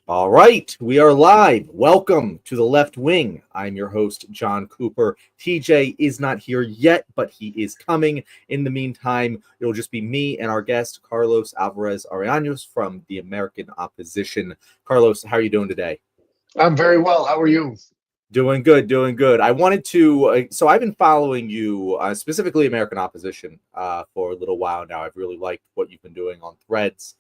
All right, we are live. Welcome to the Left Wing. I'm your host, John Cooper. TJ is not here yet, but he is coming. In the meantime, it'll just be me and our guest, Carlos Alvarez Arianos from the American Opposition. Carlos, how are you doing today? I'm very well. How are you? Doing good, doing good. I wanted to, so I've been following you, specifically American Opposition, for a little while now. I've really liked what you've been doing on Threads.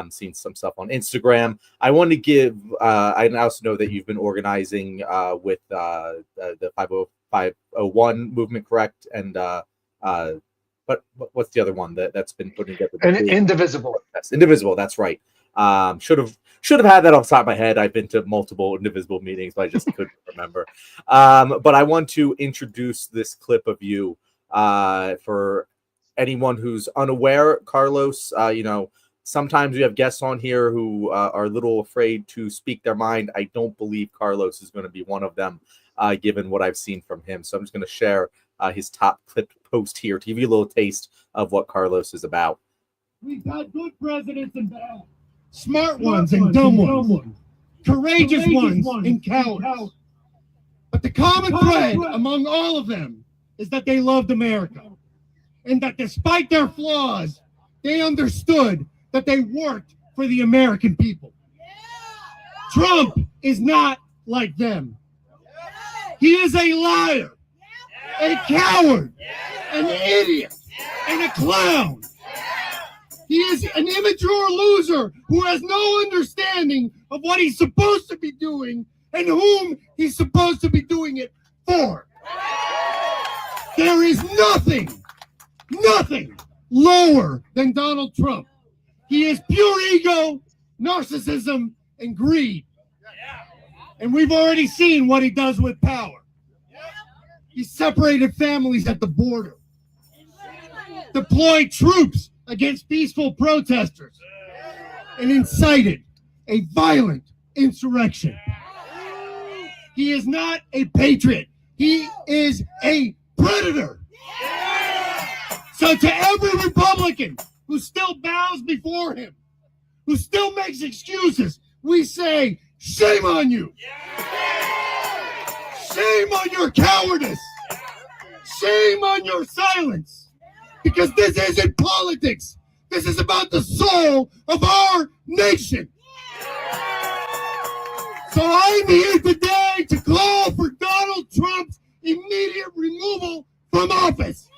Seen some stuff on Instagram. I want to give, I also know that you've been organizing with the 501 movement, correct? And but what's the other one that's been putting together? Indivisible. Indivisible, that's right. Should have had that off the top of my head. I've been to multiple Indivisible meetings, but I just couldn't remember. But I want to introduce this clip of you for anyone who's unaware. Carlos, sometimes we have guests on here who are a little afraid to speak their mind. I don't believe Carlos is going to be one of them, given what I've seen from him. So I'm just going to share his top clipped post here to give you a little taste of what Carlos is about. We've got good presidents and bad, smart ones and dumb ones, courageous ones and cowards. But the common thread among all of them is that they loved America, and that despite their flaws, they understood that they worked for the American people. Trump is not like them. He is a liar, a coward, an idiot, and a clown. He is an immature loser who has no understanding of what he's supposed to be doing and whom he's supposed to be doing it for. There is nothing lower than Donald Trump. He is pure ego, narcissism, and greed. And we've already seen what he does with power. He separated families at the border, deployed troops against peaceful protesters, and incited a violent insurrection. He is not a patriot. He is a predator. So to every Republican who still bows before him, who still makes excuses, we say, shame on you. Shame on your cowardice. Shame on your silence. Because this isn't politics. This is about the soul of our nation. So I'm here today to call for Donald Trump's immediate removal from office.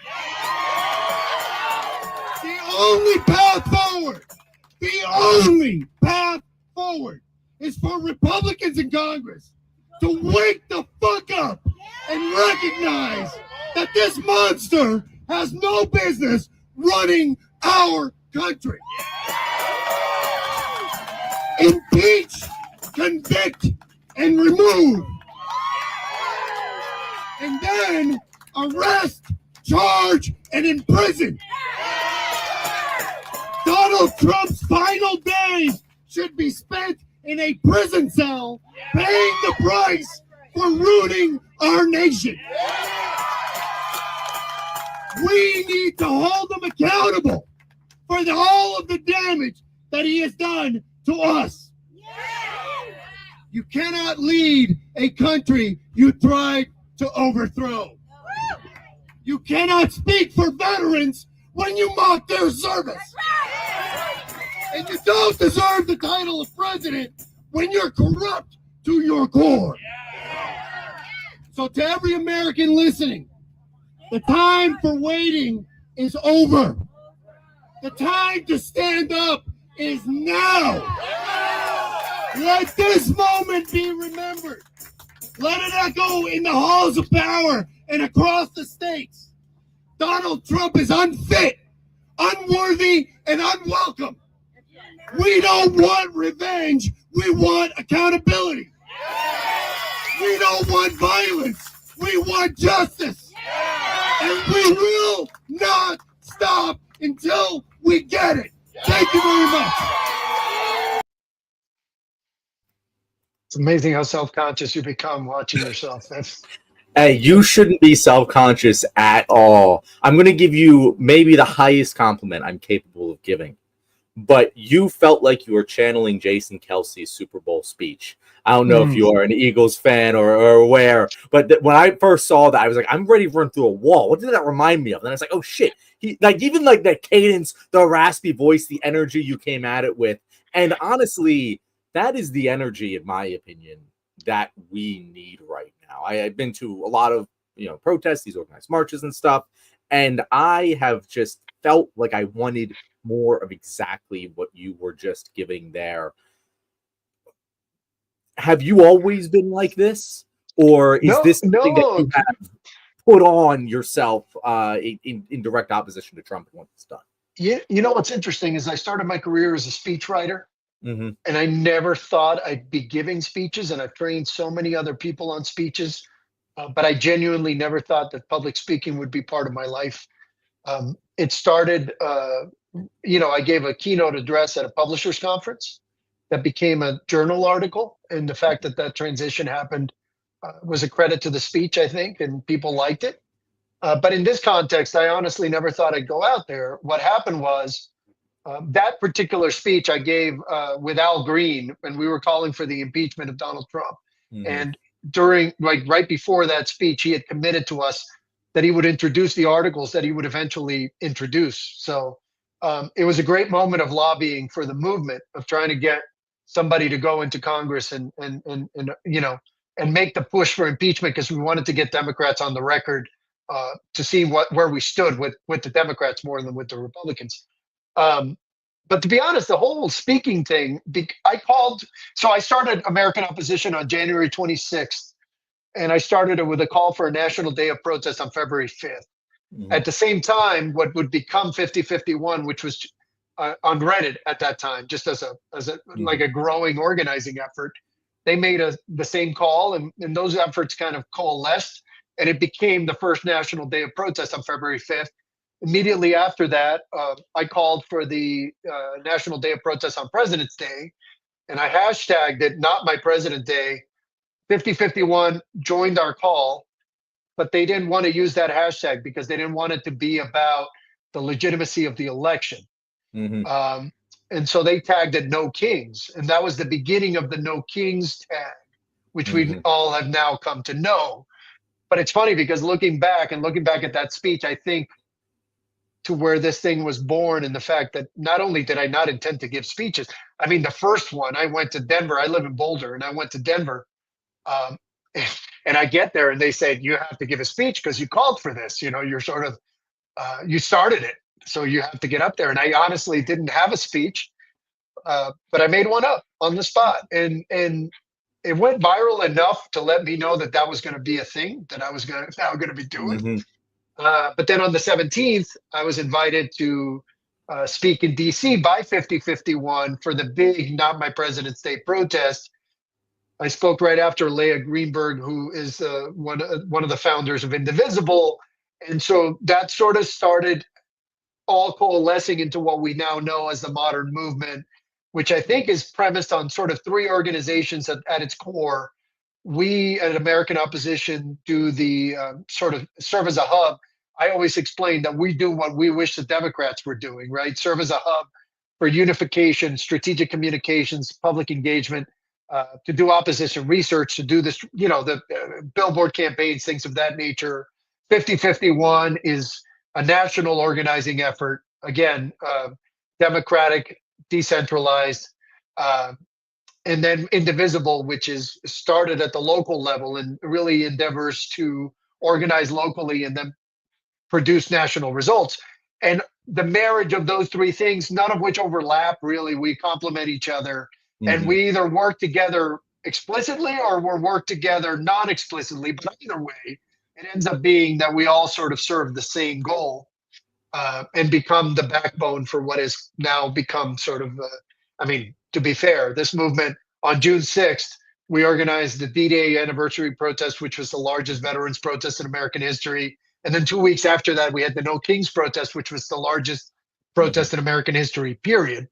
The only path forward is for Republicans in Congress to wake the fuck up and recognize that this monster has no business running our country. Impeach, convict, and remove. And then arrest, charge, and imprison. Donald Trump's final days should be spent in a prison cell, paying the price for ruining our nation. We need to hold him accountable for all of the damage that he has done to us. You cannot lead a country you tried to overthrow. You cannot speak for veterans when you mock their service. And you don't deserve the title of president when you're corrupt to your core. So to every American listening, the time for waiting is over. The time to stand up is now. Let this moment be remembered. Let it echo in the halls of power and across the states. Donald Trump is unfit, unworthy, and unwelcome. We don't want revenge. We want accountability. We don't want violence. We want justice. And we will not stop until we get it. Thank you very much. It's amazing how self-conscious you become watching yourself. Hey, you shouldn't be self-conscious at all. I'm going to give you maybe the highest compliment I'm capable of giving. but you felt like you were channeling Jason Kelsey's Super Bowl speech. I don't know if you are an Eagles fan or aware, but when I first saw that, I was like, I'm ready to run through a wall. What did that remind me of? And I was like, oh shit. He like even like that cadence, the raspy voice, the energy you came at it with. And honestly, that is the energy, in my opinion, that we need right now. I've been to a lot of protests, these organized marches and stuff, and I have just felt like I wanted more of exactly what you were just giving there. Have you always been like this, or is this something that you have put on yourself in direct opposition to Trump once it's done? Yeah, you know what's interesting is I started my career as a speechwriter, Mm-hmm. and I never thought I'd be giving speeches, and I've trained so many other people on speeches, but I genuinely never thought that public speaking would be part of my life. It started, I gave a keynote address at a publishers conference that became a journal article. And the fact that that transition happened was a credit to the speech, I think, and people liked it. But in this context, I honestly never thought I'd go out there. What happened was that particular speech I gave with Al Green when we were calling for the impeachment of Donald Trump. Mm-hmm. And during, right before that speech, he had committed to us that he would introduce the articles that he would eventually introduce. So it was a great moment of lobbying for the movement of trying to get somebody to go into Congress and make the push for impeachment, because we wanted to get Democrats on the record to see where we stood with the Democrats more than with the Republicans. But to be honest, the whole speaking thing, I started American Opposition on January 26th, and I started it with a call for a national day of protest on February 5th. Mm-hmm. At the same time, what would become 5051, which was on Reddit at that time, just as a mm-hmm. like a growing organizing effort, they made the same call, and those efforts kind of coalesced, and it became the first national day of protest on February 5th. Immediately after that, I called for the National Day of Protest on President's Day, and I hashtagged it, Not My President Day. 5051 joined our call, but they didn't want to use that hashtag because they didn't want it to be about the legitimacy of the election. Mm-hmm. And so they tagged it No Kings, and that was the beginning of the No Kings tag, which mm-hmm. we all have now come to know. But it's funny because looking back at that speech, I think to where this thing was born, and the fact that not only did I not intend to give speeches, I mean, the first one, I went to Denver. I live in Boulder, and I went to Denver. And I get there and they said, you have to give a speech because you called for this. You're sort of, you started it. So you have to get up there. And I honestly didn't have a speech, but I made one up on the spot. And it went viral enough to let me know that that was going to be a thing that I was now going to be doing. Mm-hmm. But then on the 17th, I was invited to speak in DC by 5051 for the big Not My President's Day protest. I spoke right after Leah Greenberg, who is one of the founders of Indivisible. And so that sort of started all coalescing into what we now know as the modern movement, which I think is premised on sort of three organizations at its core. We at American Opposition do the sort of serve as a hub. I always explain that we do what we wish the Democrats were doing, right? Serve as a hub for unification, strategic communications, public engagement, to do opposition research, to do this, the billboard campaigns, things of that nature. 5051 is a national organizing effort, again, democratic, decentralized, and then Indivisible, which is started at the local level and really endeavors to organize locally and then produce national results. And the marriage of those three things, none of which overlap, really, we complement each other. Mm-hmm. And we either work together explicitly or we'll work together non-explicitly, but either way, it ends up being that we all sort of serve the same goal and become the backbone for what has now become sort of, to be fair, this movement on June 6th, we organized the D-Day anniversary protest, which was the largest veterans protest in American history. And then 2 weeks after that, we had the No Kings protest, which was the largest protest in American history, period.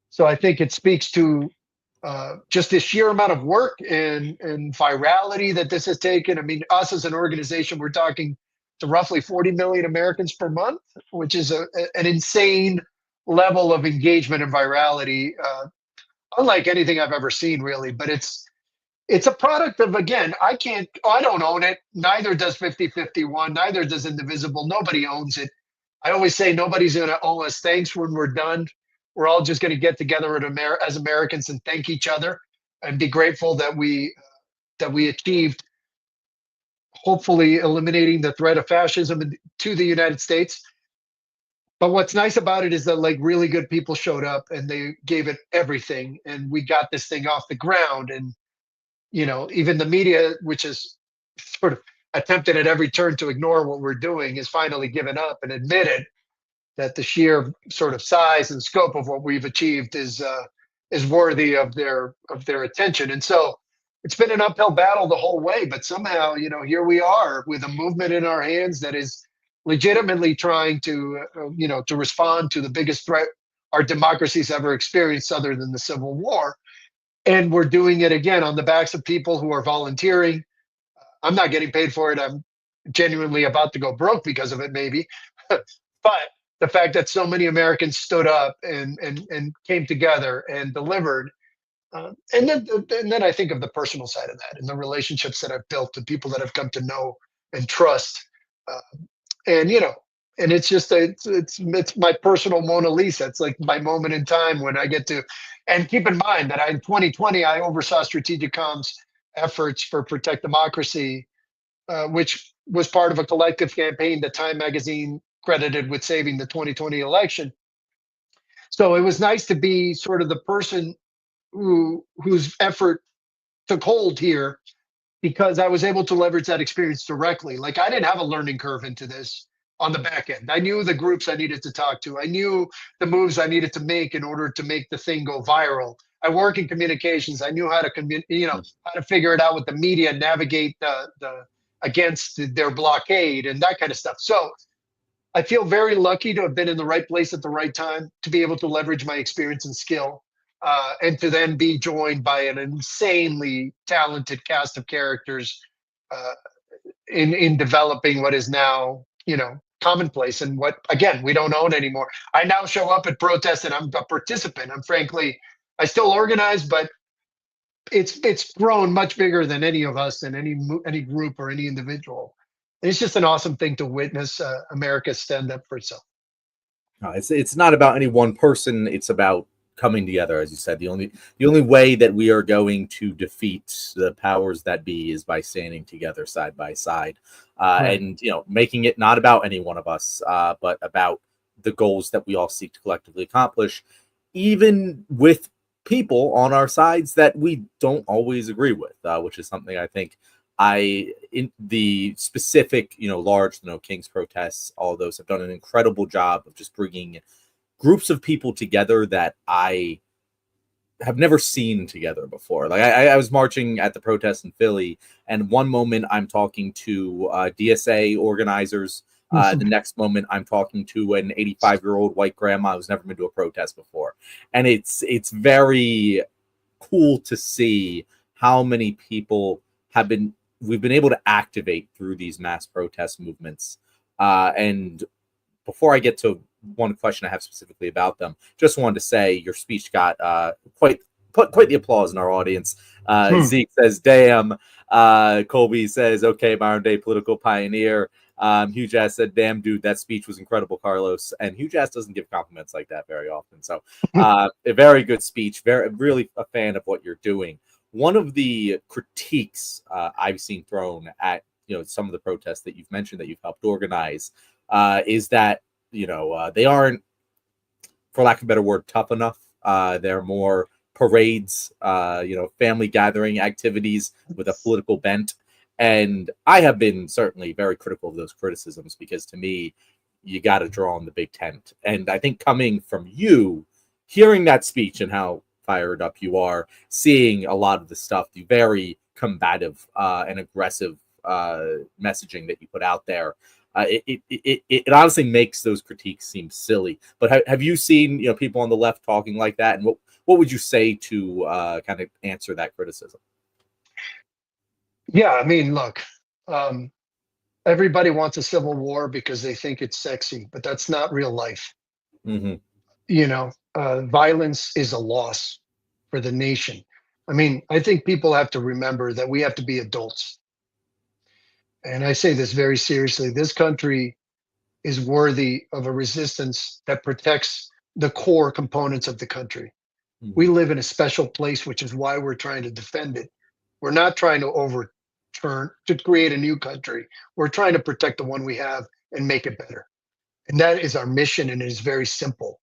So I think it speaks to just the sheer amount of work and virality that this has taken. I mean, us as an organization, we're talking to roughly 40 million Americans per month, which is an insane level of engagement and virality, unlike anything I've ever seen, really. But it's a product of, again, I don't own it. Neither does 5051. Neither does Indivisible. Nobody owns it. I always say nobody's going to owe us thanks when we're done. We're all just going to get together as Americans and thank each other and be grateful that we achieved, hopefully, eliminating the threat of fascism to the United States. But what's nice about it is that, like, really good people showed up and they gave it everything, and we got this thing off the ground. And even the media, which has sort of attempted at every turn to ignore what we're doing, has finally given up and admitted that the sheer sort of size and scope of what we've achieved is worthy of their attention. And so it's been an uphill battle the whole way, but somehow, here we are with a movement in our hands that is legitimately trying to to respond to the biggest threat our democracy's ever experienced, other than the Civil War. And we're doing it again on the backs of people who are volunteering. I'm not getting paid for it. I'm genuinely about to go broke because of it, maybe. But the fact that so many Americans stood up and came together and delivered, and then I think of the personal side of that and the relationships that I've built, the people that I've come to know and trust, and and it's just it's my personal Mona Lisa. It's like my moment in time when I get to, and keep in mind that in 2020 I oversaw Strategic Comms efforts for Protect Democracy, which was part of a collective campaign that Time Magazine credited with saving the 2020 election. So it was nice to be sort of the person whose effort took hold here, because I was able to leverage that experience directly. Like, I didn't have a learning curve into this on the back end. I knew the groups I needed to talk to. I knew the moves I needed to make in order to make the thing go viral. I work in communications. I knew how to how to figure it out with the media, navigate the against their blockade and that kind of stuff. So I feel very lucky to have been in the right place at the right time, to be able to leverage my experience and skill, and to then be joined by an insanely talented cast of characters in developing what is now, commonplace, and what, again, we don't own anymore. I now show up at protests and I'm a participant. I still organize, but it's grown much bigger than any of us and any group or any individual. It's just an awesome thing to witness America stand up for itself. No, it's not about any one person. It's about coming together, as you said. The only way that we are going to defeat the powers that be is by standing together side by side, right. And making it not about any one of us, but about the goals that we all seek to collectively accomplish, even with people on our sides that we don't always agree with, which is something I think in the specific, large, King's protests, all those have done an incredible job of just bringing groups of people together that I have never seen together before. Like, I was marching at the protest in Philly, and one moment I'm talking to DSA organizers. The next moment I'm talking to an 85-year-old white grandma who's never been to a protest before. And it's very cool to see how many people we've been able to activate through these mass protest movements. And before I get to one question I have specifically about them, just wanted to say your speech got quite the applause in our audience. Zeke says, "Damn." Colby says, "Okay, modern day political pioneer." Huge Ass said, "Damn, dude, that speech was incredible, Carlos." And Huge Ass doesn't give compliments like that very often. So a very good speech. Really a fan of what you're doing. One of the critiques I've seen thrown at some of the protests that you've mentioned that you've helped organize is that they aren't, for lack of a better word, tough enough. They're more parades, family gathering activities with a political bent. And I have been certainly very critical of those criticisms, because to me, you got to draw on the big tent. And I think coming from you, hearing that speech and how fired up you are, seeing a lot of the stuff, the very combative and aggressive messaging that you put out there, it honestly makes those critiques seem silly. But have you seen people on the left talking like that, and what would you say to kind of answer that criticism? Yeah, I mean, look, everybody wants a civil war because they think it's sexy, but that's not real life. Mm-hmm. violence is a loss for the nation. I mean, I think people have to remember that we have to be adults. And I say this very seriously. This country is worthy of a resistance that protects the core components of the country. We live in a special place, which is why we're trying to defend it. We're not trying to to create a new country. We're trying to protect the one we have and make it better. And that is our mission, and it is very simple.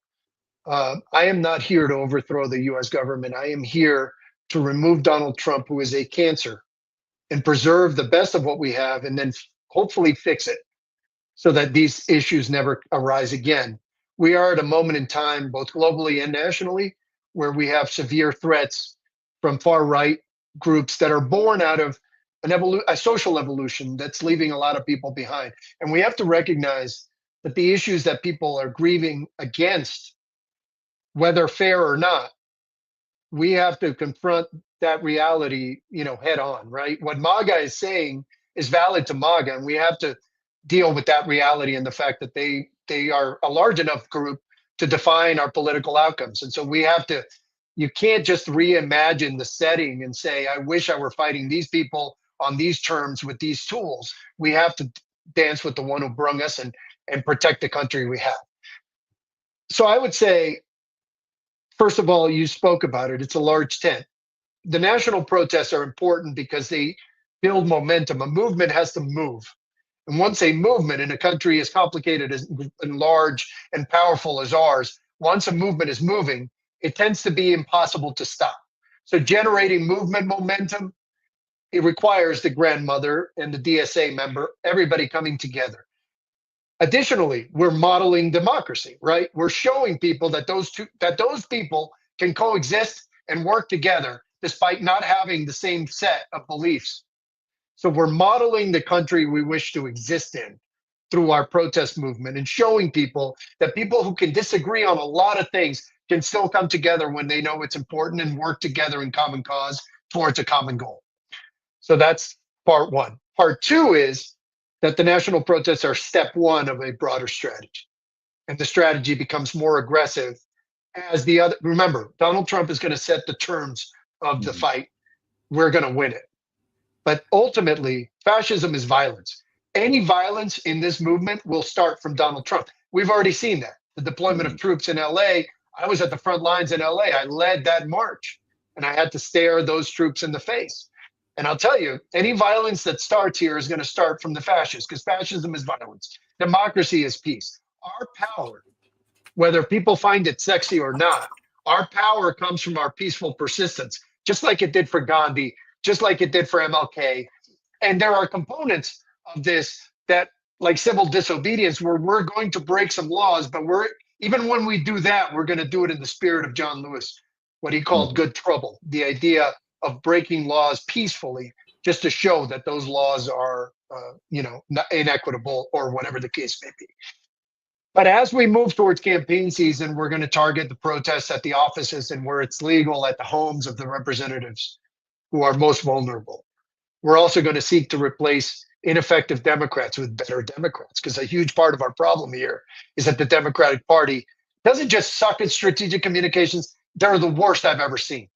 I am not here to overthrow the US government. I am here to remove Donald Trump, who is a cancer, and preserve the best of what we have, and then hopefully fix it so that these issues never arise again. We are at a moment in time, both globally and nationally, where we have severe threats from far right groups that are born out of a social evolution that's leaving a lot of people behind. And we have to recognize that the issues that people are grieving against, whether fair or not, we have to confront that reality, head on, right? What MAGA is saying is valid to MAGA, and we have to deal with that reality and the fact that they are a large enough group to define our political outcomes. And so you can't just reimagine the setting and say, I wish I were fighting these people on these terms with these tools. We have to dance with the one who brung us and protect the country we have. So I would say, first of all, you spoke about it. It's a large tent. The national protests are important because they build momentum. A movement has to move. And once a movement in a country as complicated and large and powerful as ours, once a movement is moving, it tends to be impossible to stop. So generating movement momentum, it requires the grandmother and the DSA member, everybody coming together. Additionally, we're modeling democracy, right? We're showing people that those people can coexist and work together despite not having the same set of beliefs. So we're modeling the country we wish to exist in through our protest movement and showing people that people who can disagree on a lot of things can still come together when they know it's important and work together in common cause towards a common goal. So that's part one. Part two is that the national protests are step one of a broader strategy. And the strategy becomes more aggressive as remember, Donald Trump is going to set the terms of the fight. We're going to win it. But ultimately, fascism is violence. Any violence in this movement will start from Donald Trump. We've already seen that. The deployment of troops in LA, I was at the front lines in LA. I led that march, and I had to stare those troops in the face. And I'll tell you, any violence that starts here is going to start from the fascists, because fascism is violence. Democracy is peace. Our power, whether people find it sexy or not, our power comes from our peaceful persistence, just like it did for Gandhi, just like it did for MLK. And there are components of this that, like civil disobedience, where we're going to break some laws, but even when we do that, we're going to do it in the spirit of John Lewis, what he called good trouble, the idea of breaking laws peacefully, just to show that those laws are, inequitable or whatever the case may be. But as we move towards campaign season, we're going to target the protests at the offices and where it's legal at the homes of the representatives who are most vulnerable. We're also going to seek to replace ineffective Democrats with better Democrats, because a huge part of our problem here is that the Democratic Party doesn't just suck at strategic communications. They're the worst I've ever seen.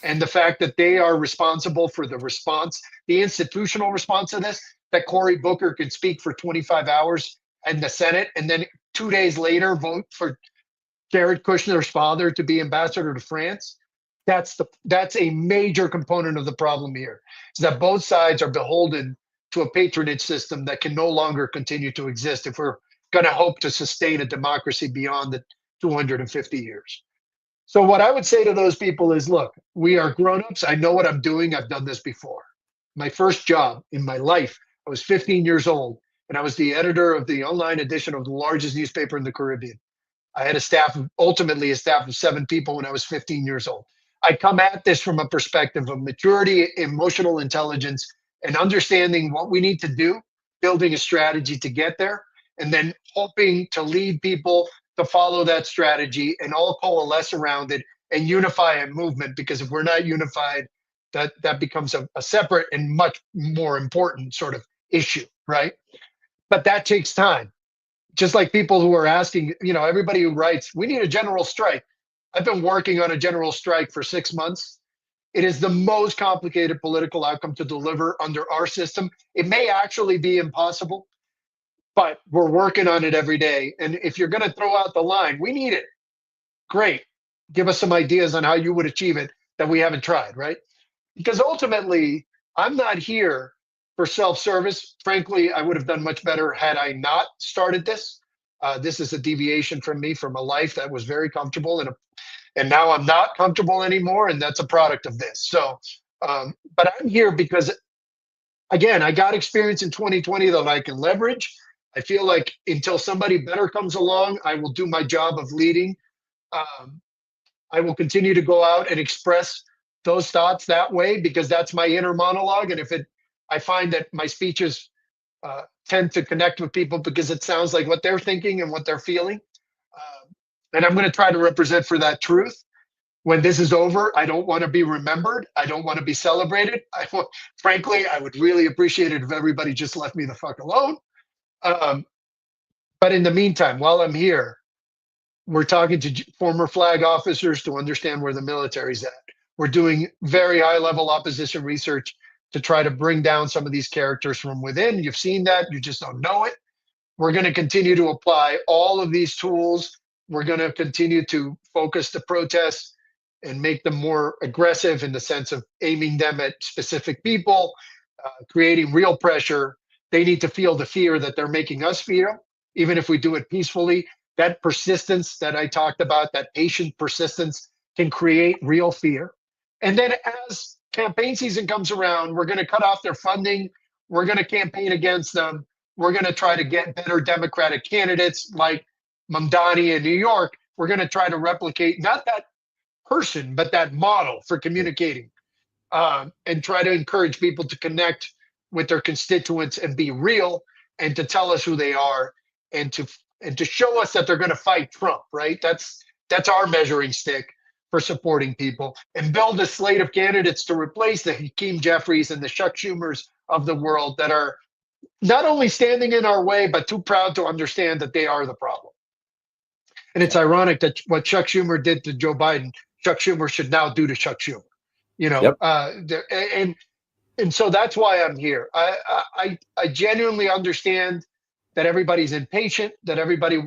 And the fact that they are responsible for the response, the institutional response to this, that Cory Booker could speak for 25 hours in the Senate and then 2 days later vote for Jared Kushner's father to be ambassador to France. That's a major component of the problem here, is that both sides are beholden to a patronage system that can no longer continue to exist if we're going to hope to sustain a democracy beyond the 250 years. So what I would say to those people is, look, we are grown-ups. I know what I'm doing. I've done this before. My first job in my life, I was 15 years old, and I was the editor of the online edition of the largest newspaper in the Caribbean. I had ultimately a staff of 7 people when I was 15 years old. I come at this from a perspective of maturity, emotional intelligence, and understanding what we need to do, building a strategy to get there, and then hoping to lead people to follow that strategy and all coalesce around it and unify a movement. Because if we're not unified, that becomes a separate and much more important sort of issue, right? But that takes time. just like people who are asking, everybody who writes, we need a general strike. I've been working on a general strike for 6 months. It is the most complicated political outcome to deliver under our system. It may actually be impossible, but we're working on it every day. And if you're going to throw out the line, we need it. Great. Give us some ideas on how you would achieve it that we haven't tried, right? Because ultimately, I'm not here for self-service. Frankly, I would have done much better had I not started this. This is a deviation from me, from a life that was very comfortable, and now I'm not comfortable anymore, and that's a product of this. So, but I'm here because, again, I got experience in 2020 that I can leverage. I feel like until somebody better comes along, I will do my job of leading. I will continue to go out and express those thoughts that way, because that's my inner monologue. And I find that my speeches tend to connect with people because it sounds like what they're thinking and what they're feeling. And I'm going to try to represent for that truth. When this is over, I don't want to be remembered. I don't want to be celebrated. Frankly, I would really appreciate it if everybody just left me the fuck alone. But in the meantime, while I'm here, we're talking to former flag officers to understand where the military's at. We're doing very high-level opposition research to try to bring down some of these characters from within. You've seen that. You just don't know it. We're going to continue to apply all of these tools. We're going to continue to focus the protests and make them more aggressive in the sense of aiming them at specific people, creating real pressure. They need to feel the fear that they're making us feel, even if we do it peacefully. That persistence that I talked about, that patient persistence, can create real fear. And then as campaign season comes around, we're going to cut off their funding. We're going to campaign against them. We're going to try to get better Democratic candidates like Mamdani in New York. We're going to try to replicate not that person, but that model for communicating, and try to encourage people to connect with their constituents and be real, and to tell us who they are, and to show us that they're going to fight Trump, right? That's our measuring stick for supporting people, and build a slate of candidates to replace the Hakeem Jeffries and the Chuck Schumers of the world that are not only standing in our way, but too proud to understand that they are the problem. And it's ironic that what Chuck Schumer did to Joe Biden, Chuck Schumer should now do to Chuck Schumer. Yep. And so that's why I'm here. I genuinely understand that everybody's impatient, that everybody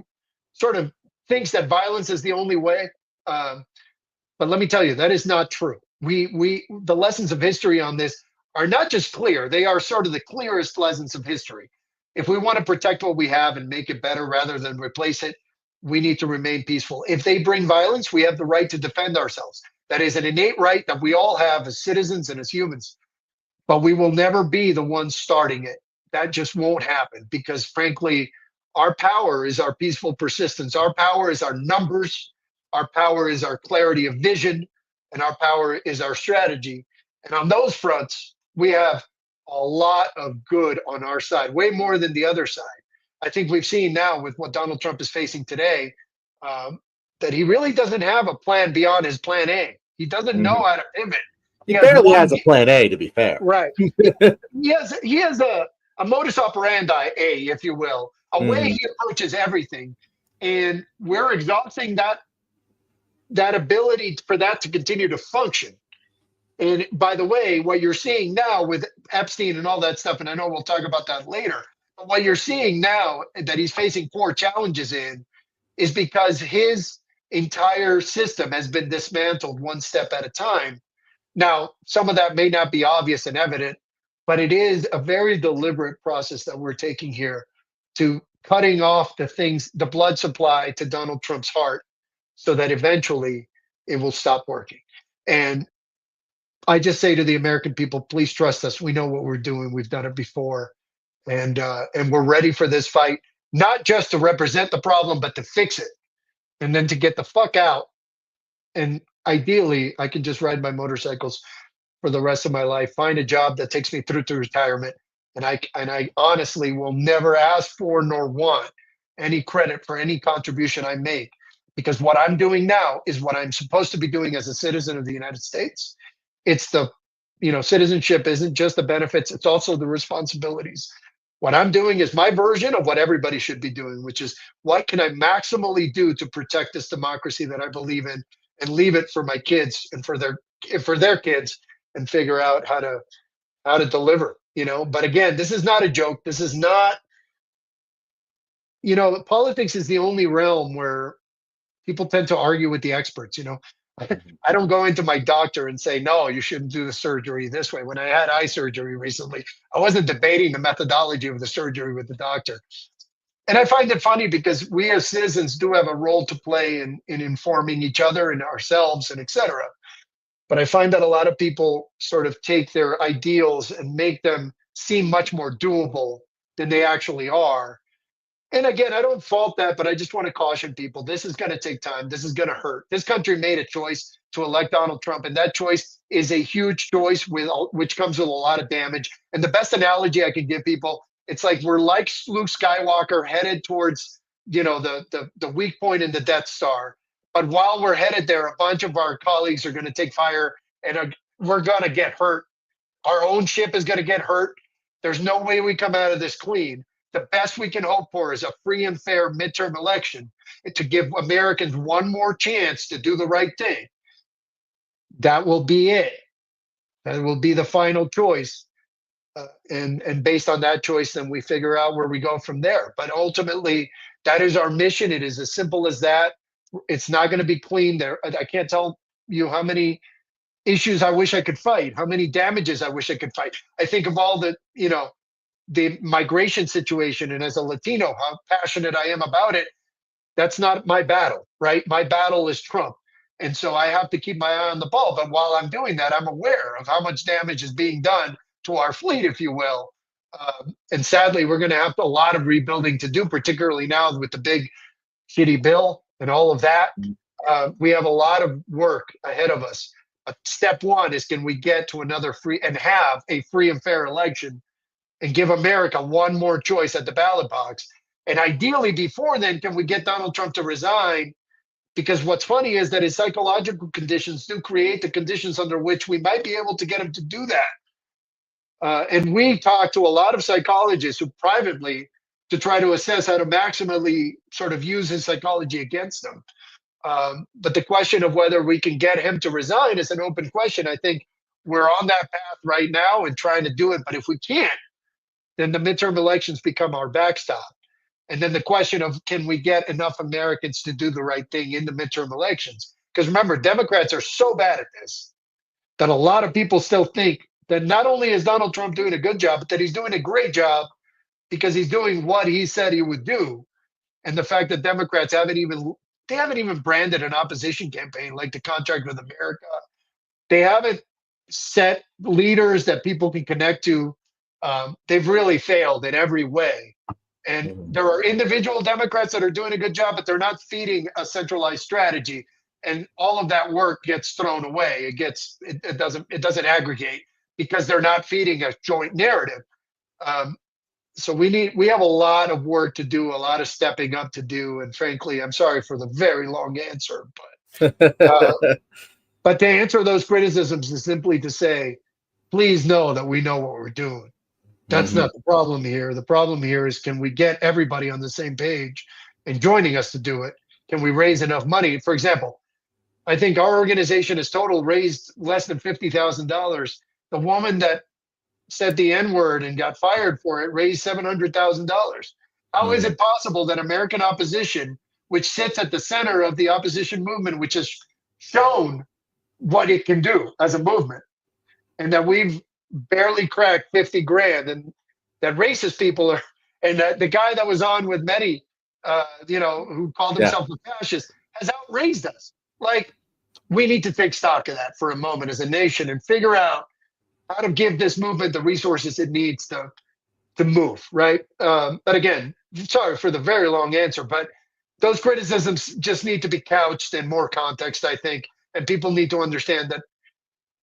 sort of thinks that violence is the only way. But let me tell you, that is not true. The lessons of history on this are not just clear, they are sort of the clearest lessons of history. If we want to protect what we have and make it better rather than replace it, we need to remain peaceful. If they bring violence, we have the right to defend ourselves. That is an innate right that we all have as citizens and as humans. But we will never be the ones starting it. That just won't happen, because frankly, our power is our peaceful persistence. Our power is our numbers. Our power is our clarity of vision, and our power is our strategy. And on those fronts, we have a lot of good on our side, way more than the other side. I think we've seen now with what Donald Trump is facing today, that he really doesn't have a plan beyond his plan A. He doesn't know how to pivot. He barely has a plan A, to be fair. Right. He has a modus operandi A, if you will, a way he approaches everything. And we're exhausting that ability for that to continue to function. And by the way, what you're seeing now with Epstein and all that stuff, and I know we'll talk about that later, but what you're seeing now that he's facing 4 challenges in is because his entire system has been dismantled one step at a time. Now, some of that may not be obvious and evident, but it is a very deliberate process that we're taking here to cutting off the blood supply to Donald Trump's heart, so that eventually it will stop working. And I just say to the American people, please trust us. We know what we're doing. We've done it before. And we're ready for this fight, not just to represent the problem, but to fix it, and then to get the fuck out. And ideally, I can just ride my motorcycles for the rest of my life, find a job that takes me through to retirement. And I honestly will never ask for nor want any credit for any contribution I make, because what I'm doing now is what I'm supposed to be doing as a citizen of the United States. It's citizenship isn't just the benefits, it's also the responsibilities. What I'm doing is my version of what everybody should be doing, which is what can I maximally do to protect this democracy that I believe in, and leave it for my kids and for their kids, and figure out how to deliver. But again, this is not a joke. This is not, politics is the only realm where people tend to argue with the experts. I don't go into my doctor and say, no, you shouldn't do the surgery this way. When I had eye surgery recently, I wasn't debating the methodology of the surgery with the doctor. And I find it funny because we as citizens do have a role to play in informing each other and ourselves and et cetera. But I find that a lot of people sort of take their ideals and make them seem much more doable than they actually are. And again, I don't fault that, but I just want to caution people. This is going to take time. This is going to hurt. This country made a choice to elect Donald Trump, and that choice is a huge choice which comes with a lot of damage. And the best analogy I can give people, it's like we're like Luke Skywalker headed towards, the weak point in the Death Star. But while we're headed there, a bunch of our colleagues are going to take fire, and we're going to get hurt. Our own ship is going to get hurt. There's no way we come out of this clean. The best we can hope for is a free and fair midterm election to give Americans one more chance to do the right thing. That will be it. That will be the final choice. And based on that choice, then we figure out where we go from there. But ultimately, that is our mission. It is as simple as that. It's not going to be clean there. I can't tell you how many issues I wish I could fight, how many damages I wish I could fight. I think of all the migration situation, and as a Latino, how passionate I am about it. That's not my battle, right? My battle is Trump. And so I have to keep my eye on the ball. But while I'm doing that, I'm aware of how much damage is being done to our fleet, if you will. And sadly, we're going to have a lot of rebuilding to do, particularly now with the big shitty bill and all of that. We have a lot of work ahead of us. Step one is, can we get to another free and have a free and fair election and give America one more choice at the ballot box? And ideally, before then, can we get Donald Trump to resign? Because what's funny is that his psychological conditions do create the conditions under which we might be able to get him to do that. And we talked to a lot of psychologists who privately to try to assess how to maximally sort of use his psychology against him. But the question of whether we can get him to resign is an open question. I think we're on that path right now and trying to do it. But if we can't, then the midterm elections become our backstop. And then the question of, can we get enough Americans to do the right thing in the midterm elections? Because remember, Democrats are so bad at this that a lot of people still think that not only is Donald Trump doing a good job, but that he's doing a great job because he's doing what he said he would do. And the fact that Democrats haven't even branded an opposition campaign like the Contract with America. They haven't set leaders that people can connect to. They've really failed in every way. And there are individual Democrats that are doing a good job, but they're not feeding a centralized strategy. And all of that work gets thrown away. It doesn't aggregate because they're not feeding a joint narrative. So we have a lot of work to do, a lot of stepping up to do. And frankly, I'm sorry for the very long answer, but to answer those criticisms is simply to say, please know that we know what we're doing. That's not the problem here. The problem here is, can we get everybody on the same page and joining us to do it? Can we raise enough money? For example, I think our organization has total raised less than $50,000. The woman that said the N-word and got fired for it raised $700,000. How is it possible that American opposition, which sits at the center of the opposition movement, which has shown what it can do as a movement, and that we've barely cracked 50 grand, and that racist people are, and that the guy that was on with Mehdi, who called himself a fascist, has outraised us. Like, we need to take stock of that for a moment as a nation and figure out how to give this movement the resources it needs to move, right? But again, sorry for the very long answer, but those criticisms just need to be couched in more context, I think, and people need to understand that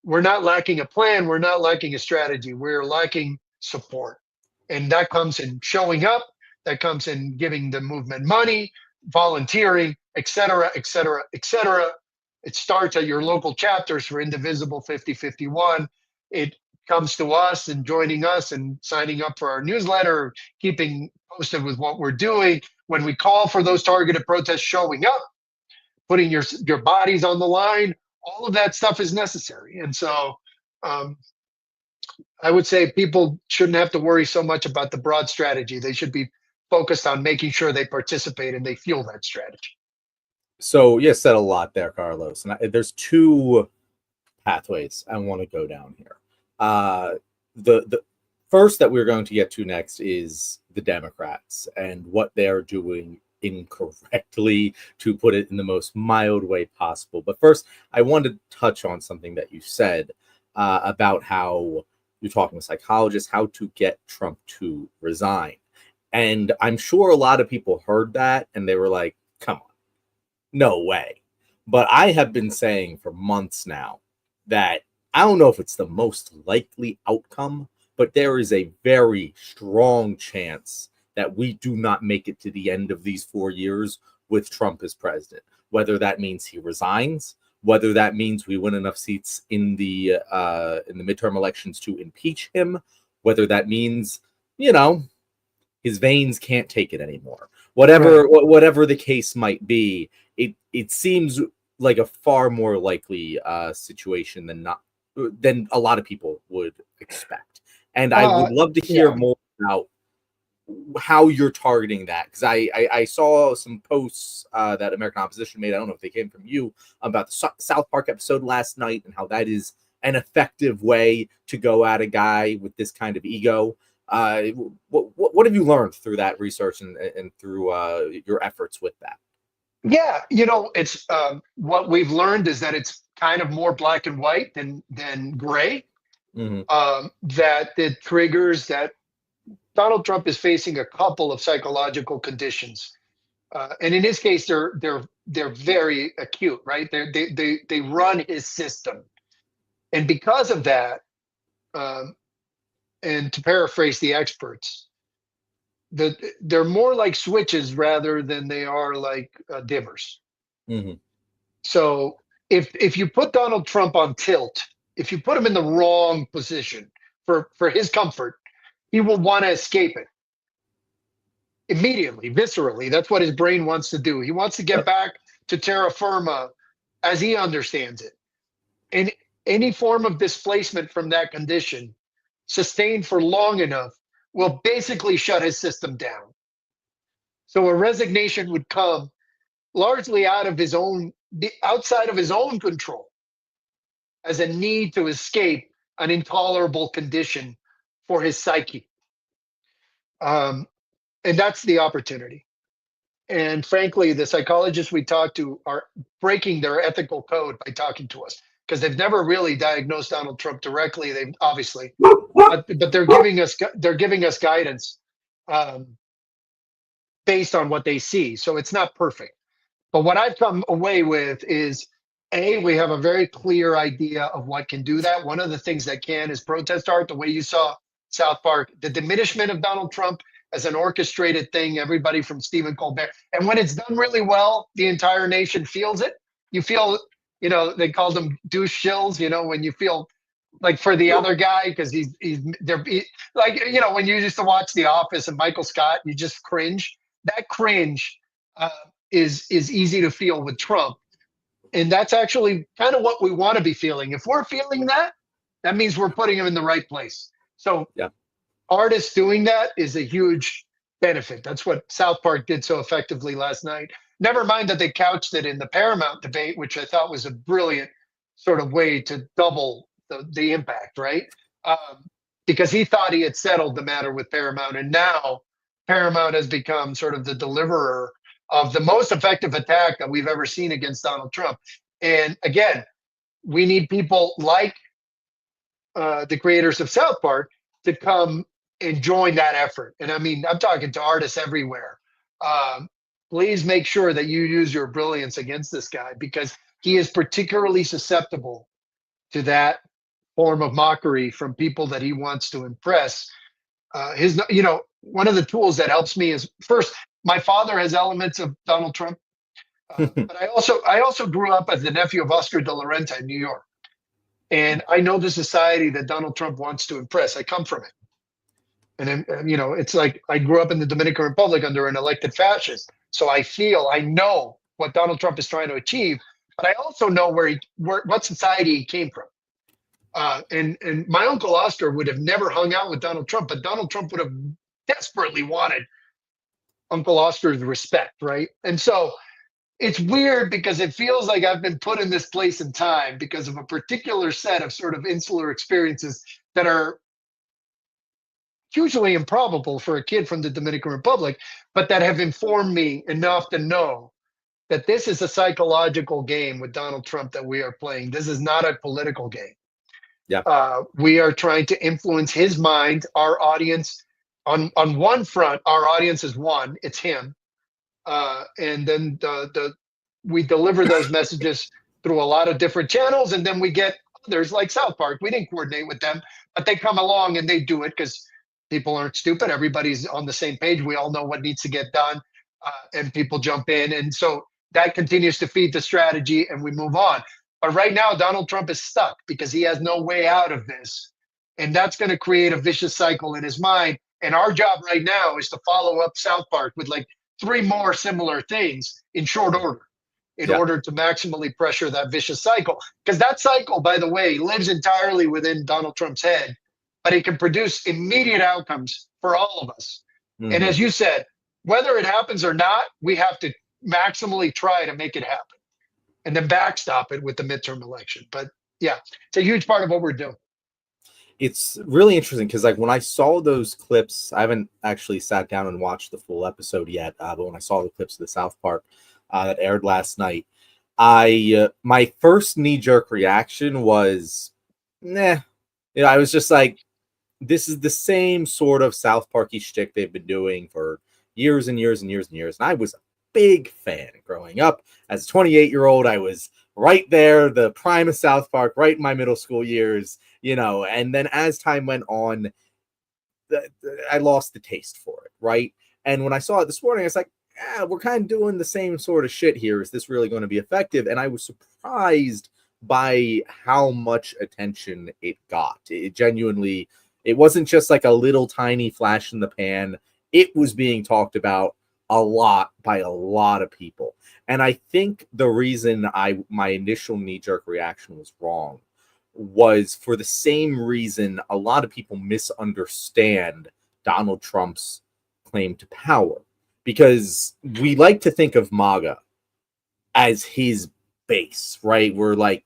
we're not lacking a plan, we're not lacking a strategy, we're lacking support. And that comes in showing up, that comes in giving the movement money, volunteering, et cetera, et cetera, et cetera. It starts at your local chapters for Indivisible 5051. It comes to us and joining us and signing up for our newsletter, keeping posted with what we're doing, when we call for those targeted protests, showing up, putting your bodies on the line, all of that stuff is necessary. And so I would say people shouldn't have to worry so much about the broad strategy. They should be focused on making sure they participate and they fuel that strategy. So you said a lot there, Carlos. And there's two pathways I want to go down here. The first that we're going to get to next is the Democrats and what they're doing incorrectly, to put it in the most mild way possible. But first, I wanted to touch on something that you said about how you're talking to psychologists, how to get Trump to resign. And I'm sure a lot of people heard that and they were like, come on, no way. But I have been saying for months now that I don't know if it's the most likely outcome, but there is a very strong chance that we do not make it to the end of these 4 years with Trump as president. Whether that means he resigns, whether that means we win enough seats in the midterm elections to impeach him, whether that means, his veins can't take it anymore. Whatever the case might be, it seems like a far more likely situation than a lot of people would expect. And I would love to hear more about how you're targeting that, because I saw some posts that American Opposition made. I don't know if they came from you, about the South Park episode last night and how that is an effective way to go at a guy with this kind of ego. What have you learned through that research and through your efforts with that? Yeah, it's what we've learned is that it's kind of more black and white than gray. Mm-hmm. That it triggers that Donald Trump is facing a couple of psychological conditions, and in his case, they're very acute, right? They run his system, and because of that, and to paraphrase the experts, they're more like switches rather than they are like dimmers. Mm-hmm. So if you put Donald Trump on tilt, if you put him in the wrong position for his comfort, he will want to escape it immediately, viscerally. That's what his brain wants to do. He wants to get back to terra firma as he understands it. And any form of displacement from that condition, sustained for long enough, will basically shut his system down. So a resignation would come largely outside of his own control, as a need to escape an intolerable condition for his psyche. And that's the opportunity. And frankly, the psychologists we talk to are breaking their ethical code by talking to us, because they've never really diagnosed Donald Trump directly. They've obviously, but they're giving us guidance based on what they see. So it's not perfect. But what I've come away with is, we have a very clear idea of what can do that. One of the things that can is protest art, the way you saw South Park, the diminishment of Donald Trump as an orchestrated thing, everybody from Stephen Colbert. And when it's done really well, the entire nation feels it. You feel, they call them douche shills, when you feel like for the other guy, because they're like, when you used to watch The Office and Michael Scott, you just cringe. That cringe is easy to feel with Trump. And that's actually kind of what we want to be feeling. If we're feeling that, that means we're putting him in the right place. So artists doing that is a huge benefit. That's what South Park did so effectively last night. Never mind that they couched it in the Paramount debate, which I thought was a brilliant sort of way to double the impact, right? Because he thought he had settled the matter with Paramount. And now Paramount has become sort of the deliverer of the most effective attack that we've ever seen against Donald Trump. And again, we need people like the creators of South Park to come and join that effort. And I mean, I'm talking to artists everywhere. Please make sure that you use your brilliance against this guy, because he is particularly susceptible to that form of mockery from people that he wants to impress. One of the tools that helps me is, first, my father has elements of Donald Trump, but I also grew up as the nephew of Oscar de la Renta in New York. And I know the society that Donald Trump wants to impress. I come from it. And you know, it's like I grew up in the Dominican Republic under an elected fascist. So I know what Donald Trump is trying to achieve, but I also know what society he came from. And my uncle Oscar would have never hung out with Donald Trump, but Donald Trump would have desperately wanted Uncle Oscar's respect, right? And so it's weird because it feels like I've been put in this place in time because of a particular set of sort of insular experiences that are hugely improbable for a kid from the Dominican Republic, but that have informed me enough to know that this is a psychological game with Donald Trump that we are playing. This is not a political game. Yeah. We are trying to influence his mind, our audience. On one front, our audience is one, it's him. And then we deliver those messages through a lot of different channels, and then we get others like South Park. We didn't coordinate with them, but they come along and they do it because people aren't stupid. Everybody's on the same page. We all know what needs to get done, and people jump in. And so that continues to feed the strategy, and we move on. But right now, Donald Trump is stuck because he has no way out of this. And that's going to create a vicious cycle in his mind. And our job right now is to follow up South Park with like 3 more similar things in short order in order to maximally pressure that vicious cycle. Because that cycle, by the way, lives entirely within Donald Trump's head, but it can produce immediate outcomes for all of us. Mm-hmm. And as you said, whether it happens or not, we have to maximally try to make it happen and then backstop it with the midterm election. But yeah, it's a huge part of what we're doing. It's really interesting because like when I saw those clips, I haven't actually sat down and watched the full episode yet, but when I saw the clips of the South Park that aired last night, my first knee-jerk reaction was, nah. You know, I was just like, this is the same sort of South Parky shtick they've been doing for years and years and years and years. And I was a big fan growing up. As a 28-year-old, I was right there, the prime of South Park, right in my middle school years, you know. And then as time went on, I lost the taste for it, right? And when I saw it this morning, I was like, we're kind of doing the same sort of shit here. Is this really going to be effective? And I was surprised by how much attention it got. It genuinely, it wasn't just like a little tiny flash in the pan. It was being talked about a lot by a lot of people. And I think the reason my initial knee-jerk reaction was wrong was for the same reason a lot of people misunderstand Donald Trump's claim to power. Because we like to think of MAGA as his base, right? We're like,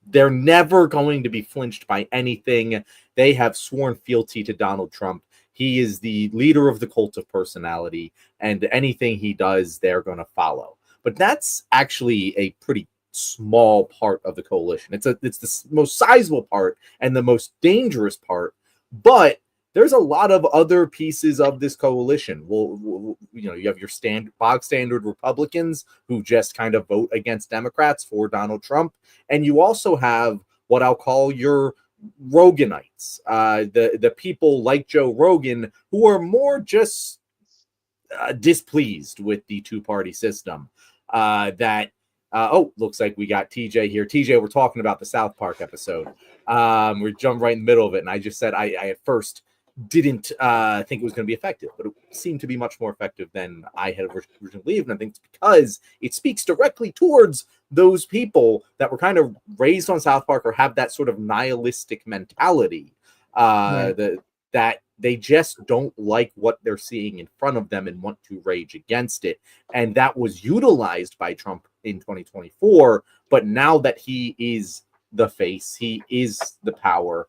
they're never going to be flinched by anything. They have sworn fealty to Donald Trump. He is the leader of the cult of personality, and anything he does, they're going to follow. But that's actually a pretty small part of the coalition. It's the most sizable part and the most dangerous part, but there's a lot of other pieces of this coalition. Well, you know, you have your bog standard Republicans who just kind of vote against Democrats for Donald Trump. And you also have what I'll call your Roganites, the people like Joe Rogan who are more just displeased with the two-party system. Looks like we got TJ here. TJ, we're talking about the South Park episode. We're jumping right in the middle of it. And I just said I at first didn't think it was going to be effective, but it seemed to be much more effective than I had originally believed. And I think it's because it speaks directly towards those people that were kind of raised on South Park or have that sort of nihilistic mentality, that they just don't like what they're seeing in front of them and want to rage against it. And that was utilized by Trump in 2024. But now that he is the face, he is the power,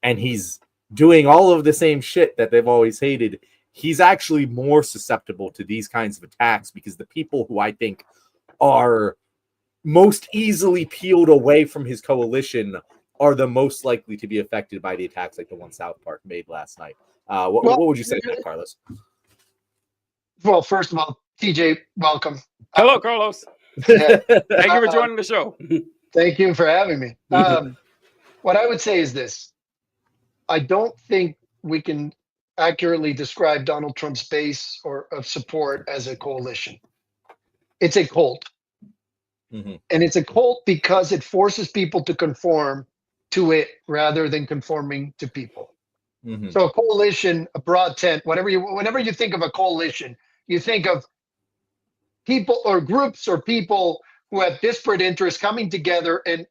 and he's doing all of the same shit that they've always hated, he's actually more susceptible to these kinds of attacks because the people who I think are most easily peeled away from his coalition are the most likely to be affected by the attacks like the one South Park made last night. What would you say to that, Carlos? Well, first of all, TJ, welcome. Hello, Carlos. Yeah. Thank you for joining the show. Thank you for having me. What I would say is this. I don't think we can accurately describe Donald Trump's base or of support as a coalition. It's a cult. Mm-hmm. And it's a cult because it forces people to conform to it rather than conforming to people. Mm-hmm. So a coalition, a broad tent, whenever you think of a coalition, you think of people or groups or people who have disparate interests coming together and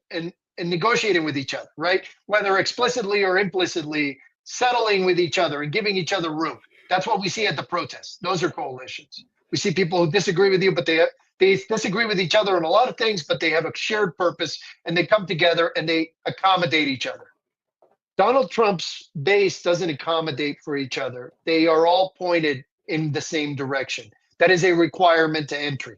negotiating with each other, right? Whether explicitly or implicitly, settling with each other and giving each other room. That's what we see at the protests. Those are coalitions. We see people who disagree with you, but they disagree with each other on a lot of things, but they have a shared purpose and they come together and they accommodate each other. Donald Trump's base doesn't accommodate for each other. They are all pointed in the same direction. That is a requirement to entry.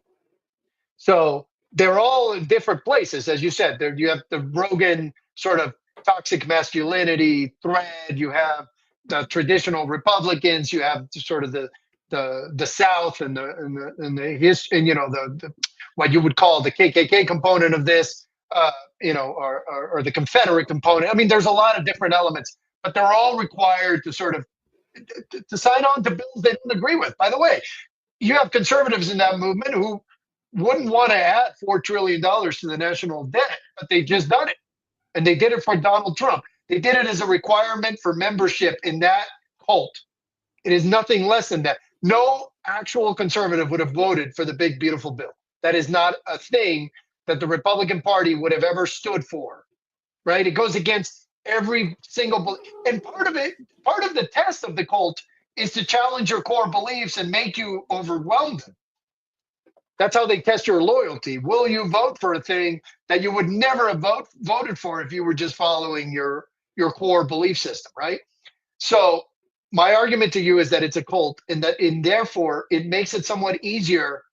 So they're all in different places, as you said. There you have the Rogan sort of toxic masculinity thread. You have the traditional Republicans. You have sort of the South and the what you would call the KKK component of this, or the Confederate component. I mean, there's a lot of different elements, but they're all required to sort of to sign on to bills they don't agree with. By the way, you have conservatives in that movement who wouldn't want to add $4 trillion to the national debt, but they've just done it. And they did it for Donald Trump. They did it as a requirement for membership in that cult. It is nothing less than that. No actual conservative would have voted for the big, beautiful bill. That is not a thing that the Republican Party would have ever stood for, right? It goes against every single, and part of the test of the cult is to challenge your core beliefs and make you overwhelm them. That's how they test your loyalty. Will you vote for a thing that you would never have voted for if you were just following your core belief system, right? So my argument to you is that it's a cult, and therefore it makes it somewhat easier.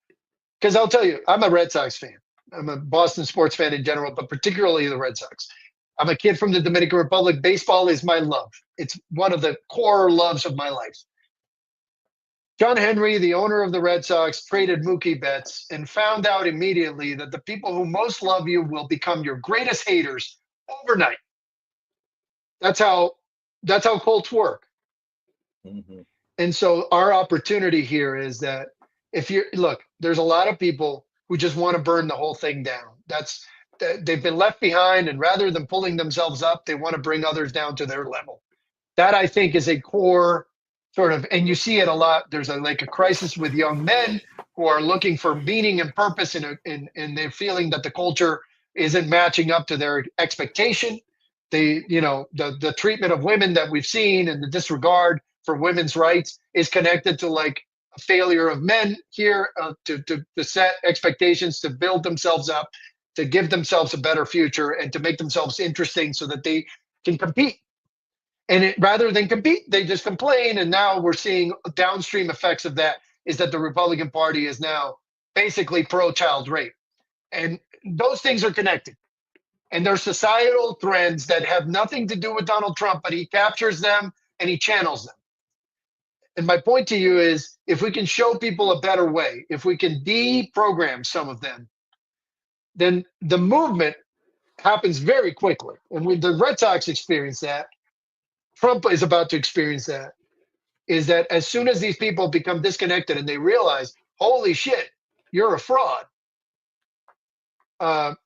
Because I'll tell you, I'm a Red Sox fan. I'm a Boston sports fan in general, but particularly the Red Sox. I'm a kid from the Dominican Republic. Baseball is my love. It's one of the core loves of my life. John Henry, the owner of the Red Sox, traded Mookie Betts and found out immediately that the people who most love you will become your greatest haters overnight. That's how cults work. Mm-hmm. And so our opportunity here is that there's a lot of people who just want to burn the whole thing down. They've been left behind, and rather than pulling themselves up, they want to bring others down to their level. That, I think, is a core sort of, and you see it a lot. There's a crisis with young men who are looking for meaning and purpose, and they're feeling that the culture isn't matching up to their expectation. The treatment of women that we've seen and the disregard for women's rights is connected to like a failure of men here to set expectations, to build themselves up, to give themselves a better future, and to make themselves interesting so that they can compete. And rather than compete, they just complain. And now we're seeing downstream effects of that is that the Republican Party is now basically pro-child rape. And those things are connected. And they're societal trends that have nothing to do with Donald Trump, but he captures them and he channels them. And my point to you is, if we can show people a better way, if we can deprogram some of them, then the movement happens very quickly. And when the Red Sox experience that, Trump is about to experience that, is that as soon as these people become disconnected and they realize, holy shit, you're a fraud,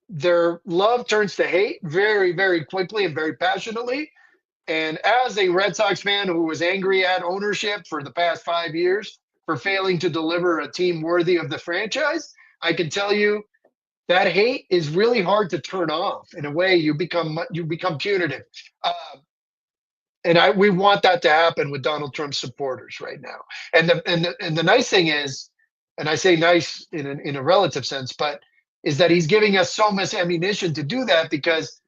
their love turns to hate very, very quickly and very passionately. And as a Red Sox fan who was angry at ownership for the past 5 years for failing to deliver a team worthy of the franchise, I can tell you that hate is really hard to turn off. In a way, you become punitive. And we want that to happen with Donald Trump's supporters right now. And the nice thing is, and I say nice in a relative sense, but is that he's giving us so much ammunition to do that because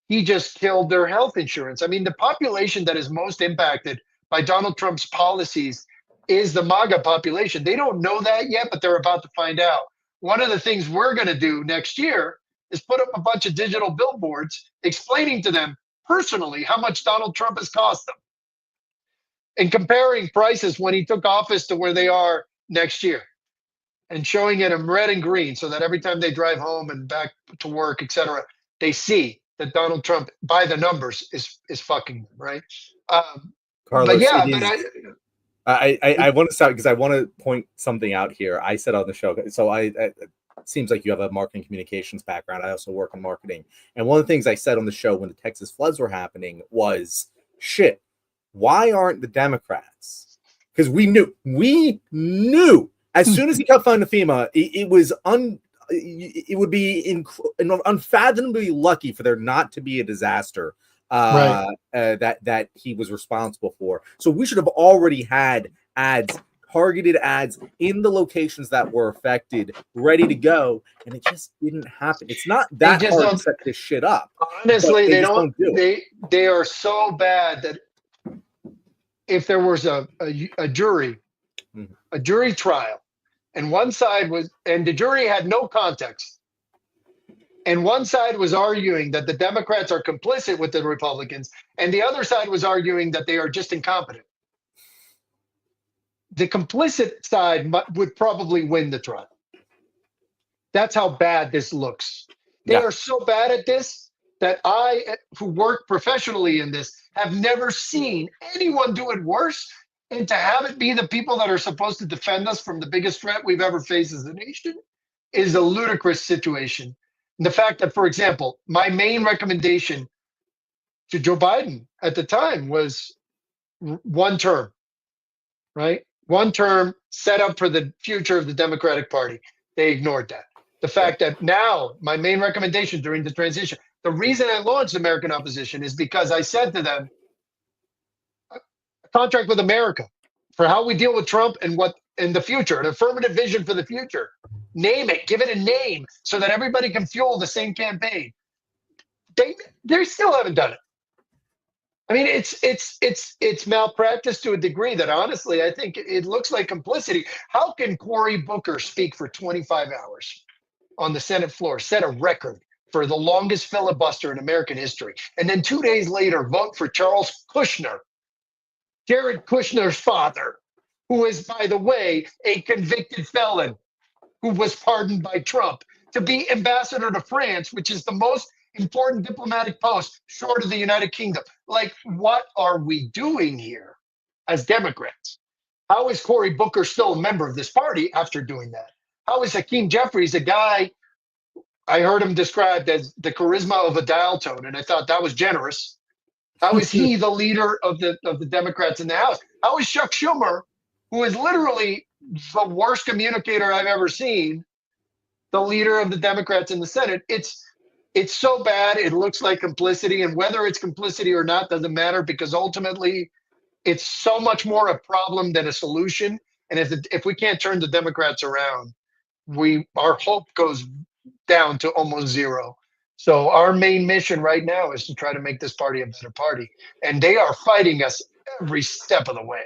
he just killed their health insurance. I mean, the population that is most impacted by Donald Trump's policies is the MAGA population. They don't know that yet, but they're about to find out. One of the things we're going to do next year is put up a bunch of digital billboards explaining to them personally how much Donald Trump has cost them and comparing prices when he took office to where they are next year and showing it in red and green so that every time they drive home and back to work, etc., they see that Donald Trump, by the numbers, is fucking them, right? Carlos, but yeah, I want to start because I want to point something out here. I said on the show, so seems like you have a marketing communications background. I also work in marketing. And one of the things I said on the show when the Texas floods were happening was, shit, why aren't the Democrats? Because we knew as soon as he got funded FEMA, it would be unfathomably lucky for there not to be a disaster that he was responsible for. So we should have already had targeted ads in the locations that were affected, ready to go, and it just didn't happen. It's not that hard to set this shit up. Honestly, they are so bad that if there was a jury, a jury trial, and the jury had no context, and one side was arguing that the Democrats are complicit with the Republicans, and the other side was arguing that they are just incompetent. The complicit side would probably win the trial. That's how bad this looks. They are so bad at this that I, who work professionally in this, have never seen anyone do it worse. And to have it be the people that are supposed to defend us from the biggest threat we've ever faced as a nation is a ludicrous situation. And the fact that, for example, my main recommendation to Joe Biden at the time was one term, right? One term set up for the future of the Democratic Party. They ignored that. The fact that now my main recommendation during the transition, the reason I launched American Opposition is because I said to them, a contract with America for how we deal with Trump and what in the future, an affirmative vision for the future. Name it, give it a name so that everybody can fuel the same campaign. They still haven't done it. I mean, it's malpractice to a degree that honestly, I think it looks like complicity. How can Cory Booker speak for 25 hours on the Senate floor, set a record for the longest filibuster in American history, and then 2 days later vote for Charles Kushner, Jared Kushner's father, who is, by the way, a convicted felon who was pardoned by Trump, to be ambassador to France, which is the most important diplomatic post short of the United Kingdom. Like, what are we doing here as Democrats? How is Cory Booker still a member of this party after doing that? How is Hakeem Jeffries, a guy I heard him described as the charisma of a dial tone, and I thought that was generous. How is he the leader of the Democrats in the House? How is Chuck Schumer, who is literally the worst communicator I've ever seen, the leader of the Democrats in the Senate? It's so bad, it looks like complicity, and whether it's complicity or not doesn't matter, because ultimately it's so much more a problem than a solution. And if we can't turn the Democrats around, our hope goes down to almost zero. So our main mission right now is to try to make this party a better party. And they are fighting us every step of the way.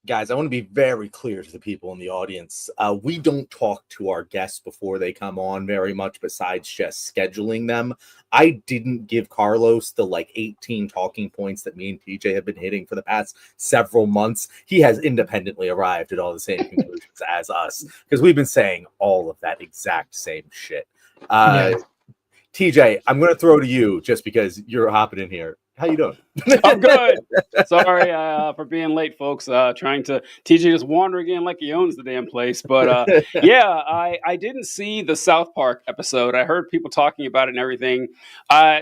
Guys, I want to be very clear to the people in the audience. We don't talk to our guests before they come on very much, besides just scheduling them. I didn't give Carlos the 18 talking points that me and TJ have been hitting for the past several months. He has independently arrived at all the same conclusions as us, because we've been saying all of that exact same shit. TJ, I'm going to throw to you just because you're hopping in here. How you doing? I'm good. Sorry for being late, folks. Trying to TJ just wandering in like he owns the damn place. But yeah, I didn't see the South Park episode. I heard people talking about it and everything.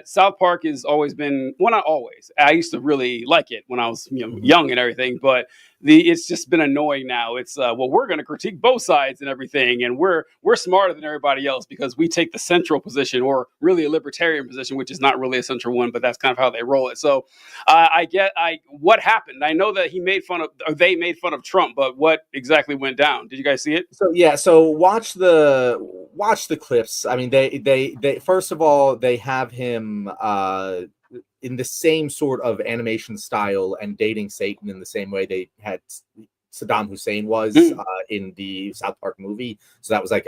South Park has always been, well, not always. I used to really like it when I was young and everything, but it's just been annoying now. It's we're going to critique both sides and everything, and we're smarter than everybody else because we take the central position, or really a libertarian position, which is not really a central one, but that's kind of how they roll it. So what happened? I know that they made fun of Trump, but what exactly went down? Did you guys see it? So watch the clips. I mean, they first of all, they have him in the same sort of animation style and dating Satan in the same way they had Saddam Hussein was in the South Park movie. So that was like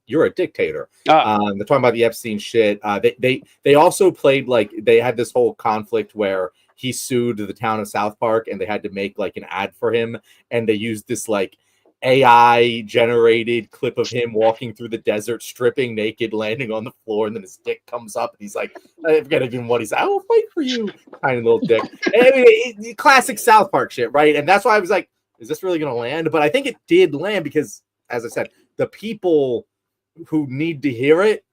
you're a dictator. They're talking about the Epstein shit. They also played they had this whole conflict where he sued the town of South Park and they had to make an ad for him, and they used this AI generated clip of him walking through the desert, stripping naked, landing on the floor, and then his dick comes up and he's like, I forget even what he's like, I will fight for you, tiny little dick. Classic South Park shit, right? And that's why I was like, is this really gonna land? But I think it did land because, as I said, the people who need to hear it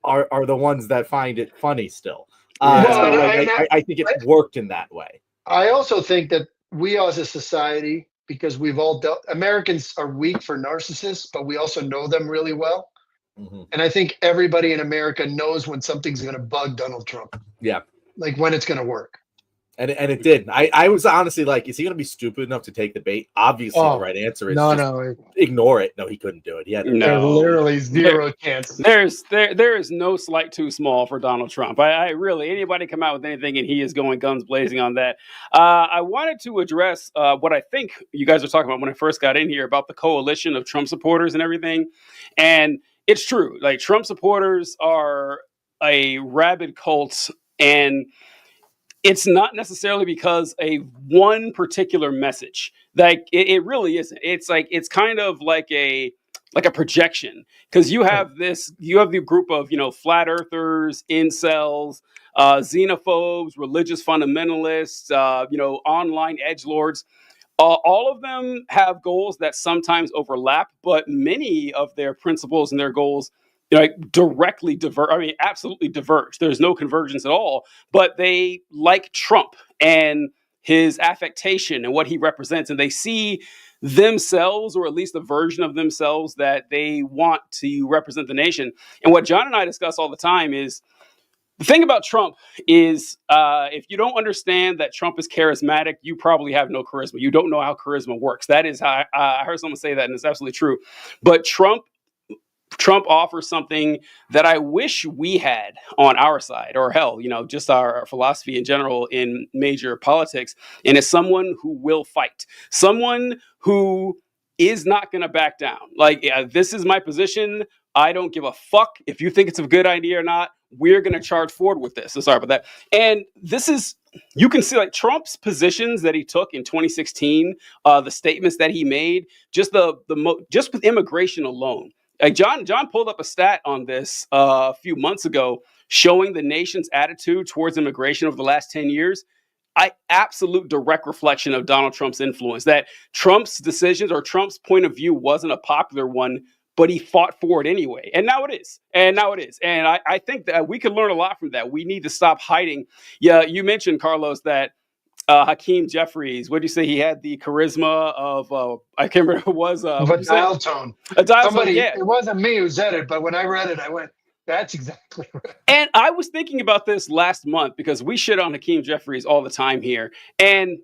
are the ones that find it funny still. Well, I think it worked in that way. I also think that we as a society, because we've all Americans are weak for narcissists, but we also know them really well. Mm-hmm. And I think everybody in America knows when something's going to bug Donald Trump. Yeah. Like when it's going to work. And it did. I was honestly like, is he going to be stupid enough to take the bait? Obviously, the right answer is no. Ignore it. No, he couldn't do it. He had There's literally zero chance. There is no slight too small for Donald Trump. I really, anybody come out with anything and he is going guns blazing on that. I wanted to address what I think you guys were talking about when I first got in here about the coalition of Trump supporters and everything. And it's true. Like, Trump supporters are a rabid cult, and it's not necessarily because one particular message. Like, it really isn't. It's like, it's kind of like a projection, because you have the group of, flat earthers, incels, xenophobes, religious fundamentalists, online edgelords. All of them have goals that sometimes overlap, but many of their principles and their goals directly diverge. I mean, absolutely diverge. There's no convergence at all, but they like Trump and his affectation and what he represents, and they see themselves, or at least the version of themselves that they want to represent the nation. And what John and I discuss all the time is, the thing about Trump is, if you don't understand that Trump is charismatic, you probably have no charisma. You don't know how charisma works. That is how I heard someone say that, and it's absolutely true. But Trump offers something that I wish we had on our side, or hell, just our philosophy in general in major politics. And it's someone who will fight, someone who is not going to back down. Like, this is my position. I don't give a fuck if you think it's a good idea or not. We're going to charge forward with this. So sorry about that. And this is, you can see, like, Trump's positions that he took in 2016, the statements that he made, just just with immigration alone. Like, John pulled up a stat on this a few months ago, showing the nation's attitude towards immigration over the last 10 years. Absolute direct reflection of Donald Trump's influence, that Trump's decisions or Trump's point of view wasn't a popular one, but he fought for it anyway. And now it is. And I think that we can learn a lot from that. We need to stop hiding. Yeah, you mentioned, Carlos, that Hakeem Jeffries, what did you say? He had the charisma of, I can't remember who it was. A dial tone. A dial tone, yeah. It wasn't me who said it, but when I read it, I went, that's exactly right. And I was thinking about this last month, because we shit on Hakeem Jeffries all the time here. And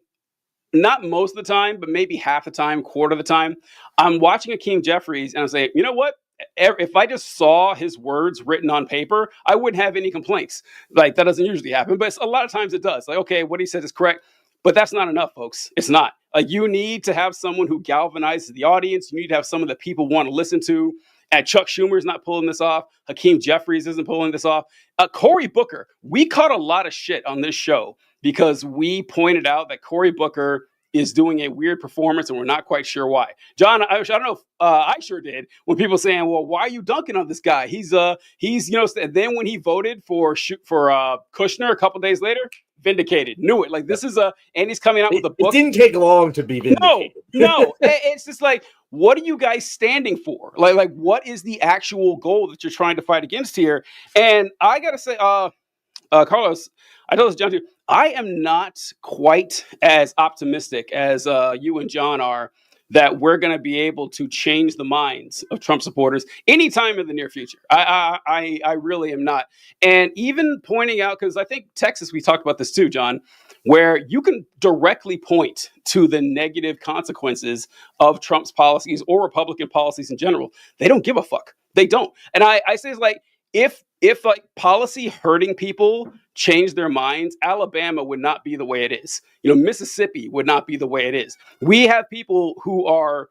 not most of the time, but maybe half the time, quarter of the time, I'm watching Hakeem Jeffries and I'm saying, you know what? If I just saw his words written on paper, I wouldn't have any complaints. Like, that doesn't usually happen, but a lot of times it does. Like, okay, what he says is correct, but that's not enough, folks. It's not. Like, you need to have someone who galvanizes the audience. You need to have someone that people want to listen to. And Chuck Schumer's not pulling this off. Hakeem Jeffries isn't pulling this off. Cory Booker, we caught a lot of shit on this show because we pointed out that Cory Booker is doing a weird performance and we're not quite sure why. John, I don't know if I sure did, when people saying, well, why are you dunking on this guy? He's then when he voted for Kushner a couple days later, vindicated, knew it. Like, this is and he's coming out with a book. It didn't take long to be vindicated. No. It's just like, what are you guys standing for? Like, what is the actual goal that you're trying to fight against here? And I gotta say, Carlos, I told this John too, I am not quite as optimistic as you and John are that we're going to be able to change the minds of Trump supporters anytime in the near future. I really am not. And even pointing out, because I think Texas, we talked about this too, John, where you can directly point to the negative consequences of Trump's policies or Republican policies in general. They don't give a fuck. They don't. And I say it's like, if like policy hurting people change their minds, Alabama would not be the way it is. Mississippi would not be the way it is. We have people who are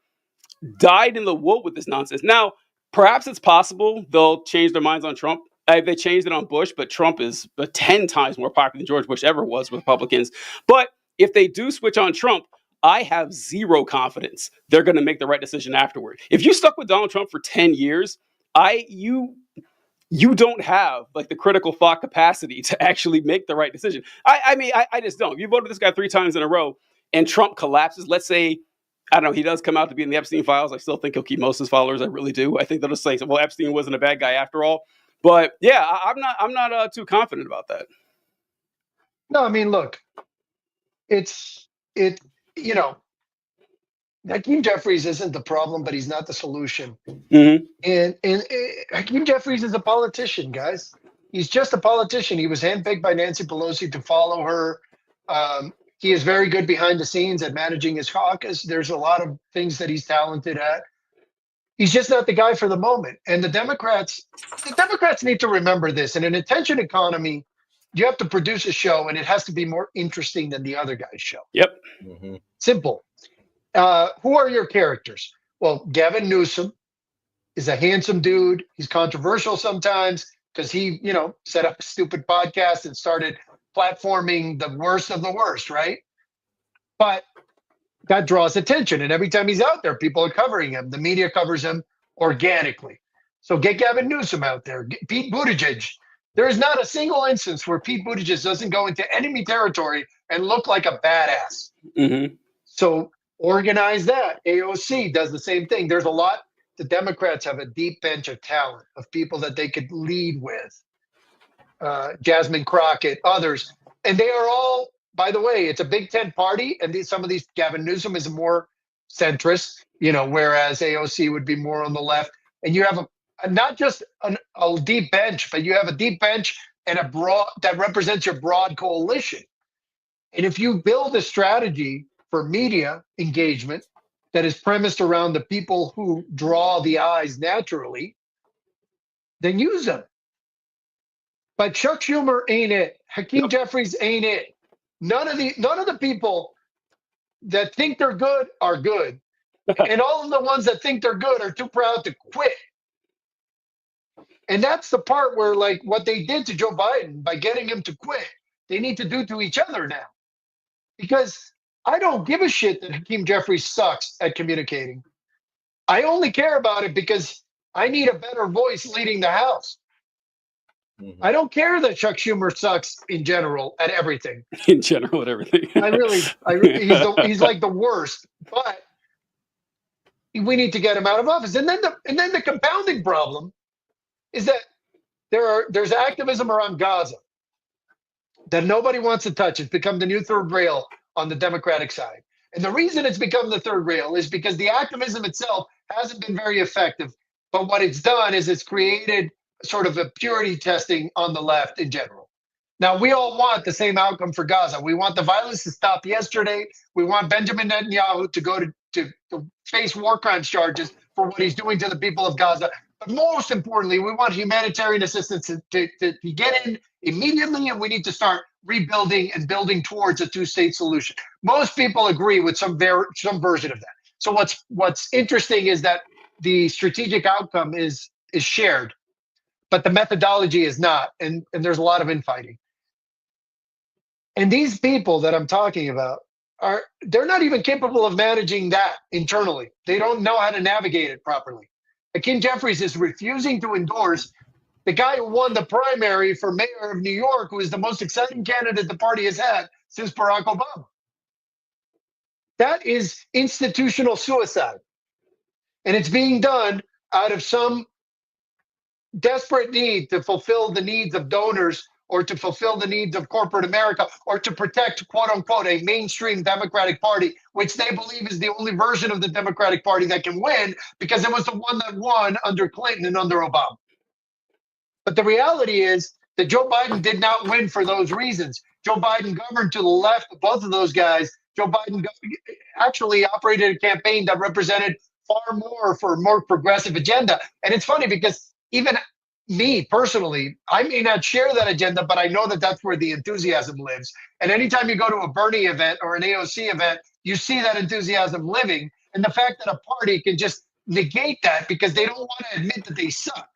dyed in the wool with this nonsense. Now, perhaps it's possible they'll change their minds on Trump. They changed it on Bush, but Trump is 10 times more popular than George Bush ever was with Republicans. But if they do switch on Trump, I have zero confidence they're going to make the right decision afterward. If you stuck with Donald Trump for 10 years, you don't have like the critical thought capacity to actually make the right decision. I mean, I just don't. If you voted this guy 3 times in a row and Trump collapses, let's say I don't know. He does come out to be in the Epstein files. I still think he'll keep most of his followers. I really do. I think they'll just say, well, Epstein wasn't a bad guy after all. But yeah, I'm not too confident about that. No, I mean, look, it. You know, Hakeem Jeffries isn't the problem, but he's not the solution. Mm-hmm. And Hakeem Jeffries is a politician, guys. He's just a politician. He was handpicked by Nancy Pelosi to follow her. He is very good behind the scenes at managing his caucus. There's a lot of things that he's talented at. He's just not the guy for the moment. And the Democrats need to remember this. In an attention economy, you have to produce a show, and it has to be more interesting than the other guy's show. Yep. Mm-hmm. Simple. Who are your characters? Well, Gavin Newsom is a handsome dude. He's controversial sometimes because he, set up a stupid podcast and started platforming the worst of the worst, right? But that draws attention. And every time he's out there, people are covering him. The media covers him organically. So get Gavin Newsom out there. Get Pete Buttigieg. There is not a single instance where Pete Buttigieg doesn't go into enemy territory and look like a badass. Mm-hmm. So organize that. AOC does the same thing. There's a lot. The Democrats have a deep bench of talent, of people that they could lead with. Jasmine Crockett, others. And they are all, by the way, it's a Big Tent party. And some of these, Gavin Newsom is more centrist, whereas AOC would be more on the left. And you have not just a deep bench, but you have a deep bench and that represents your broad coalition. And if you build a strategy for media engagement that is premised around the people who draw the eyes naturally, then use them. But Chuck Schumer ain't it. Hakeem Jeffries ain't it. None of the people that think they're good are good. And all of the ones that think they're good are too proud to quit. And that's the part where, like, what they did to Joe Biden by getting him to quit, they need to do to each other now. Because I don't give a shit that Hakeem Jeffries sucks at communicating. I only care about it because I need a better voice leading the House. Mm-hmm. I don't care that Chuck Schumer sucks in general at everything. In general at everything. He's like the worst. But we need to get him out of office. And then the compounding problem is that there's activism around Gaza that nobody wants to touch. It's become the new third rail on the Democratic side. And the reason it's become the third rail is because the activism itself hasn't been very effective. But what it's done is it's created sort of a purity testing on the left in general. Now, we all want the same outcome for Gaza. We want the violence to stop yesterday. We want Benjamin Netanyahu to go to face war crimes charges for what he's doing to the people of Gaza. But most importantly, we want humanitarian assistance to get in immediately, and we need to start rebuilding and building towards a two-state solution. Most people agree with some version of that. So what's interesting is that the strategic outcome is shared, but the methodology is not, and there's a lot of infighting. And these people that I'm talking about they're not even capable of managing that internally. They don't know how to navigate it properly. Hakeem Jeffries is refusing to endorse the guy who won the primary for mayor of New York, who is the most exciting candidate the party has had since Barack Obama. That is institutional suicide. And it's being done out of some desperate need to fulfill the needs of donors or to fulfill the needs of corporate America or to protect, quote unquote, a mainstream Democratic Party, which they believe is the only version of the Democratic Party that can win because it was the one that won under Clinton and under Obama. But the reality is that Joe Biden did not win for those reasons. Joe Biden governed to the left of both of those guys. Joe Biden actually operated a campaign that represented far more for a more progressive agenda. And it's funny because even me personally, I may not share that agenda, but I know that that's where the enthusiasm lives. And anytime you go to a Bernie event or an AOC event, you see that enthusiasm living. And the fact that a party can just negate that because they don't want to admit that they suck.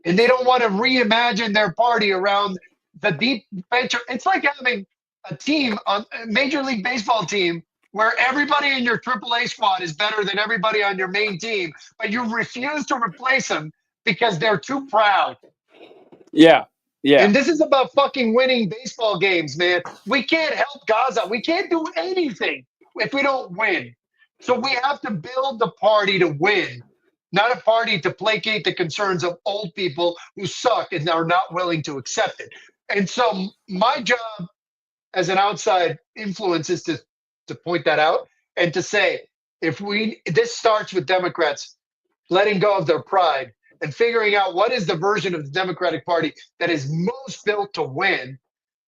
And they don't want to reimagine their party around the deep venture. It's like having a team, a Major League Baseball team, where everybody in your AAA squad is better than everybody on your main team, but you refuse to replace them because they're too proud. Yeah. And this is about fucking winning baseball games, man. We can't help Gaza. We can't do anything if we don't win. So we have to build the party to win, not a party to placate the concerns of old people who suck and are not willing to accept it. And so my job as an outside influence is to point that out and to say, this starts with Democrats letting go of their pride and figuring out what is the version of the Democratic Party that is most built to win.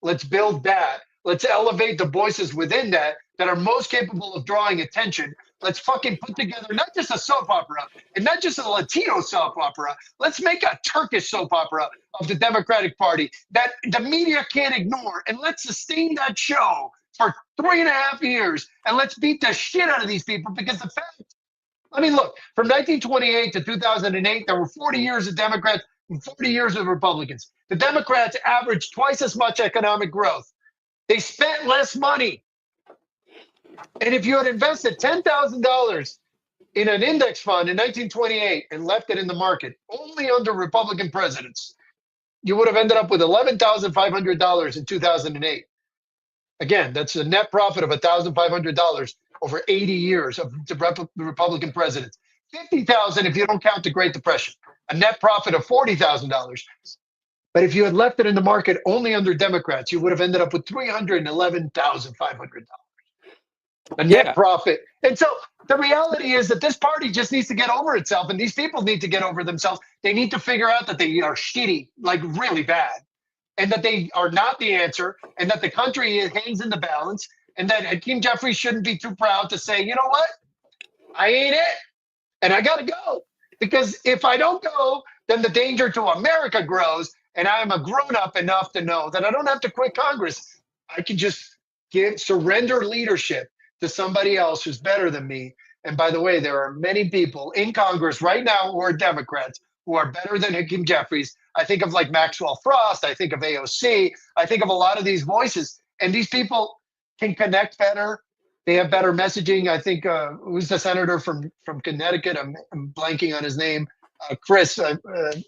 Let's build that. Let's elevate the voices within that are most capable of drawing attention. Let's fucking put together not just a soap opera and not just a Latino soap opera. Let's make a Turkish soap opera of the Democratic Party that the media can't ignore. And let's sustain that show for 3.5 years. And let's beat the shit out of these people, because the fact, I mean, look, from 1928 to 2008, there were 40 years of Democrats and 40 years of Republicans. The Democrats averaged twice as much economic growth. They spent less money. And if you had invested $10,000 in an index fund in 1928 and left it in the market only under Republican presidents, you would have ended up with $11,500 in 2008. Again, that's a net profit of $1,500 over 80 years of the Republican presidents. $50,000 if you don't count the Great Depression, a net profit of $40,000. But if you had left it in the market only under Democrats, you would have ended up with $311,500. A net profit. And so the reality is that this party just needs to get over itself, and these people need to get over themselves. They need to figure out that they are shitty, like really bad, and that they are not the answer, and that the country hangs in the balance, and that Hakeem Jeffries shouldn't be too proud to say, you know what, I ain't it, and I got to go. Because if I don't go, then the danger to America grows, and I'm a grown-up enough to know that I don't have to quit Congress. I can just surrender leadership to somebody else who's better than me. And by the way, there are many people in Congress right now who are Democrats who are better than Hakeem Jeffries. I think of like Maxwell Frost. I think of AOC. I think of a lot of these voices. And these people can connect better. They have better messaging. I think, who's the senator from Connecticut? I'm blanking on his name. Chris.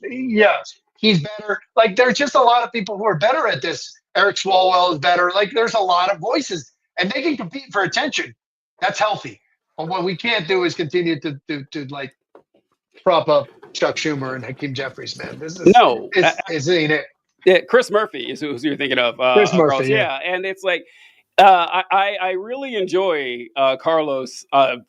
Yeah, he's better. Like, there's just a lot of people who are better at this. Eric Swalwell is better. Like, there's a lot of voices. And they can compete for attention. That's healthy. But what we can't do is continue to like prop up Chuck Schumer and Hakeem Jeffries, man. This is ain't it. Yeah, Chris Murphy is who you're thinking of. Chris Murphy, Carlos. yeah. And it's like I really enjoy Carlos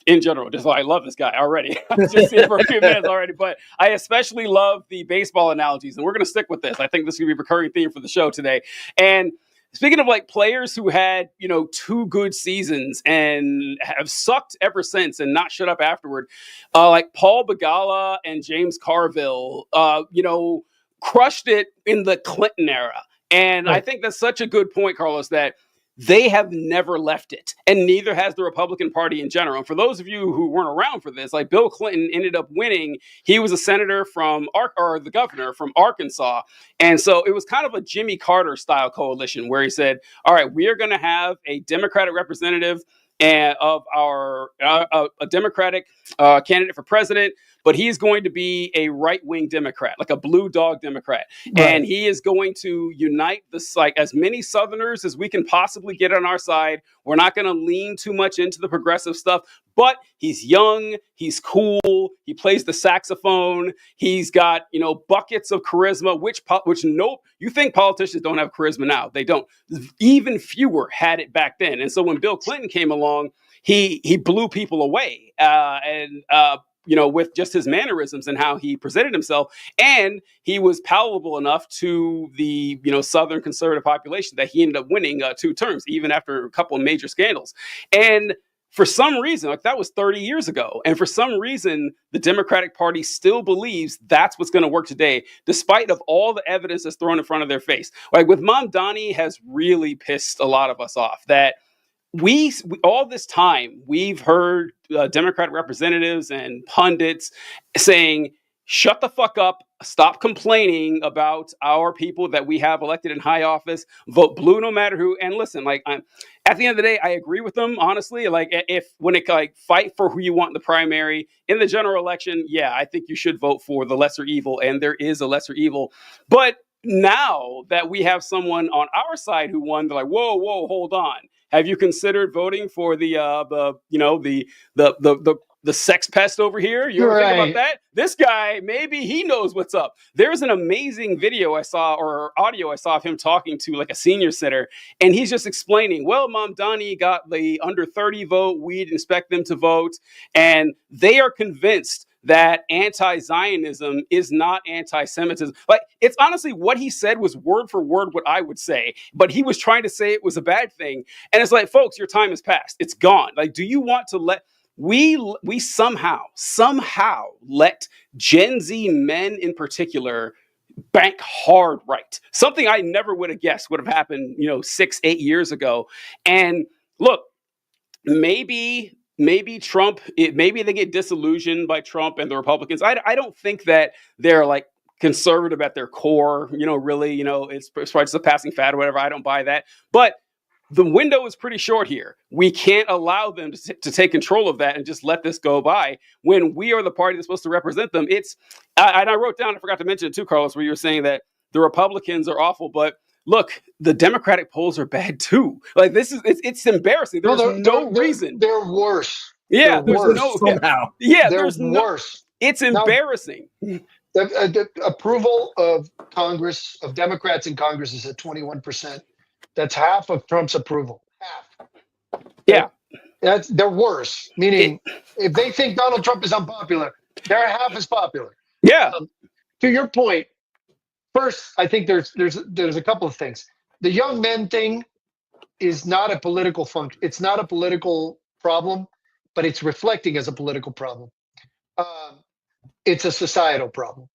in general. Just I love this guy already. I've just seen him for a few minutes already, but I especially love the baseball analogies, and we're going to stick with this. I think this is going to be a recurring theme for the show today. And speaking of like players who had, 2 good seasons and have sucked ever since and not shut up afterward, like Paul Begala and James Carville, crushed it in the Clinton era. And right. I think that's such a good point, Carlos, that they have never left it, and neither has the Republican Party in general. And for those of you who weren't around for this, like Bill Clinton ended up winning. He was a senator from or the governor from Arkansas. And so it was kind of a Jimmy Carter style coalition where he said, all right, we are going to have a Democratic representative and of our a Democratic candidate for president, but he's going to be a right-wing Democrat, like a blue dog Democrat. Right. And he is going to unite as many Southerners as we can possibly get on our side. We're not going to lean too much into the progressive stuff, but he's young, he's cool, he plays the saxophone, he's got, buckets of charisma, which you think politicians don't have charisma now. They don't. Even fewer had it back then. And so when Bill Clinton came along, he blew people away. With just his mannerisms and how he presented himself. And he was palatable enough to the, Southern conservative population that he ended up winning 2 terms, even after a couple of major scandals. And for some reason, that was 30 years ago. And for some reason, the Democratic Party still believes that's what's going to work today, despite of all the evidence that's thrown in front of their face. Like with Mamdani has really pissed a lot of us off that we all this time, we've heard Democratic representatives and pundits saying, shut the fuck up, stop complaining about our people that we have elected in high office, vote blue no matter who. And listen, at the end of the day, I agree with them, honestly. When it fight for who you want in the primary, in the general election, yeah, I think you should vote for the lesser evil, and there is a lesser evil. But now that we have someone on our side who won, they're like, whoa, hold on. Have you considered voting for the sex pest over here? You ever think about that? This guy, maybe he knows what's up. There's an amazing video I saw or audio I saw of him talking to like a senior center, and he's just explaining, well, Mamdani got the under 30 vote. We'd expect them to vote, and they are convinced that anti-Zionism is not anti-Semitism. Like, it's honestly what he said was word for word what I would say, but he was trying to say it was a bad thing. And it's like, folks, your time has passed. It's gone. Like, do you want to let we somehow let Gen Z men in particular bank hard right? Something I never would have guessed would have happened, 6-8 years ago. And look, maybe Trump, maybe they get disillusioned by Trump and the Republicans. I don't think that they're like conservative at their core, really, it's just a passing fad or whatever. I don't buy that. But the window is pretty short here. We can't allow them to take control of that and just let this go by when we are the party that's supposed to represent them. And I wrote down, I forgot to mention it too, Carlos, where you were saying that the Republicans are awful, but look, the Democratic polls are bad too. Like, it's embarrassing. There's no reason. They're worse. Yeah, they're there's worse. Somehow. Yeah, they're there's worse. It's embarrassing. The approval of Congress, of Democrats in Congress, is at 21%. That's half of Trump's approval. Half. Yeah. They're worse. Meaning, if they think Donald Trump is unpopular, they're half as popular. Yeah. To your point, first, I think there's a couple of things. The young men thing is not a political function. It's not a political problem, but it's reflecting as a political problem. It's a societal problem.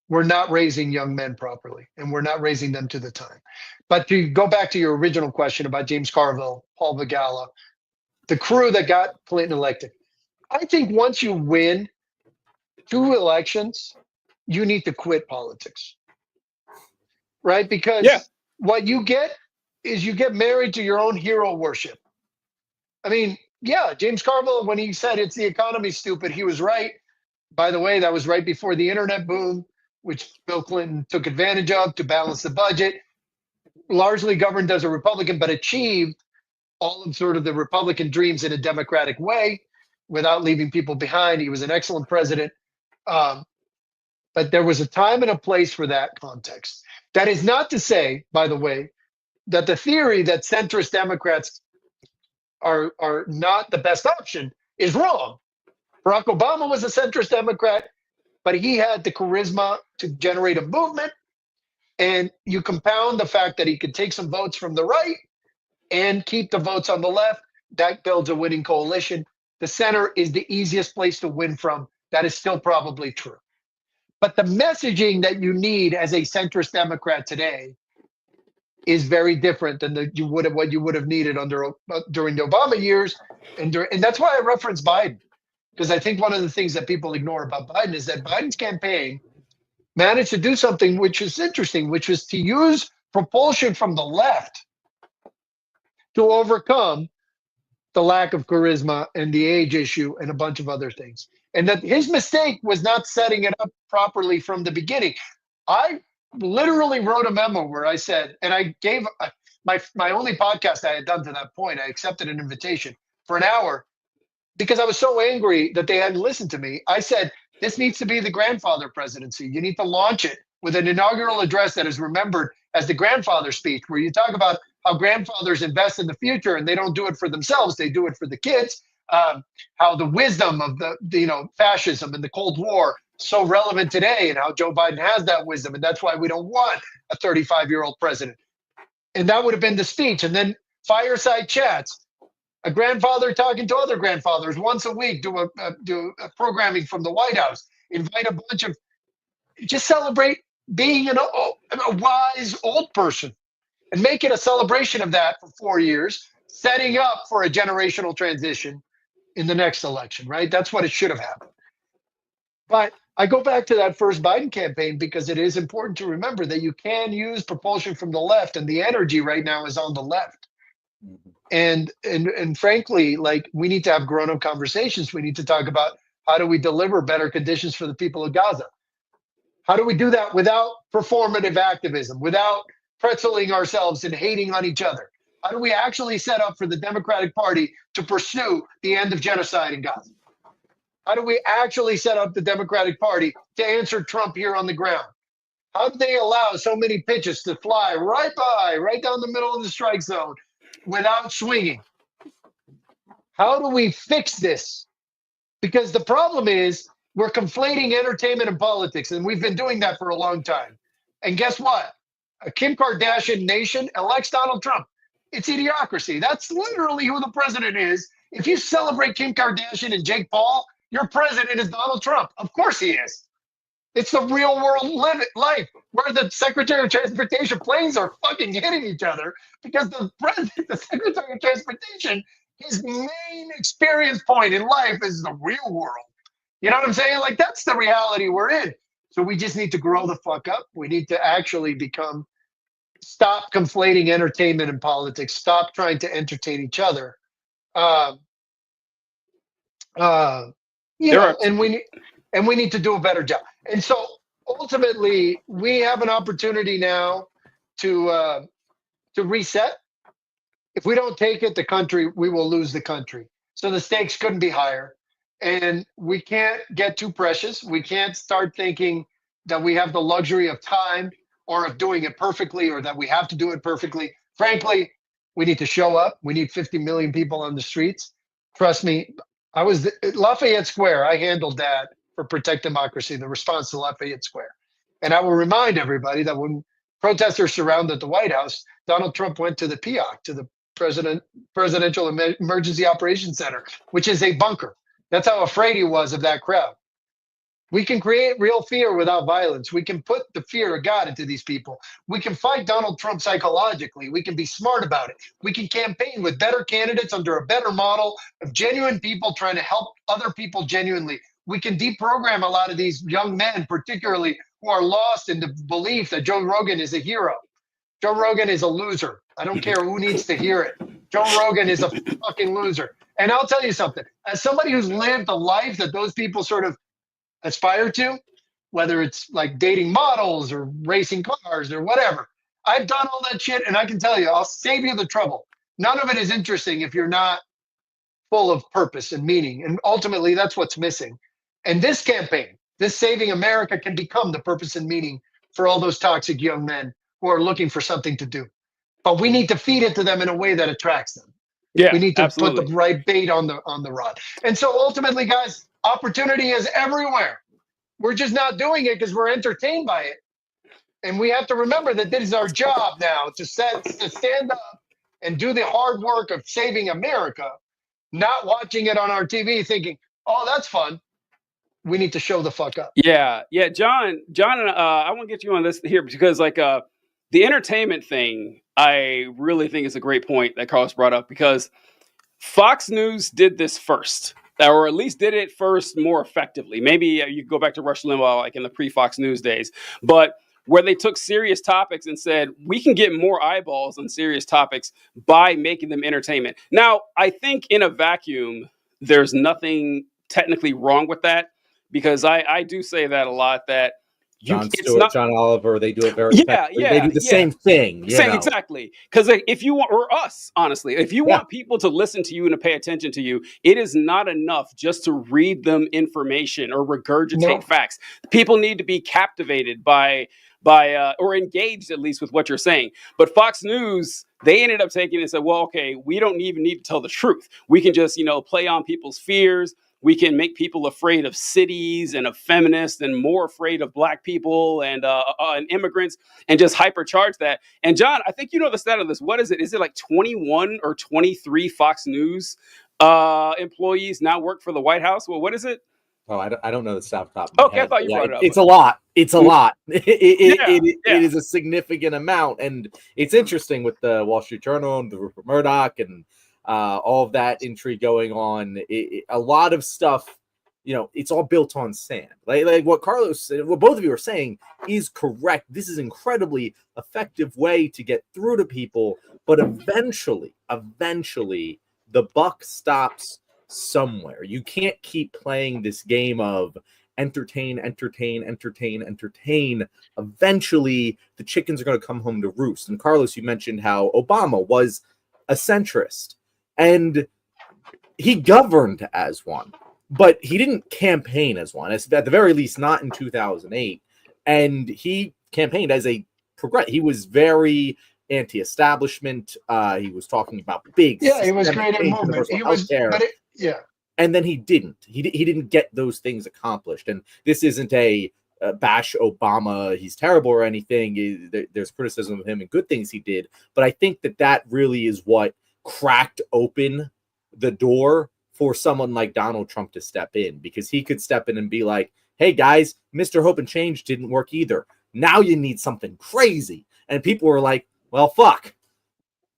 We're not raising young men properly, and we're not raising them to the time. But to go back to your original question about James Carville, Paul Begala, the crew that got Clinton elected, I think once you win 2 elections, you need to quit politics, right? Because what you get is you get married to your own hero worship. I mean, James Carville, when he said it's the economy, stupid, he was right. By the way, that was right before the internet boom, which Bill Clinton took advantage of to balance the budget. Largely governed as a Republican, but achieved all of sort of the Republican dreams in a democratic way without leaving people behind. He was an excellent president. But there was a time and a place for that context. That is not to say, by the way, that the theory that centrist Democrats are not the best option is wrong. Barack Obama was a centrist Democrat, but he had the charisma to generate a movement. And you compound the fact that he could take some votes from the right and keep the votes on the left. That builds a winning coalition. The center is the easiest place to win from. That is still probably true. But the messaging that you need as a centrist Democrat today is very different than what you would have needed during the Obama years, and that's why I reference Biden, because I think one of the things that people ignore about Biden is that Biden's campaign managed to do something which is interesting, which was to use propulsion from the left to overcome the lack of charisma and the age issue and a bunch of other things. And that his mistake was not setting it up properly from the beginning. I literally wrote a memo where I said, and I gave my only podcast I had done to that point, I accepted an invitation for an hour because I was so angry that they hadn't listened to me. I said, this needs to be the grandfather presidency. You need to launch it with an inaugural address that is remembered as the grandfather speech, where you talk about how grandfathers invest in the future and they don't do it for themselves, they do it for the kids. How the wisdom of the fascism and the Cold War so relevant today, and how Joe Biden has that wisdom, and that's why we don't want a 35-year-old president. And that would have been the speech. And then fireside chats, a grandfather talking to other grandfathers once a week, do a programming from the White House, invite a bunch of, just celebrate being a wise old person, and make it a celebration of that for 4 years, setting up for a generational transition in the next election, right? That's what it should have happened. But I go back to that first Biden campaign because it is important to remember that you can use propulsion from the left, and the energy right now is on the left. And frankly, like, we need to have grown-up conversations. We need to talk about how do we deliver better conditions for the people of Gaza? How do we do that without performative activism, without pretzeling ourselves and hating on each other? How do we actually set up for the Democratic Party to pursue the end of genocide in Gaza? How do we actually set up the Democratic Party to answer Trump here on the ground? How do they allow so many pitches to fly right down the middle of the strike zone without swinging? How do we fix this? Because the problem is we're conflating entertainment and politics, and we've been doing that for a long time. And guess what? A Kim Kardashian nation elects Donald Trump. It's idiocracy. That's literally who the president is. If you celebrate Kim Kardashian and Jake Paul, your president is Donald Trump. Of course he is. It's the real world life where the Secretary of Transportation planes are fucking hitting each other because the president, the Secretary of Transportation, his main experience point in life is the real world. You know what I'm saying? Like, that's the reality we're in. So we just need to grow the fuck up. We need to actually stop conflating entertainment and politics. Stop trying to entertain each other. And we need to do a better job. And so ultimately, we have an opportunity now to reset. If we don't take it, we will lose the country. So the stakes couldn't be higher. And we can't get too precious. We can't start thinking that we have the luxury of time or of doing it perfectly or that we have to do it perfectly. Frankly, we need to show up. We need 50 million people on the streets. Trust me, I was at Lafayette Square. I handled that for Protect Democracy, the response to Lafayette Square. And I will remind everybody that when protesters surrounded the White House, Donald Trump went to the POC, to the Presidential Emergency Operations Center, which is a bunker. That's how afraid he was of that crowd. We can create real fear without violence. We can put the fear of God into these people. We can fight Donald Trump psychologically. We can be smart about it. We can campaign with better candidates under a better model of genuine people trying to help other people genuinely. We can deprogram a lot of these young men, particularly who are lost in the belief that Joe Rogan is a hero. Joe Rogan is a loser. I don't care who needs to hear it. Joe Rogan is a fucking loser. And I'll tell you something. As somebody who's lived a life that those people sort of aspire to, whether it's like dating models or racing cars or whatever, I've done all that shit, and I can tell you, I'll save you the trouble. None of it is interesting if you're not full of purpose and meaning. And ultimately, that's what's missing. And this campaign, this Saving America, can become the purpose and meaning for all those toxic young men who are looking for something to do. But we need to feed it to them in a way that attracts them. Yeah, we need to absolutely. put the right bait on the rod. And so ultimately, guys, opportunity is everywhere. We're just not doing it because we're entertained by it. And we have to remember that this is our job now to stand up and do the hard work of saving America, not watching it on our TV thinking, oh, that's fun. We need to show the fuck up. Yeah. John, and I want to get you on this here because the entertainment thing, I really think is a great point that Carlos brought up because Fox News did this first, or at least did it first more effectively. Maybe you could go back to Rush Limbaugh, like in the pre-Fox News days, but where they took serious topics and said, we can get more eyeballs on serious topics by making them entertainment. Now, I think in a vacuum, there's nothing technically wrong with that because I do say that a lot, that Jon Stewart, John Oliver, they do it very effectively. They do the same thing. Exactly. Because if you want, or us, honestly, if you want people to listen to you and to pay attention to you, it is not enough just to read them information or regurgitate facts. People need to be captivated by or engaged at least with what you're saying. But Fox News, they ended up taking it and said, well, okay, we don't even need to tell the truth. We can just, play on people's fears. We can make people afraid of cities and of feminists and more afraid of black people and immigrants and just hypercharge that. And John, I think you know the stat of this. What is it? Is it like 21 or 23 Fox News employees now work for the White House? Well, what is it? Oh, I don't know the stat top. Okay, I thought you brought it up. It's a lot. It's a lot. It is a significant amount, and it's interesting with the Wall Street Journal and the Rupert Murdoch and all of that intrigue going on. A lot of stuff, it's all built on sand. Like what Carlos, what both of you are saying is correct. This is an incredibly effective way to get through to people, but eventually, the buck stops somewhere. You can't keep playing this game of entertain. Eventually, the chickens are going to come home to roost. And Carlos, you mentioned how Obama was a centrist, and he governed as one, but he didn't campaign as one. At the very least, not in 2008. And he campaigned as a progressive. He was very anti-establishment. He was talking about big, he was creating a movement. He was, and then he didn't. He didn't get those things accomplished. And this isn't a bash Obama. He's terrible or anything. There's criticism of him and good things he did. But I think that really is what cracked open the door for someone like Donald Trump to step in, because he could step in and be like, hey guys, Mr. Hope and Change didn't work either. Now you need something crazy. And people were like, well, fuck.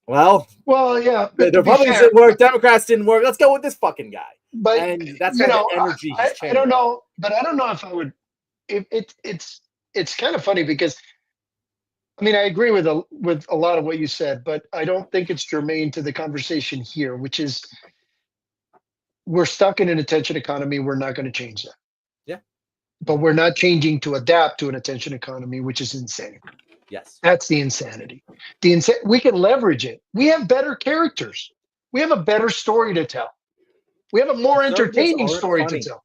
Well, yeah. The Republicans didn't work. Democrats didn't work. Let's go with this fucking guy. But and that's kind of the energy. I don't know, but I don't know if I would. It's kind of funny because, I mean, I agree with a lot of what you said, but I don't think it's germane to the conversation here, which is we're stuck in an attention economy. We're not going to change that. Yeah. But we're not changing to adapt to an attention economy, which is insane. Yes. That's the insanity. We can leverage it. We have better characters. We have a better story to tell. We have a more entertaining story to tell.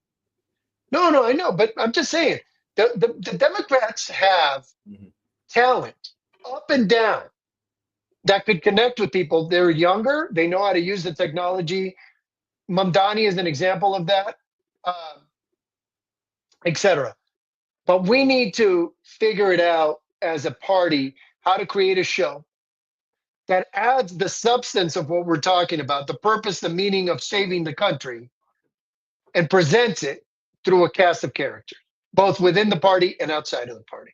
No, I know, but I'm just saying the Democrats have talent up and down that could connect with people. They're younger. They know how to use the technology. Mamdani is an example of that, etc. But we need to figure it out as a party, how to create a show that adds the substance of what we're talking about, the purpose, the meaning of saving the country, and presents it through a cast of characters, both within the party and outside of the party.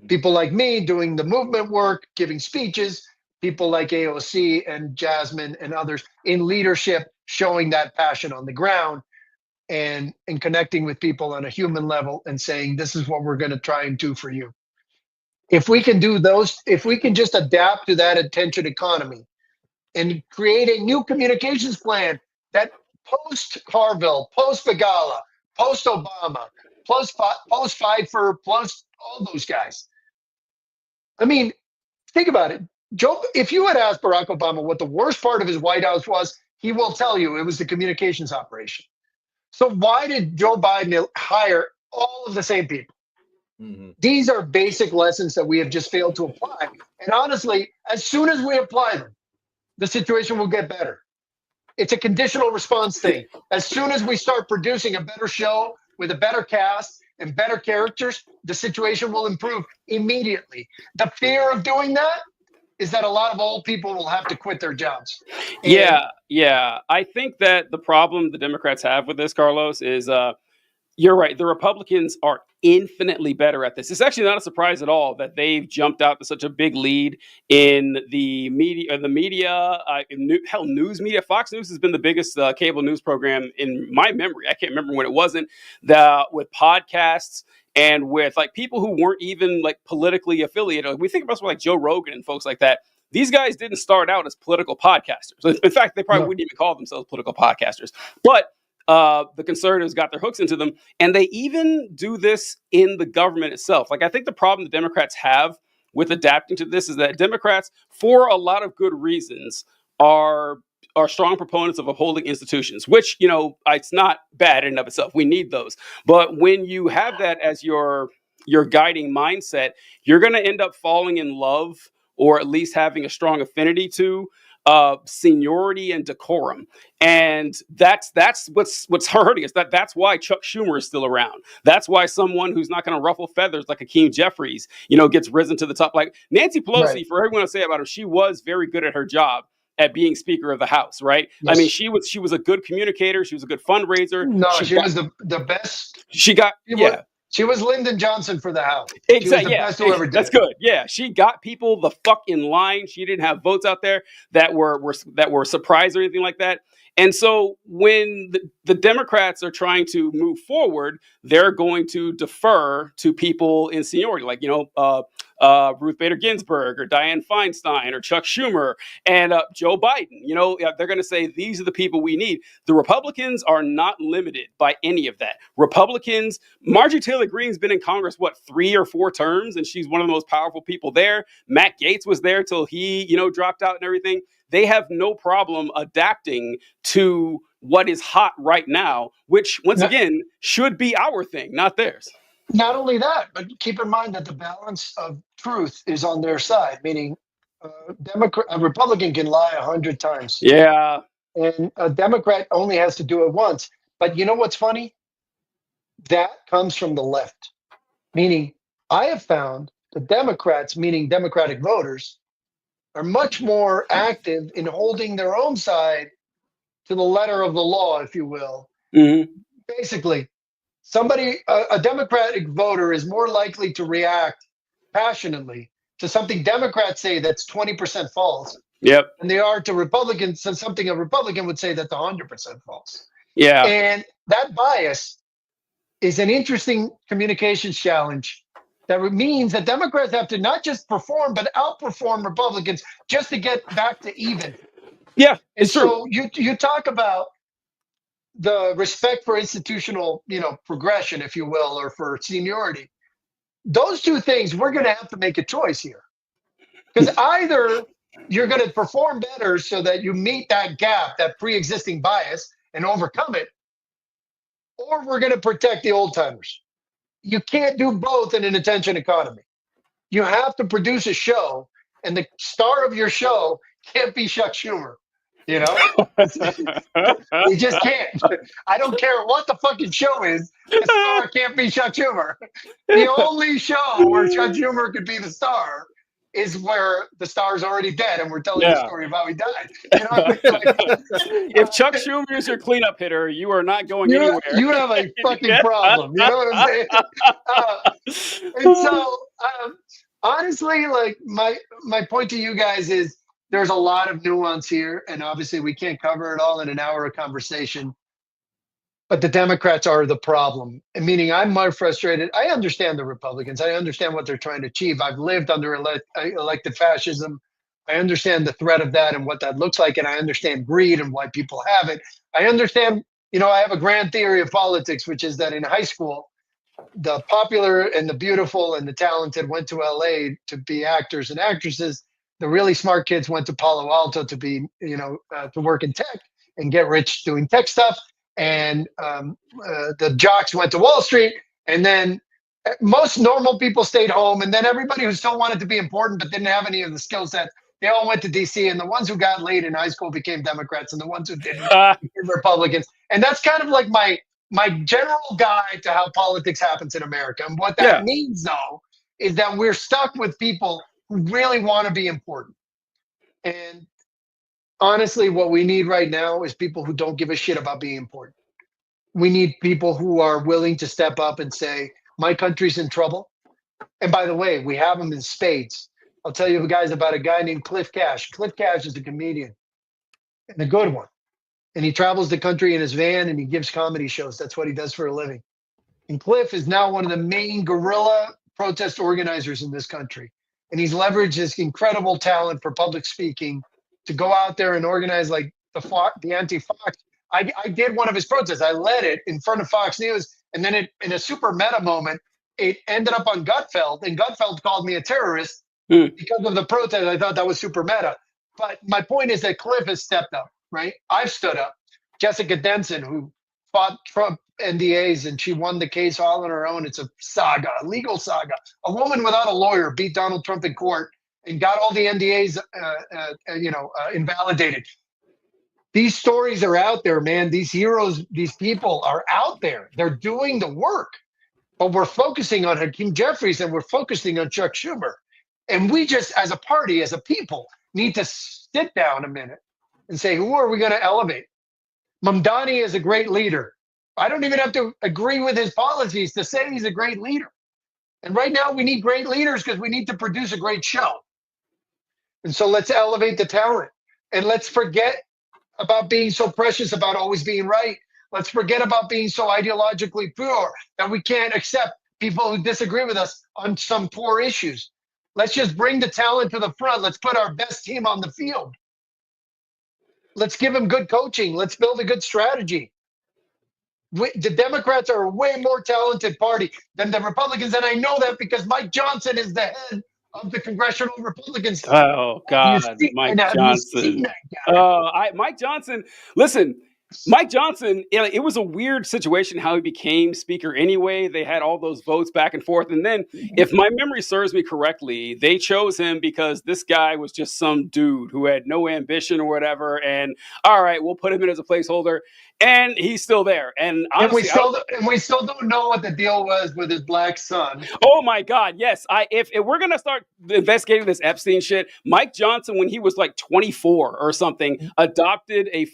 People like me doing the movement work, giving speeches, people like AOC and Jasmine and others in leadership, showing that passion on the ground and connecting with people on a human level and saying, this is what we're going to try and do for you. If we can do those, if we can just adapt to that attention economy and create a new communications plan that post-Carville, post-Begala, post-Obama, post-Pfeiffer, plus all those guys. I mean, think about it. Joe, if you had asked Barack Obama what the worst part of his White House was, he will tell you it was the communications operation. So why did Joe Biden hire all of the same people? These are basic lessons that we have just failed to apply. And honestly, as soon as we apply them, the situation will get better. It's a conditional response thing. As soon as we start producing a better show with a better cast and better characters, the situation will improve immediately. The fear of doing that is that a lot of old people will have to quit their jobs. Yeah. I think that the problem the Democrats have with this, Carlos, is you're right. The Republicans are infinitely better at this. It's actually not a surprise at all that they've jumped out to such a big lead in the media. News media. Fox News has been the biggest cable news program in my memory. I can't remember when it wasn't. With podcasts and with like people who weren't even like politically affiliated. Like, we think about someone like Joe Rogan and folks like that. These guys didn't start out as political podcasters. In fact, they probably wouldn't even call themselves political podcasters. But the conservatives got their hooks into them, and they even do this in the government itself. Like, I think the problem the Democrats have with adapting to this is that Democrats, for a lot of good reasons, are strong proponents of upholding institutions, which, it's not bad in and of itself. We need those. But when you have that as your guiding mindset, you're going to end up falling in love, or at least having a strong affinity to seniority and decorum. And that's what's hurting us. That's why Chuck Schumer is still around. That's why someone who's not going to ruffle feathers like Hakeem Jeffries, gets risen to the top. Like Nancy Pelosi, right. For everyone to say about her, she was very good at her job at being Speaker of the House, right? Yes. I mean, she was a good communicator. She was a good fundraiser. No, she was the best. She was Lyndon Johnson for the House. Exactly. Yeah, best who ever did. That's good. Yeah, she got people the fuck in line. She didn't have votes out there that were surprised or anything like that. And so when the Democrats are trying to move forward, they're going to defer to people in seniority, like Ruth Bader Ginsburg or Dianne Feinstein or Chuck Schumer and Joe Biden. You know, they're going to say these are the people we need. The Republicans are not limited by any of that. Republicans, Marjorie Taylor Greene's been in Congress, what, 3 or 4 terms, and she's one of the most powerful people there. Matt Gaetz was there till he, dropped out and everything. They have no problem adapting to what is hot right now, which, once again, should be our thing, not theirs. Not only that, but keep in mind that the balance of truth is on their side, meaning a Republican can lie 100 times. Yeah. And a Democrat only has to do it once. But you know what's funny? That comes from the left. Meaning, I have found the Democrats, meaning Democratic voters, are much more active in holding their own side to the letter of the law, if you will. Mm-hmm. Basically, a Democratic voter is more likely to react passionately to something Democrats say that's 20% false. Yep. And they are to Republicans, and something a Republican would say that's 100% false. Yeah. And that bias is an interesting communications challenge that means that Democrats have to not just perform, but outperform Republicans just to get back to even. Yeah, it's true. So you talk about the respect for institutional, progression, if you will, or for seniority. Those two things, we're going to have to make a choice here. Because either you're going to perform better so that you meet that gap, that pre-existing bias, and overcome it, or we're going to protect the old timers. You can't do both in an attention economy. You have to produce a show, and the star of your show can't be Chuck Schumer. You just can't. I don't care what the fucking show is. The star can't be Chuck Schumer. The only show where Chuck Schumer could be the star is where the star's already dead and we're telling the story of how he died. If Chuck Schumer is your cleanup hitter, you are not going anywhere. You have a fucking problem. You know what I'm saying? And so, honestly, like my point to you guys is, there's a lot of nuance here, and obviously we can't cover it all in an hour of conversation. But the Democrats are the problem, meaning I'm more frustrated. I understand the Republicans. I understand what they're trying to achieve. I've lived under elected fascism. I understand the threat of that and what that looks like, and I understand greed and why people have it. I understand, I have a grand theory of politics, which is that in high school, the popular and the beautiful and the talented went to LA to be actors and actresses. The really smart kids went to Palo Alto to be, to work in tech and get rich doing tech stuff. And the jocks went to Wall Street. And then most normal people stayed home. And then everybody who still wanted to be important but didn't have any of the skill set, they all went to DC. And the ones who got laid in high school became Democrats, and the ones who didn't became Republicans. And that's kind of like my general guide to how politics happens in America. And what that means, though, is that we're stuck with people who really want to be important. And honestly, what we need right now is people who don't give a shit about being important. We need people who are willing to step up and say, my country's in trouble. And by the way, we have them in spades. I'll tell you guys about a guy named Cliff Cash. Cliff Cash is a comedian, and a good one. And he travels the country in his van, and he gives comedy shows. That's what he does for a living. And Cliff is now one of the main guerrilla protest organizers in this country. And he's leveraged his incredible talent for public speaking to go out there and organize like the anti-Fox. I did one of his protests. I led it in front of Fox News. And then in a super meta moment, it ended up on Gutfeld. And Gutfeld called me a terrorist because of the protest. I thought that was super meta. But my point is that Cliff has stepped up, right? I've stood up. Jessica Denson, who fought Trump NDAs, and she won the case all on her own. It's a saga, a legal saga. A woman without a lawyer beat Donald Trump in court and got all the NDAs, invalidated. These stories are out there, man. These heroes, these people are out there. They're doing the work. But we're focusing on Hakeem Jeffries and we're focusing on Chuck Schumer. And we just, as a party, as a people, need to sit down a minute and say, who are we going to elevate? Mamdani is a great leader. I don't even have to agree with his policies to say he's a great leader. And right now we need great leaders because we need to produce a great show. And so let's elevate the talent. And let's forget about being so precious about always being right. Let's forget about being so ideologically pure that we can't accept people who disagree with us on some poor issues. Let's just bring the talent to the front. Let's put our best team on the field. Let's give them good coaching. Let's build a good strategy. The Democrats are a way more talented party than the Republicans, and I know that because Mike Johnson is the head of the Congressional Republicans. Oh God, Mike Johnson. Mike Johnson. Listen, Mike Johnson, it was a weird situation how he became speaker anyway. They had all those votes back and forth. And then, if my memory serves me correctly, they chose him because this guy was just some dude who had no ambition or whatever. And all right, we'll put him in as a placeholder. And he's still there. And we still don't know what the deal was with his black son. Oh my God, yes. If we're gonna start investigating this Epstein shit, Mike Johnson, when he was like 24 or something, adopted a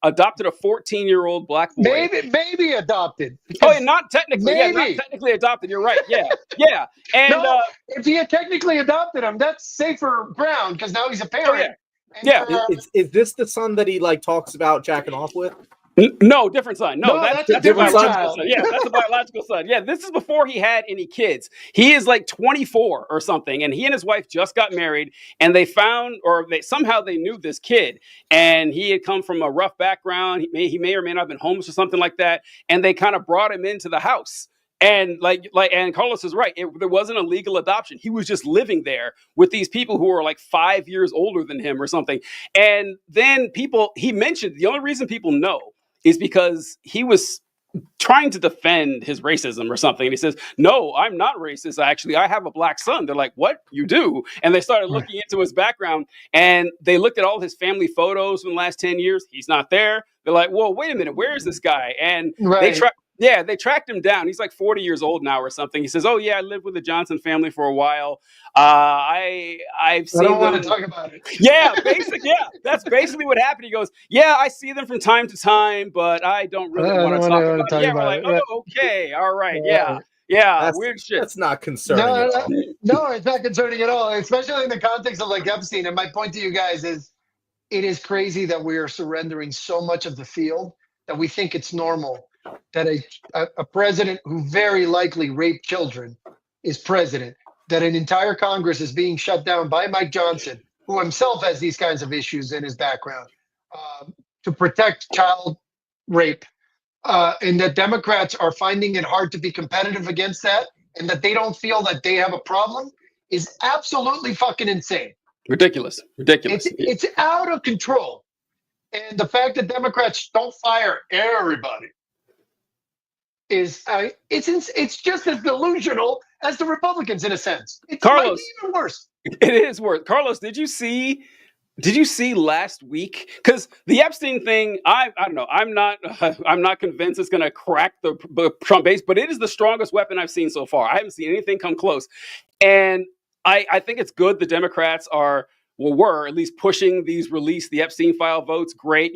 14-year-old black boy. Maybe adopted. Oh, not technically. Yeah, not technically adopted. You're right. Yeah, yeah. And no, if he had technically adopted him, that's safer ground because now he's a parent. Oh, yeah. Is this the son that he like talks about jacking off with? No, different son. No, that's a different son. Yeah, that's a biological son. Yeah, this is before he had any kids. He is like 24 or something, and he and his wife just got married, and they somehow knew this kid, and he had come from a rough background. He may or may not have been homeless or something like that, and they kind of brought him into the house. And and Carlos is right. There wasn't a legal adoption. He was just living there with these people who were like 5 years older than him or something. And then he mentioned the only reason people know is because he was trying to defend his racism or something. And he says, no, I'm not racist. Actually, I have a black son. They're like, what? You do? And they started looking into his background, and they looked at all his family photos from the last 10 years. He's not there. They're like, well, wait a minute. Where is this guy? And they tracked him down. He's like 40 years old now or something. He says, oh, yeah, I lived with the Johnson family for a while. I've seen them. I don't want to talk about it. Yeah, that's basically what happened. He goes, yeah, I see them from time to time, but I don't really want to talk about it. Yeah, we're like, oh, okay, all right, yeah, weird shit. That's not concerning at all. No, it's not concerning at all, especially in the context of like Epstein. And my point to you guys is, it is crazy that we are surrendering so much of the field that we think it's normal that a president who very likely raped children is president, that an entire Congress is being shut down by Mike Johnson, who himself has these kinds of issues in his background, to protect child rape, and that Democrats are finding it hard to be competitive against that, and that they don't feel that they have a problem is absolutely fucking insane. Ridiculous. It's out of control. And the fact that Democrats don't fire everybody is it's just as delusional as the Republicans in a sense. It's Carlos, even worse. It is worse. Carlos, did you see last week? Because the Epstein thing, I don't know. I'm not convinced it's going to crack the Trump base, but it is the strongest weapon I've seen so far. I haven't seen anything come close, and I think it's good the Democrats were at least pushing release the Epstein File votes. Great,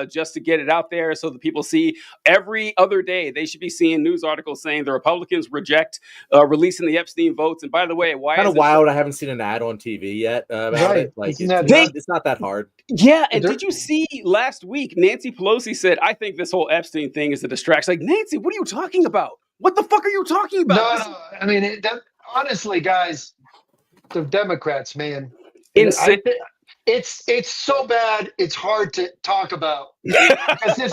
just to get it out there so that people see. Every other day, they should be seeing news articles saying the Republicans reject releasing the Epstein votes. And by the way, why kind of wild? I haven't seen an ad on TV yet about it. Like it's not that hard. Yeah, and did you see last week Nancy Pelosi said, "I think this whole Epstein thing is a distraction." Like, Nancy, what are you talking about? What the fuck are you talking about? No. I mean, honestly, guys, the Democrats, man. It's so bad it's hard to talk about because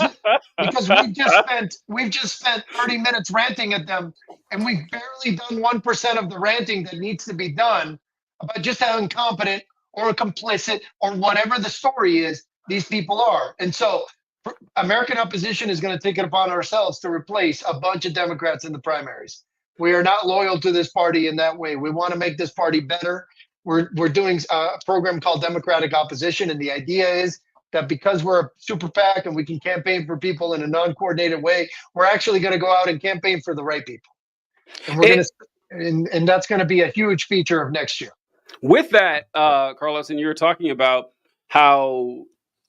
we've just spent 30 minutes ranting at them, and we've barely done 1% of the ranting that needs to be done about just how incompetent or complicit or whatever the story is these people are. And so American opposition is going to take it upon ourselves to replace a bunch of Democrats in the primaries. We are not loyal to this party in that way. We want to make this party better. We're doing a program called Democratic Opposition, and the idea is that because we're a super PAC and we can campaign for people in a non-coordinated way, we're actually going to go out and campaign for the right people, and we're and that's going to be a huge feature of next year. With that, Carlos, and you were talking about how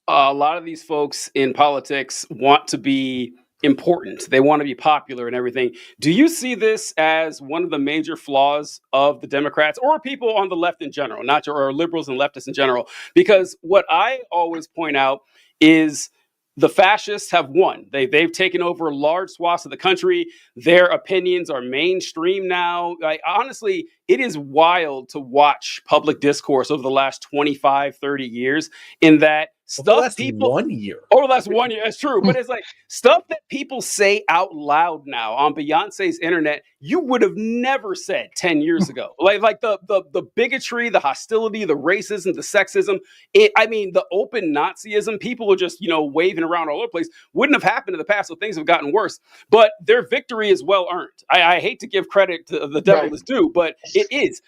a lot of these folks in politics want to be important. They want to be popular and everything. Do you see this as one of the major flaws of the Democrats or people on the left in general, or liberals and leftists in general? Because what I always point out is the fascists have won. They've taken over large swaths of the country. Their opinions are mainstream now. Like, honestly, it is wild to watch public discourse over the last 25, 30 years in that stuff people... 1 year. Over the last 1 year, that's true. But it's like stuff that people say out loud now on Beyonce's internet, you would have never said 10 years ago. Like the bigotry, the hostility, the racism, the sexism. The open Nazism, people are just, waving around all over the place, wouldn't have happened in the past, so things have gotten worse. But their victory is well earned. I hate to give credit to the devil is due, but it is.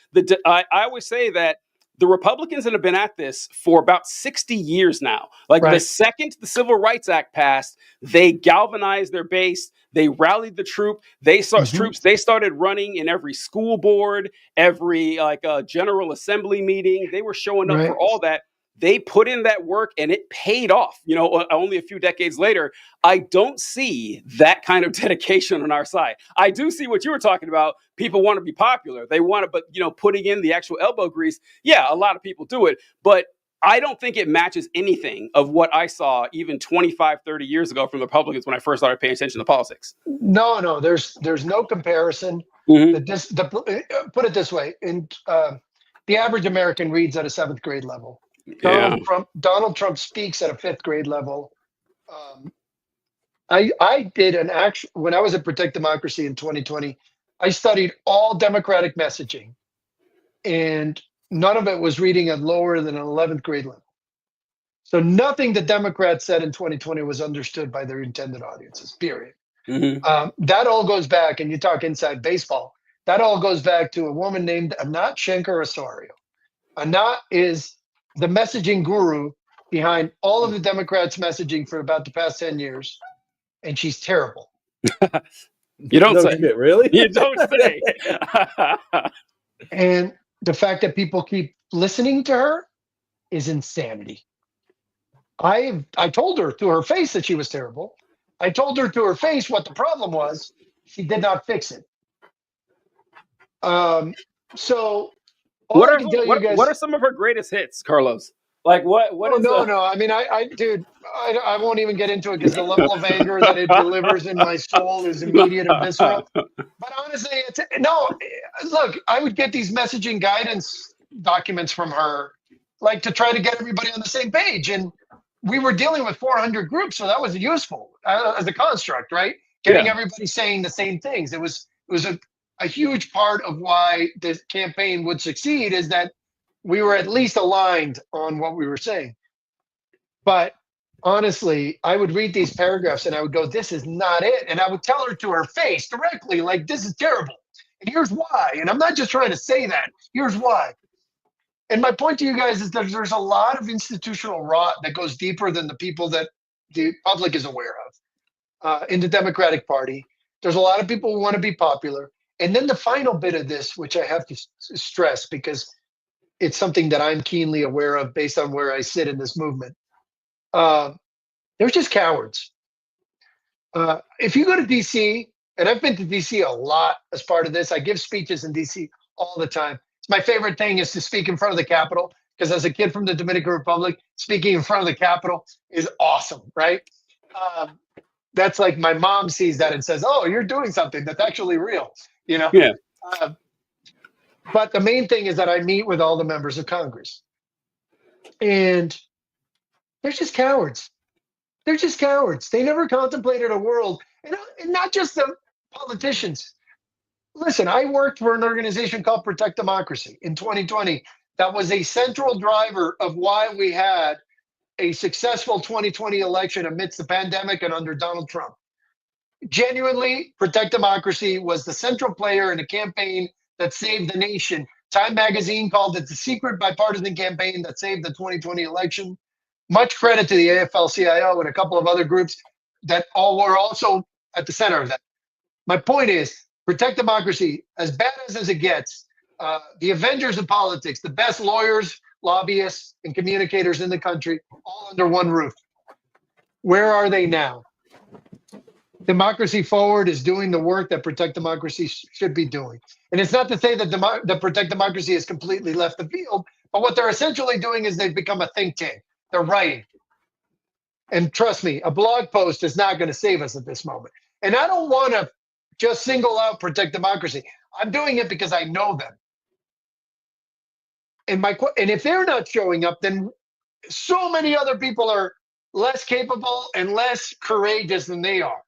I always say that the Republicans that have been at this for about 60 years now. Like the second the Civil Rights Act passed, they galvanized their base. They rallied the troops. They started running in every school board, every General Assembly meeting. They were showing up for all that. They put in that work and it paid off. Only a few decades later, I don't see that kind of dedication on our side. I do see what you were talking about. People want to be popular. They want to, but putting in the actual elbow grease. Yeah, a lot of people do it, but I don't think it matches anything of what I saw even 25, 30 years ago from the Republicans when I first started paying attention to politics. No, there's no comparison. Mm-hmm. Put it this way. The average American reads at a 7th grade level. Donald Trump speaks at a 5th grade level. I did when I was at Protect Democracy in 2020, I studied all Democratic messaging, and none of it was reading at lower than an 11th grade level. So nothing the Democrats said in 2020 was understood by their intended audiences, period. Mm-hmm. That all goes back, and you talk inside baseball, that all goes back to a woman named Anat Shenker-Osorio. Anat is the messaging guru behind all of the Democrats' messaging for about the past 10 years, and she's terrible. You don't say. Really? You don't say. And the fact that people keep listening to her is insanity. I told her to her face that she was terrible. I told her to her face what the problem was. She did not fix it. So what are some of her greatest hits, Carlos? Like what? No. I mean, dude, I won't even get into it because the level of anger that it delivers in my soul is immediate and visceral. But honestly, look, I would get these messaging guidance documents from her, like to try to get everybody on the same page. And we were dealing with 400 groups, so that was useful as a construct, right? Getting everybody saying the same things. It was a huge part of why this campaign would succeed is that we were at least aligned on what we were saying. But honestly, I would read these paragraphs and I would go, this is not it. And I would tell her to her face directly, like, this is terrible. And here's why. And I'm not just trying to say that. Here's why. And my point to you guys is that there's a lot of institutional rot that goes deeper than the people that the public is aware of in the Democratic Party. There's a lot of people who want to be popular. And then the final bit of this, which I have to stress because it's something that I'm keenly aware of based on where I sit in this movement. They're just cowards. If you go to DC, and I've been to DC a lot as part of this, I give speeches in DC all the time. It's my favorite thing is to speak in front of the Capitol, because as a kid from the Dominican Republic, speaking in front of the Capitol is awesome, right? That's like my mom sees that and says, oh, you're doing something that's actually real, Yeah. But the main thing is that I meet with all the members of Congress. And they're just cowards. They're just cowards. They never contemplated a world, and not just the politicians. Listen, I worked for an organization called Protect Democracy in 2020. That was a central driver of why we had a successful 2020 election amidst the pandemic and under Donald Trump. Genuinely, Protect Democracy was the central player in a campaign that saved the nation. Time magazine called it the secret bipartisan campaign that saved the 2020 election. Much credit to the AFL-CIO and a couple of other groups that all were also at the center of that. My point is, Protect Democracy, as bad as it gets, the Avengers of politics, the best lawyers, lobbyists, and communicators in the country, all under one roof. Where are they now? Democracy Forward is doing the work that Protect Democracy should be doing. And it's not to say that that Protect Democracy has completely left the field, but what they're essentially doing is they've become a think tank. They're writing. And trust me, a blog post is not going to save us at this moment. And I don't want to just single out protect democracy. I'm doing it because I know them. And if they're not showing up, then so many other people are less capable and less courageous than they are.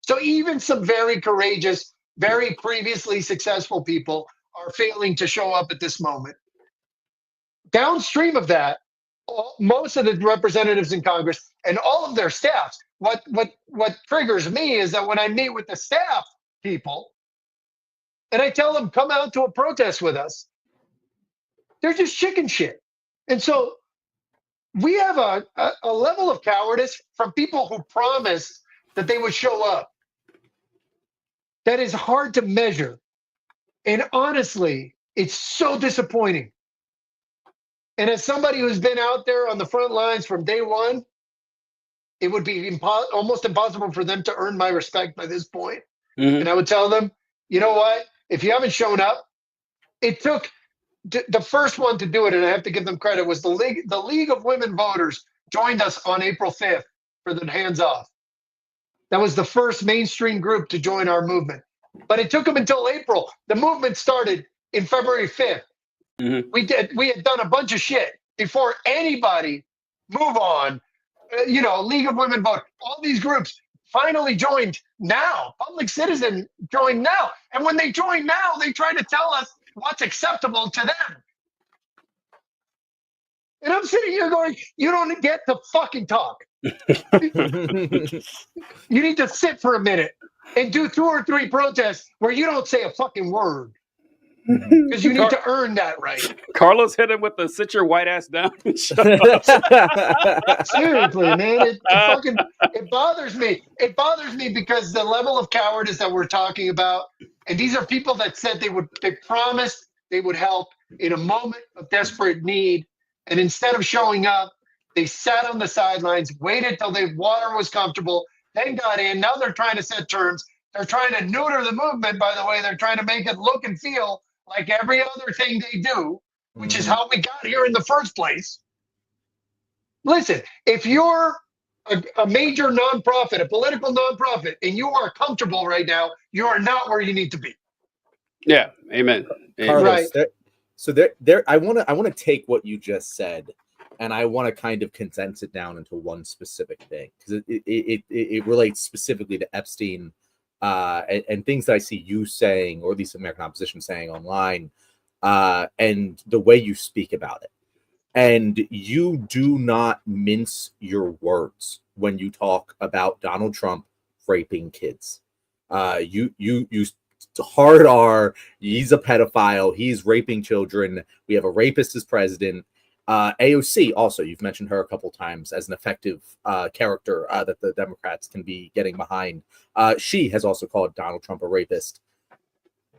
So even some very courageous, very previously successful people are failing to show up at this moment. Downstream of that, most of the representatives in Congress and all of their staffs, what triggers me is that when I meet with the staff people and I tell them, come out to a protest with us, they're just chicken shit. And so we have a level of cowardice from people who promised that they would show up that is hard to measure. And honestly, it's so disappointing. And as somebody who's been out there on the front lines from day one, it would be almost impossible for them to earn my respect by this point. Mhm. And I would tell them, you know what? If you haven't shown up, it took the first one to do it, and I have to give them credit, was the League of Women Voters joined us on April 5th for the hands off. That was the first mainstream group to join our movement. But it took them until April. The movement started in February 5th. Mhm. We had done a bunch of shit before anybody, Move On, League of Women Vote, all these groups finally joined now. Public Citizen joined now. And when they join now, they try to tell us what's acceptable to them. And I'm sitting here going, you don't get to fucking talk. You need to sit for a minute and do 2 or 3 protests where you don't say a fucking word. Because you need to earn that right. Carlos hit him with the sit your white ass down. And shut up. Seriously, man, it bothers me. It bothers me because the level of cowardice that we're talking about, and these are people that said they promised they would help in a moment of desperate need, and instead of showing up, they sat on the sidelines, waited till the water was comfortable, then got in. Now they're trying to set terms. They're trying to neuter the movement, by the way. They're trying to make it look and feel like every other thing they do, which is how we got here in the first place. Listen, if you're a major nonprofit, a political nonprofit, and you are comfortable right now, you are not where you need to be. Yeah, amen. Carlos, right. I want to take what you just said, and I want to kind of condense it down into one specific thing, because it relates specifically to Epstein and things that I see you saying, or at least American opposition saying online, and the way you speak about it. And you do not mince your words when you talk about Donald Trump raping kids. You hard R. He's a pedophile. He's raping children. We have a rapist as president. AOC also, you've mentioned her a couple times as an effective character that the Democrats can be getting behind. She has also called Donald Trump a rapist.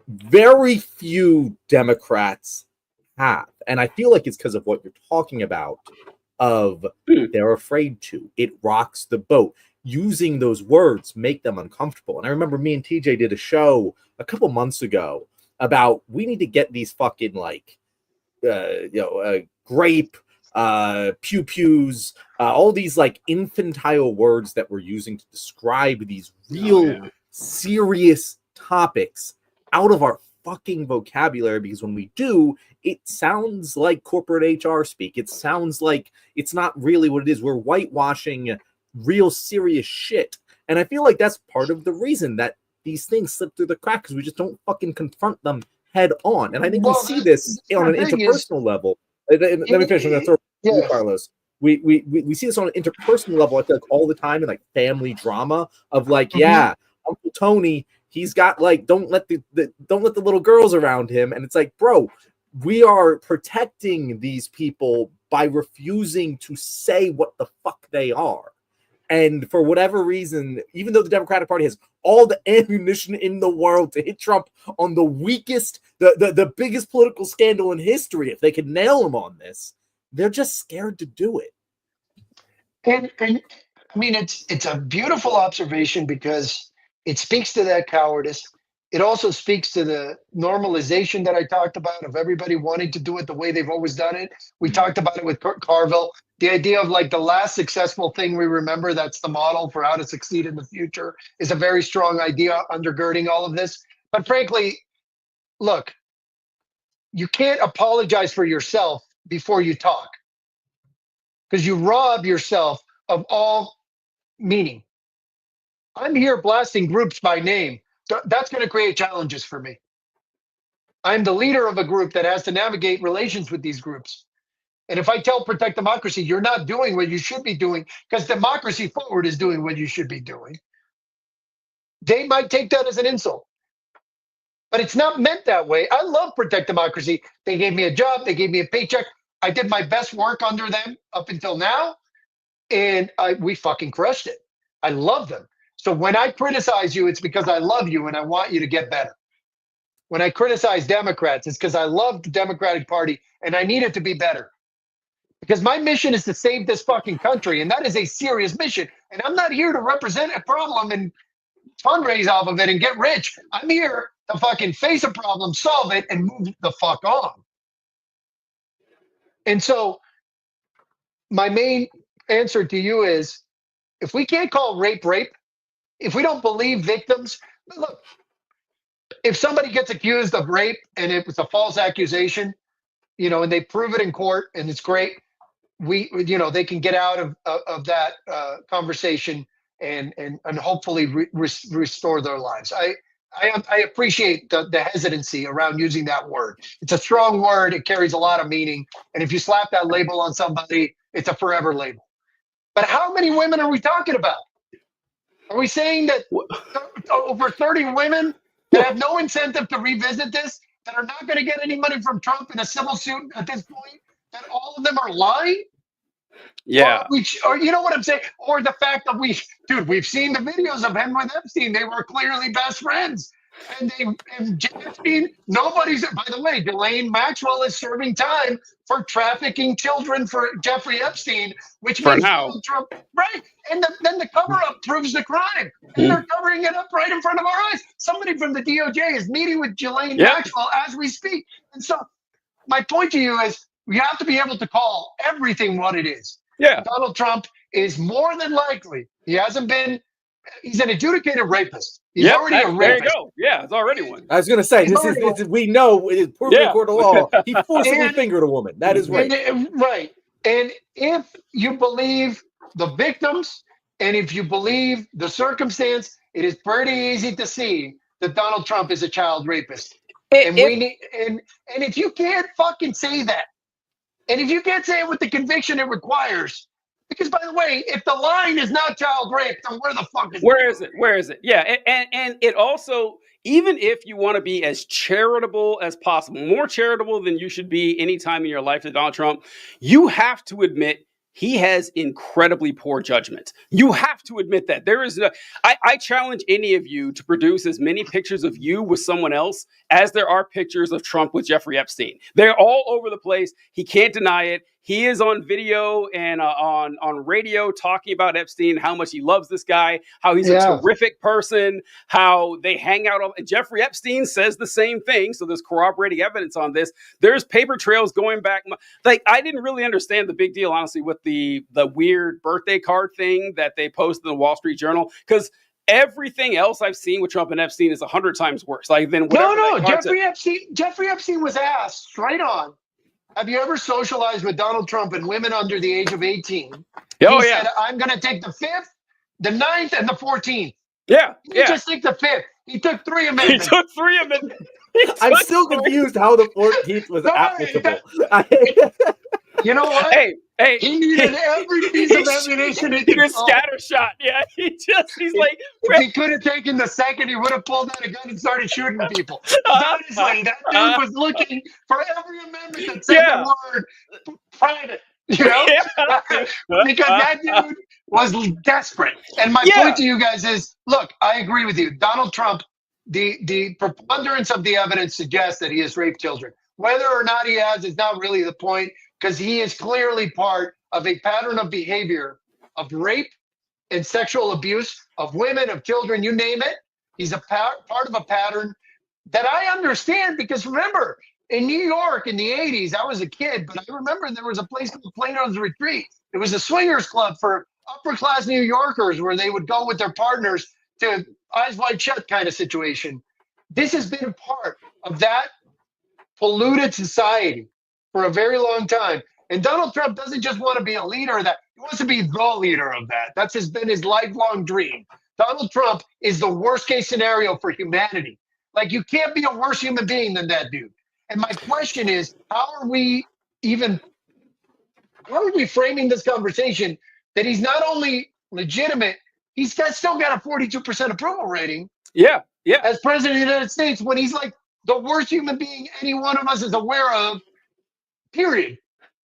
Very few Democrats have, and I feel like it's because of what you're talking about, of they're afraid to. It rocks the boat. Using those words make them uncomfortable. And I remember me and TJ did a show a couple months ago about we need to get these fucking grape, pew pews, all these like infantile words that we're using to describe these real serious topics out of our fucking vocabulary, because when we do, it sounds like corporate HR speak. It sounds like it's not really what it is. We're whitewashing real serious shit. And I feel like that's part of the reason that these things slip through the cracks, because we just don't fucking confront them head on. And I think we see this on an interpersonal level. Let me finish. I'm going to throw you, Carlos. We see this on an interpersonal level, I feel like, all the time, in like family drama of like, Uncle Tony, he's got like, don't let the little girls around him. And it's like, bro, we are protecting these people by refusing to say what the fuck they are. And for whatever reason, even though the Democratic Party has all the ammunition in the world to hit Trump on the weakest, the biggest political scandal in history, if they could nail him on this, they're just scared to do it. And I mean, it's a beautiful observation, because it speaks to that cowardice. It also speaks to the normalization that I talked about of everybody wanting to do it the way they've always done it. We talked about it with Kurt Carville. The idea of like the last successful thing we remember, that's the model for how to succeed in the future, is a very strong idea undergirding all of this. But frankly, look, you can't apologize for yourself before you talk, because you rob yourself of all meaning. I'm here blasting groups by name. That's going to create challenges for me. I'm the leader of a group that has to navigate relations with these groups. And if I tell Protect Democracy, you're not doing what you should be doing, because Democracy Forward is doing what you should be doing, they might take that as an insult. But it's not meant that way. I love Protect Democracy. They gave me a job. They gave me a paycheck. I did my best work under them up until now. And we fucking crushed it. I love them. So when I criticize you, it's because I love you and I want you to get better. When I criticize Democrats, it's because I love the Democratic Party and I need it to be better. Because my mission is to save this fucking country, and that is a serious mission. And I'm not here to represent a problem and fundraise off of it and get rich. I'm here to fucking face a problem, solve it, and move the fuck on. And so my main answer to you is, if we can't call rape rape, if we don't believe victims, look, if somebody gets accused of rape and it was a false accusation, and they prove it in court and it's great, they can get out of that conversation and hopefully restore their lives. I appreciate the hesitancy around using that word. It's a strong word. It carries a lot of meaning. And if you slap that label on somebody, it's a forever label. But how many women are we talking about? Are we saying that over 30 women that have no incentive to revisit this, that are not going to get any money from Trump in a civil suit at this point, that all of them are lying? Yeah. Or you know what I'm saying? Or the fact that we've seen the videos of him with Epstein. They were clearly best friends. And Epstein, by the way, Ghislaine Maxwell is serving time for trafficking children for Jeffrey Epstein, which For means now. Donald Trump, right? And then the cover-up proves the crime. And they're covering it up right in front of our eyes. Somebody from the DOJ is meeting with Ghislaine Maxwell as we speak. And so my point to you is, we have to be able to call everything what it is. Yeah. Donald Trump is more than likely, he's an adjudicated rapist. He's already a rapist. There you go. Yeah, it's already one. I was going to say, we know it is proven in court of law. He forcibly fingered a woman. That is right. Right. And if you believe the victims and if you believe the circumstance, it is pretty easy to see that Donald Trump is a child rapist. And if you can't fucking say that, and if you can't say it with the conviction it requires, because by the way, if the line is not child rape, then where the fuck is it? Where is it? Yeah, and it also, even if you want to be as charitable as possible, more charitable than you should be any time in your life to Donald Trump, you have to admit he has incredibly poor judgment. You have to admit that. I challenge any of you to produce as many pictures of you with someone else as there are pictures of Trump with Jeffrey Epstein. They're all over the place. He can't deny it. He is on video and on radio talking about Epstein, how much he loves this guy, how he's a terrific person, how they hang out. Jeffrey Epstein says the same thing. So there's corroborating evidence on this. There's paper trails going back. Like, I didn't really understand the big deal, honestly, with the weird birthday card thing that they posted in the Wall Street Journal, because everything else I've seen with Trump and Epstein is 100 times worse. Like, then Jeffrey Epstein was asked straight on, have you ever socialized with Donald Trump and women under the age of 18? He said, I'm going to take the 5th, the 9th, and the 14th. Yeah. He didn't just take the 5th. He took 3 amendments. I'm still confused how the 14th was applicable. You know what? Hey, he needed every piece of ammunition he could scattershot. Yeah, he's like, if he could have taken the 2nd, he would have pulled out a gun and started shooting people. Honestly, that dude was looking for every amendment that said the word private, because that dude was desperate. And my point to you guys is, look, I agree with you. Donald Trump, the preponderance of the evidence suggests that he has raped children. Whether or not he has is not really the point, because he is clearly part of a pattern of behavior of rape and sexual abuse of women, of children, you name it. He's a part of a pattern that I understand, because remember, In New York in the 80s, I was a kid, but I remember there was a place called Plato's Retreat. It was a swingers club for upper class New Yorkers where they would go with their partners to eyes wide shut kind of situation. This has been a part of that polluted society for a very long time. And Donald Trump doesn't just want to be a leader of that, he wants to be the leader of that. Been his lifelong dream. Donald Trump is the worst case scenario for humanity. Like, you can't be a worse human being than that dude. And my question is, how are we framing this conversation that he's not only legitimate, still got a 42% approval rating. Yeah. As president of the United States, when he's like the worst human being any one of us is aware of, period.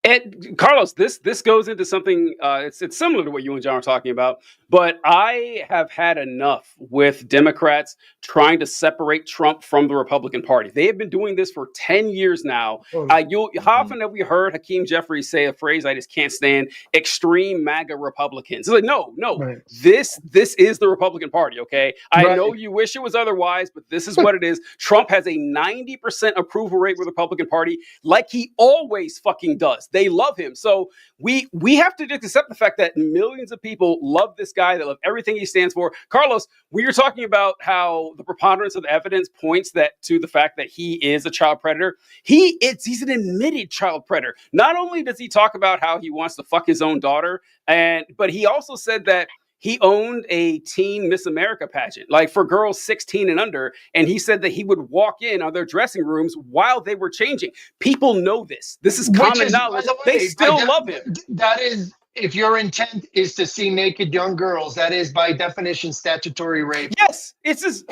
And Carlos, this goes into something. It's similar to what you and John are talking about, but I have had enough with Democrats trying to separate Trump from the Republican Party. They have been doing this for 10 years now. How often have we heard Hakeem Jeffries say a phrase I just can't stand? Extreme MAGA Republicans. It's like, no, right. This is the Republican Party. Okay, I know you wish it was otherwise, but this is what it is. Trump has a 90% approval rate with the Republican Party, like he always fucking does. They love him. So we have to just accept the fact that millions of people love this guy, that love everything he stands for. Carlos, we were talking about how the preponderance of the evidence points to the fact that he is a child predator. He's an admitted child predator. Not only does he talk about how he wants to fuck his own daughter, but he also said that he owned a teen Miss America pageant, like for girls 16 and under. And he said that he would walk in on their dressing rooms while they were changing. People know this. This is common knowledge. They still love him. That is, if your intent is to see naked young girls, that is by definition statutory rape. Yes, it's just,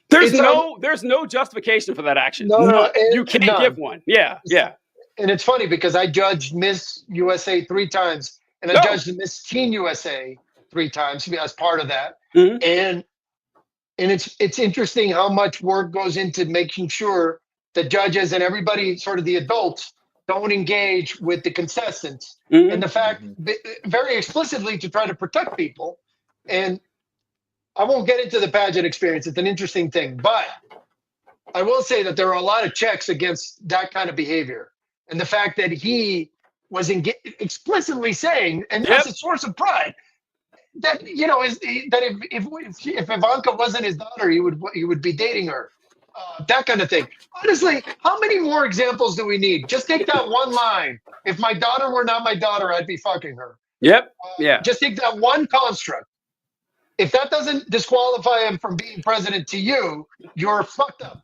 there's no justification for that action. No, you can't give one. Yeah. And it's funny because I judged Miss USA 3 times, and I judged Miss Teen USA 3 times as part of that. Mm-hmm. And it's interesting how much work goes into making sure the judges and everybody, sort of the adults, don't engage with the contestants. Mm-hmm. And the fact very explicitly to try to protect people. And I won't get into the pageant experience. It's an interesting thing, but I will say that there are a lot of checks against that kind of behavior. And the fact that he was explicitly saying, and that's a source of pride, that is that if Ivanka wasn't his daughter, he would be dating her, that kind of thing. Honestly, how many more examples do we need? Just take that one line. If my daughter were not my daughter, I'd be fucking her. Yep. Just take that one construct. If that doesn't disqualify him from being president to you, you're fucked up,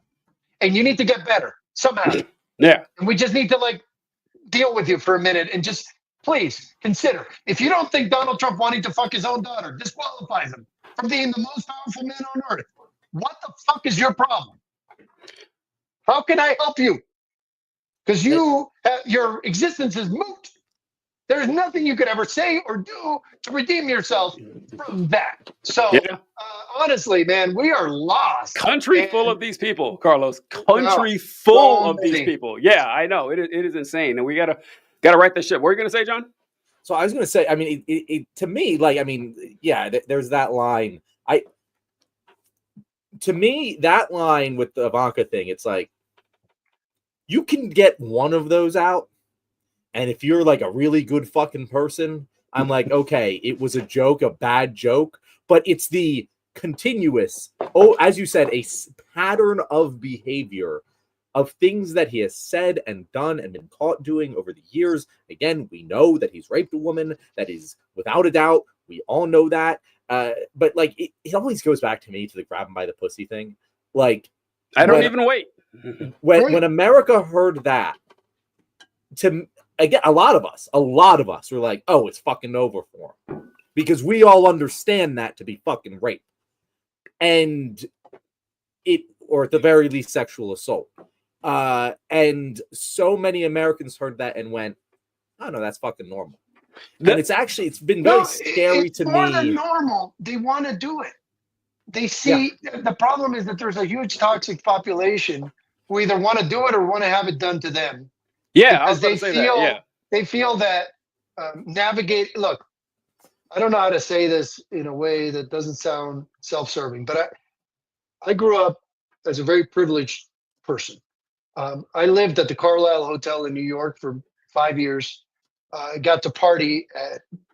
and you need to get better somehow. Yeah. And we just need to deal with you for a minute and just please consider, if you don't think Donald Trump wanting to fuck his own daughter disqualifies him from being the most powerful man on earth, what the fuck is your problem? How can I help you? Because your existence is moot. There's nothing you could ever say or do to redeem yourself from that. So honestly, man, we are lost. Country full of these people, Carlos. Country full of these people. Yeah, I know. It is insane. And we gotta write this shit. What are you gonna say, John? So I was gonna say, I mean, it to me, there's that line. To me, that line with the Ivanka thing, it's like, you can get one of those out, and if you're like a really good fucking person, I'm like, okay, it was a joke, a bad joke, but it's the continuous, as you said, a pattern of behavior of things that he has said and done and been caught doing over the years. Again, we know that he's raped a woman. That is without a doubt. We all know that. But it always goes back to me to the grab him by the pussy thing. I don't even wait. When America heard that, again, a lot of us were like, oh, it's fucking over for him. Because we all understand that to be fucking rape. And or at the very least, sexual assault. And so many Americans heard that and went, oh no, that's fucking normal. And it's been very scary to me. More than normal. They want to do it. They see the problem is that there's a huge toxic population who either want to do it or want to have it done to them. Yeah, I was going to say that. Yeah. They feel that navigate. Look, I don't know how to say this in a way that doesn't sound self-serving, but I grew up as a very privileged person. I lived at the Carlisle Hotel in New York for 5 years. I got to party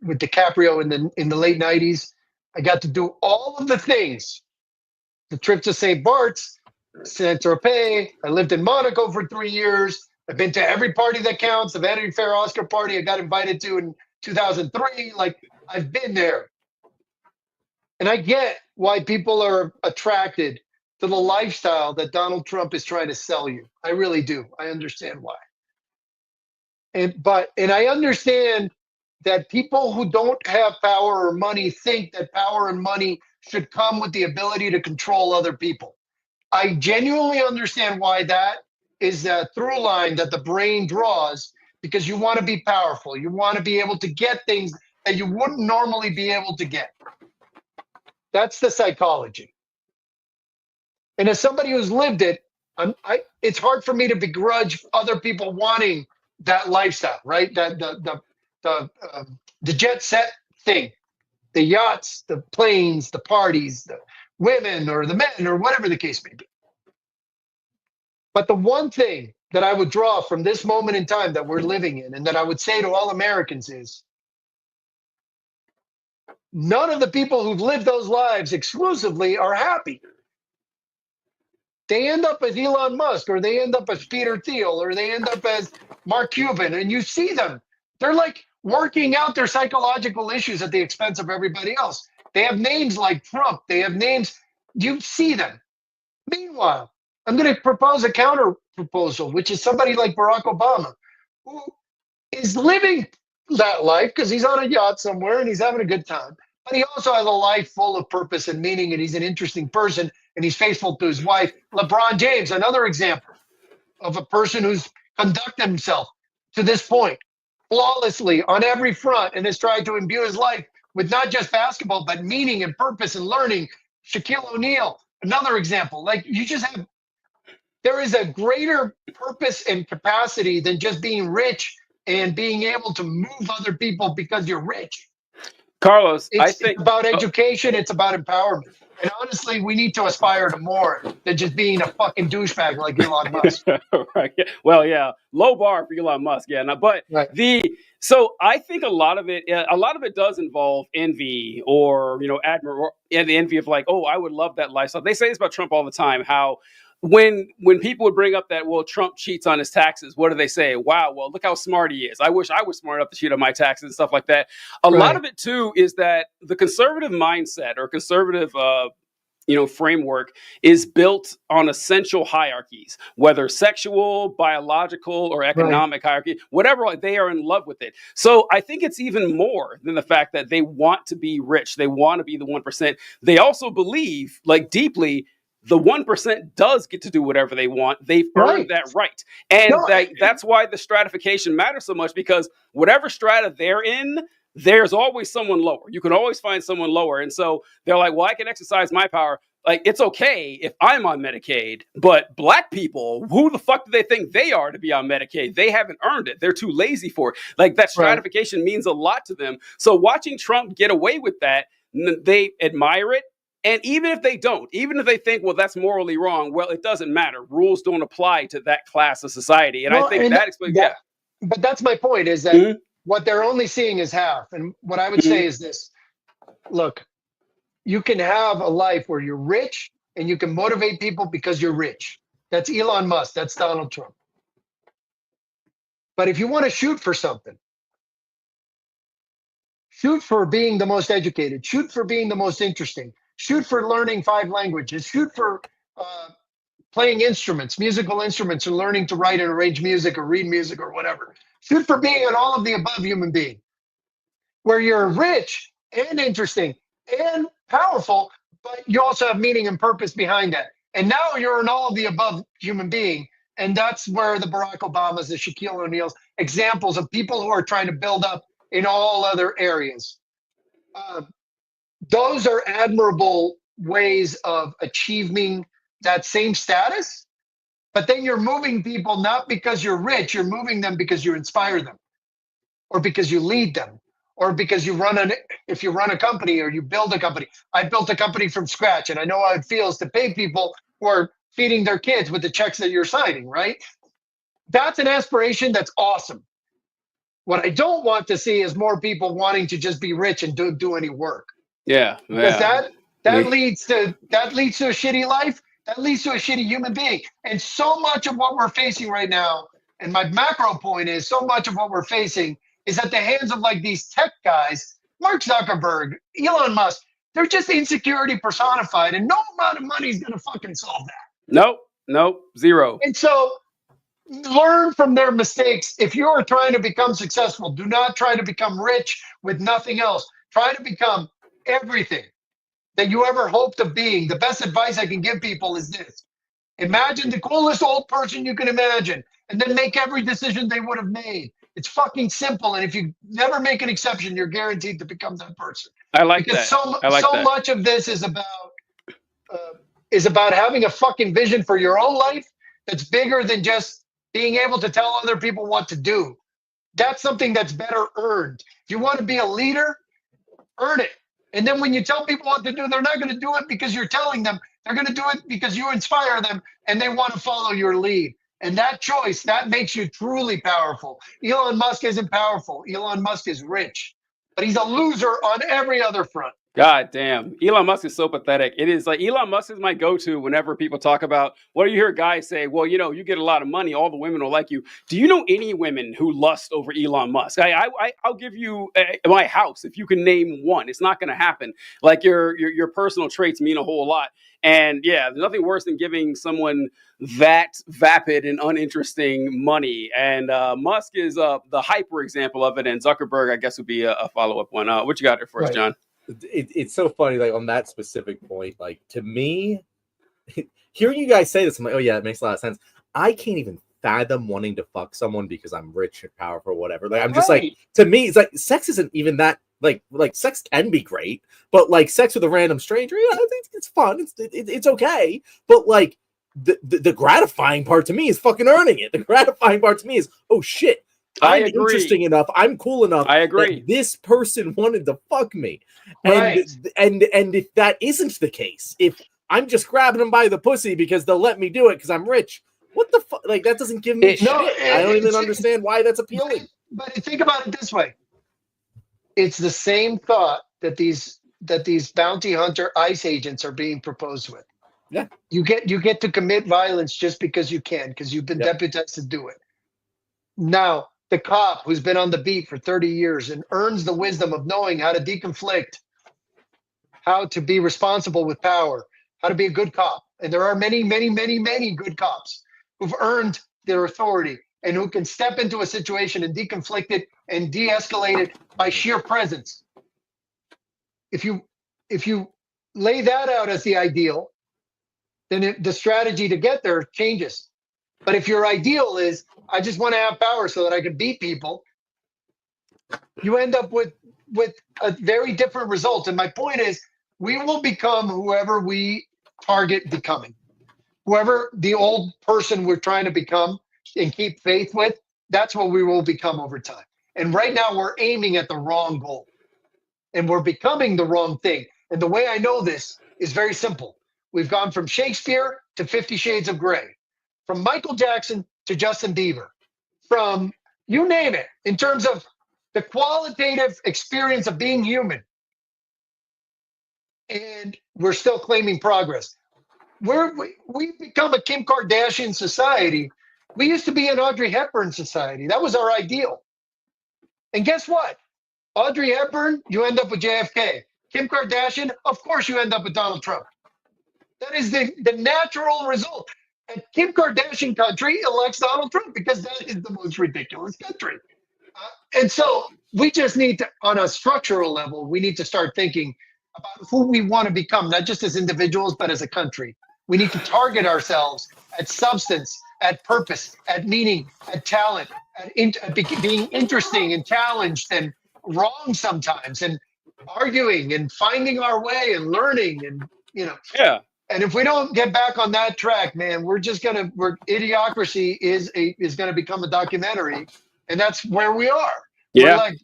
with DiCaprio in the late 90s. I got to do all of the things. The trip to St. Bart's, Saint-Tropez. I lived in Monaco for 3 years. I've been to every party that counts. The Vanity Fair Oscar party I got invited to in 2003. Like, I've been there. And I get why people are attracted to the lifestyle that Donald Trump is trying to sell you. I really do. I understand why. And I understand that people who don't have power or money think that power and money should come with the ability to control other people. I genuinely understand why that is a through line that the brain draws, because you want to be powerful. You want to be able to get things that you wouldn't normally be able to get. That's the psychology. And as somebody who's lived it, it's hard for me to begrudge other people wanting that lifestyle, right? That the jet set thing, the yachts, the planes, the parties, the women or the men or whatever the case may be. But the one thing that I would draw from this moment in time that we're living in, and that I would say to all Americans, is none of the people who've lived those lives exclusively are happy. They end up as Elon Musk, or they end up as Peter Thiel, or they end up as Mark Cuban, and you see them. They're like working out their psychological issues at the expense of everybody else. They have names like Trump. They have names. You see them. Meanwhile, I'm going to propose a counter proposal, which is somebody like Barack Obama, who is living that life because he's on a yacht somewhere and he's having a good time. But he also has a life full of purpose and meaning, and he's an interesting person, and he's faithful to his wife. LeBron James, another example of a person who's conducted himself to this point flawlessly on every front and has tried to imbue his life with not just basketball, but meaning and purpose and learning. Shaquille O'Neal, another example. Like, you just have, there is a greater purpose and capacity than just being rich and being able to move other people because you're rich. Carlos, It's I think about education. It's about empowerment. And honestly, we need to aspire to more than just being a fucking douchebag like Elon Musk. Right. Well, yeah, low bar for Elon Musk. Yeah, no, but Right. So I think a lot of it does involve envy, or and the envy of like, oh, I would love that lifestyle. They say this about Trump all the time. How when people would bring up that, well, Trump cheats on his taxes, what do they say? Wow, well, look how smart he is. I wish I was smart enough to cheat on my taxes and stuff like that. A lot of it too is that the conservative mindset or conservative framework is built on essential hierarchies, whether sexual, biological, or economic hierarchy, whatever, like, they are in love with it. So I think it's even more than the fact that they want to be rich. They want to be the 1%. They also believe, like, deeply, the 1% does get to do whatever they want. They've earned that right. And that's why the stratification matters so much, because whatever strata they're in, there's always someone lower. You can always find someone lower. And so they're like, well, I can exercise my power. Like, it's okay if I'm on Medicaid, but black people, who the fuck do they think they are to be on Medicaid? They haven't earned it. They're too lazy for it. Like, that stratification means a lot to them. So watching Trump get away with that, they admire it. And even if they don't, even if they think, well, that's morally wrong, well, it doesn't matter. Rules don't apply to that class of society. And I think that explains that. But that's my point, is that what they're only seeing is half. And what I would say is this: look, you can have a life where you're rich and you can motivate people because you're rich. That's Elon Musk. That's Donald Trump. But if you want to shoot for something, shoot for being the most educated, shoot for being the most interesting, shoot for learning 5 languages, shoot for playing instruments, musical instruments, or learning to write and arrange music or read music or whatever. Shoot for being an all of the above human being, where you're rich and interesting and powerful, but you also have meaning and purpose behind that. And now you're an all of the above human being. And that's where the Barack Obamas, the Shaquille O'Neals, examples of people who are trying to build up in all other areas. Those are admirable ways of achieving that same status. But then you're moving people not because you're rich, you're moving them because you inspire them, or because you lead them, or because if you run a company or you build a company. I built a company from scratch, and I know how it feels to pay people who are feeding their kids with the checks that you're signing, right? That's an aspiration that's awesome. What I don't want to see is more people wanting to just be rich and don't do any work. Yeah, Because yeah. that leads to a shitty life. That leads to a shitty human being. And so much of what we're facing right now, and my macro point is, so much of what we're facing is at the hands of like these tech guys, Mark Zuckerberg, Elon Musk. They're just insecurity personified, and no amount of money is gonna fucking solve that. Nope, zero. And so learn from their mistakes. If you are trying to become successful, do not try to become rich with nothing else. Try to become everything that you ever hoped of being. The best advice I can give people is this: imagine the coolest old person you can imagine, and then make every decision they would have made. It's fucking simple. And if you never make an exception, you're guaranteed to become that person. I like Because that. I like so that. much of this is about having a fucking vision for your own life that's bigger than just being able to tell other people what to do. That's something that's better earned. If you want to be a leader, earn it. And then when you tell people what to do, they're not going to do it because you're telling them. They're going to do it because you inspire them and they want to follow your lead. And that choice, that makes you truly powerful. Elon Musk isn't powerful. Elon Musk is rich, but he's a loser on every other front. God damn. Elon Musk is so pathetic. It is like Elon Musk is my go-to whenever people talk about, well, you hear guys say, well, you know, you get a lot of money, all the women will like you. Do you know any women who lust over Elon Musk? I'll give you my house if you can name one. It's not going to happen. Like your personal traits mean a whole lot. And yeah, there's nothing worse than giving someone that vapid and uninteresting money. And Musk is the hyper example of it. And Zuckerberg, I guess, would be a follow-up one. What you got there for us, John? It's so funny, like on that specific point, like to me, hearing you guys say this, I'm like, oh yeah, it makes a lot of sense. I can't even fathom wanting to fuck someone because I'm rich and powerful or whatever. Like I'm just like, to me, it's like sex isn't even that like sex can be great, but like sex with a random stranger, yeah, it's fun, it's okay, but like the gratifying part to me is fucking earning it. The gratifying part to me is, oh shit, I'm interesting enough, I'm cool enough. I agree. This person wanted to fuck me. Right. And if that isn't the case, if I'm just grabbing them by the pussy because they'll let me do it because I'm rich, what the fuck? Like that doesn't give me shit. I don't even understand why that's appealing. But think about it this way: it's the same thought that these bounty hunter ICE agents are being proposed with. Yeah, you get to commit violence just because you can, because you've been deputized to do it. Now, the cop who's been on the beat for 30 years and earns the wisdom of knowing how to deconflict, how to be responsible with power, how to be a good cop. And there are many, many, many, many good cops who've earned their authority and who can step into a situation and deconflict it and de-escalate it by sheer presence. If you lay that out as the ideal, then the strategy to get there changes. But if your ideal is, I just want to have power so that I can beat people, you end up with a very different result. And my point is, we will become whoever we target becoming. Whoever the old person we're trying to become and keep faith with, that's what we will become over time. And right now we're aiming at the wrong goal. And we're becoming the wrong thing. And the way I know this is very simple. We've gone from Shakespeare to 50 Shades of Grey, from Michael Jackson to Justin Bieber, from you name it, in terms of the qualitative experience of being human. And we're still claiming progress. We've become a Kim Kardashian society. We used to be an Audrey Hepburn society. That was our ideal. And guess what? Audrey Hepburn, you end up with JFK. Kim Kardashian, of course you end up with Donald Trump. That is the natural result. And Kim Kardashian country elects Donald Trump because that is the most ridiculous country. And so we just need to, on a structural level, we need to start thinking about who we want to become, not just as individuals, but as a country. We need to target ourselves at substance, at purpose, at meaning, at talent, at being interesting and challenged and wrong sometimes, and arguing and finding our way and learning, and Yeah. And if we don't get back on that track, man, Idiocracy is gonna become a documentary, and that's where we are. Yeah. We're like,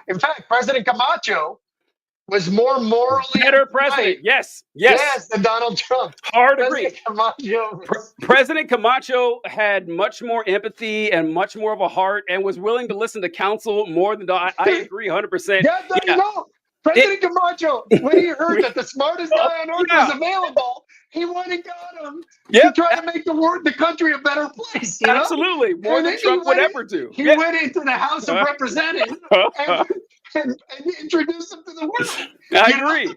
in fact, President Camacho was more morally better president. right, Yes, than Donald Trump. Hard agree. Camacho President Camacho had much more empathy and much more of a heart, and was willing to listen to counsel more than I agree 100%. Yeah, there you go. President Camacho, when he heard that the smartest guy on earth was available, he went and got him to try to make the country a better place. You know? Absolutely, more than Trump would ever do. He went into the House of Representatives and introduced him to the world. I agree.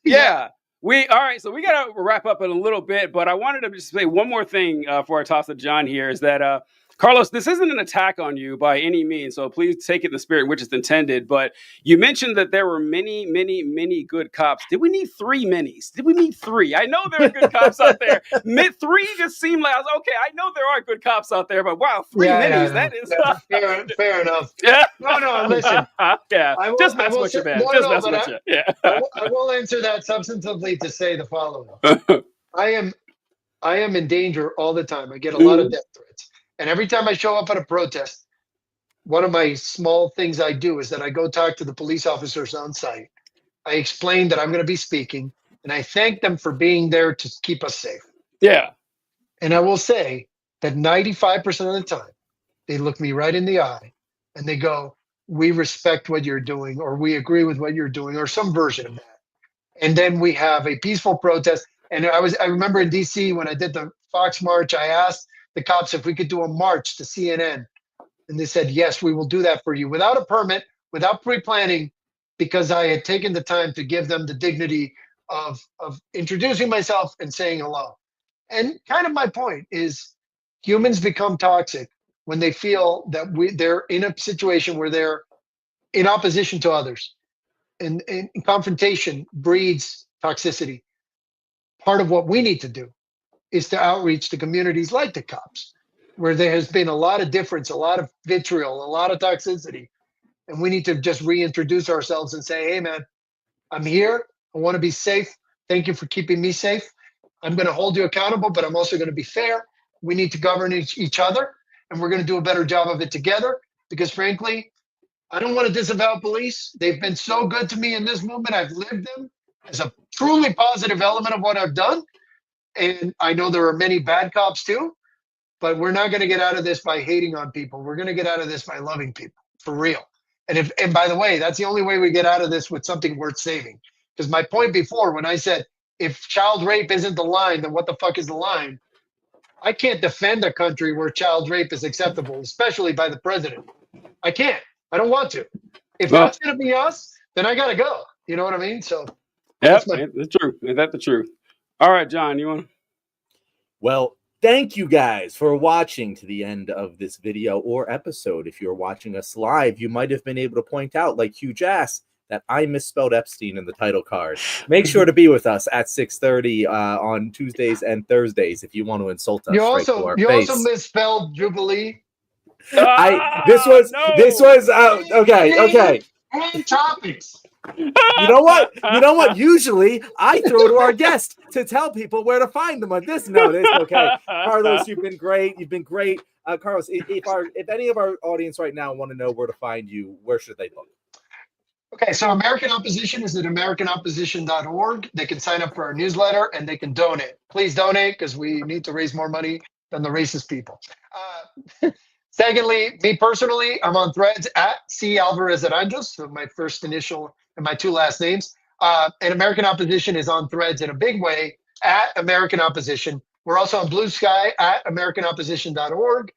Yeah. All right, so we got to wrap up in a little bit, but I wanted to just say one more thing before I toss to John here is that, Carlos, this isn't an attack on you by any means, so please take it in the spirit in which it's intended, but you mentioned that there were many, many, many good cops. Did we need 3 minis? Did we need 3? I know there are good cops out there. 3 just seemed like, I was okay, I know there are good cops out there, but wow, 3 minis, that is... fair enough. Yeah. No, listen. Yeah, just mess with you, man. Just mess with you. Yeah. I will answer that substantively to say the following. I am in danger all the time. I get a lot of death threats. And every time I show up at a protest, one of my small things I do is that I go talk to the police officers on site. I explain that I'm going to be speaking, and I thank them for being there to keep us safe. Yeah. And I will say that 95% of the time, they look me right in the eye and they go, "We respect what you're doing," or "We agree with what you're doing," or some version of that. And then we have a peaceful protest. And I remember in DC when I did the Fox March, I asked the cops if we could do a march to CNN. And they said, "Yes, we will do that for you," without a permit, without pre-planning, because I had taken the time to give them the dignity of introducing myself and saying hello. And kind of my point is humans become toxic when they feel that they're in a situation where they're in opposition to others. And confrontation breeds toxicity. Part of what we need to do is to outreach to communities like the cops, where there has been a lot of difference, a lot of vitriol, a lot of toxicity. And we need to just reintroduce ourselves and say, "Hey, man, I'm here. I want to be safe. Thank you for keeping me safe. I'm going to hold you accountable, but I'm also going to be fair. We need to govern each other, and we're going to do a better job of it together." Because frankly, I don't want to disavow police. They've been so good to me in this movement. I've lived them as a truly positive element of what I've done. And I know there are many bad cops too, but we're not going to get out of this by hating on people. We're going to get out of this by loving people, for real. And by the way, that's the only way we get out of this with something worth saving. Because my point before, when I said, if child rape isn't the line, then what the fuck is the line? I can't defend a country where child rape is acceptable, especially by the president. I can't. I don't want to. If that's going to be us, then I got to go. You know what I mean? So, yeah, that's true. That's the truth. All right, John, you want? Well, thank you guys for watching to the end of this video or episode. If you're watching us live, you might have been able to point out, like Huge Ass, that I misspelled Epstein in the title card. Make sure to be with us at 6:30 on Tuesdays and Thursdays if you want to insult us. You also misspelled Jubilee. This was okay. And topics. You know what? Usually I throw to our guest to tell people where to find them. But this okay. Carlos, you've been great. Carlos, if any of our audience right now want to know where to find you, where should they look? Okay, so American Opposition is at americanopposition.org. They can sign up for our newsletter and they can donate. Please donate, because we need to raise more money than the racist people. Secondly, me personally, I'm on Threads at C Alvarez Aranjos, so my first initial and my 2 last names. And American Opposition is on Threads in a big way at American Opposition. We're also on Blue Sky at americanopposition.org.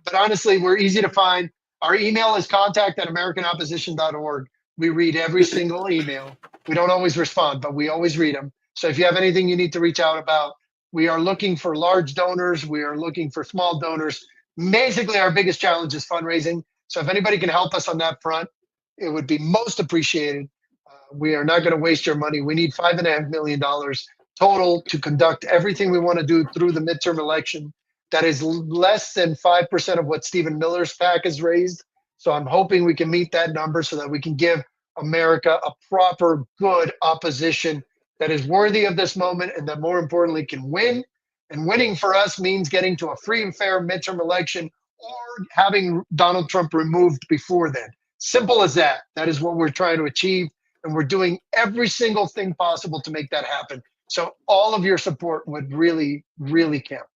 But honestly, we're easy to find. Our email is contact@americanopposition.org. We read every single email. We don't always respond, but we always read them. So if you have anything you need to reach out about, we are looking for large donors. We are looking for small donors. Basically, our biggest challenge is fundraising. So if anybody can help us on that front, it would be most appreciated. We are not going to waste your money. We need $5.5 million total to conduct everything we want to do through the midterm election. That is less than 5% of what Stephen Miller's PAC has raised. So I'm hoping we can meet that number so that we can give America a proper, good opposition that is worthy of this moment and that more importantly can win. And winning for us means getting to a free and fair midterm election or having Donald Trump removed before then. Simple as that. That is what we're trying to achieve. And we're doing every single thing possible to make that happen. So all of your support would really, really count.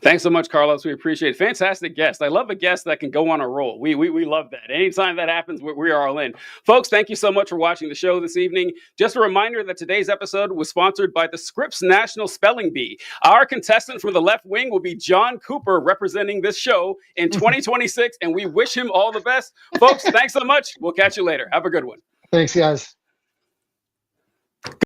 Thanks so much, Carlos. We appreciate it. Fantastic guest. I love a guest that can go on a roll. We love that. Anytime that happens, we are all in. Folks, thank you so much for watching the show this evening. Just a reminder that today's episode was sponsored by the Scripps National Spelling Bee. Our contestant from the left wing will be John Cooper representing this show in 2026, and we wish him all the best. Folks, thanks so much. We'll catch you later. Have a good one. Thanks, guys.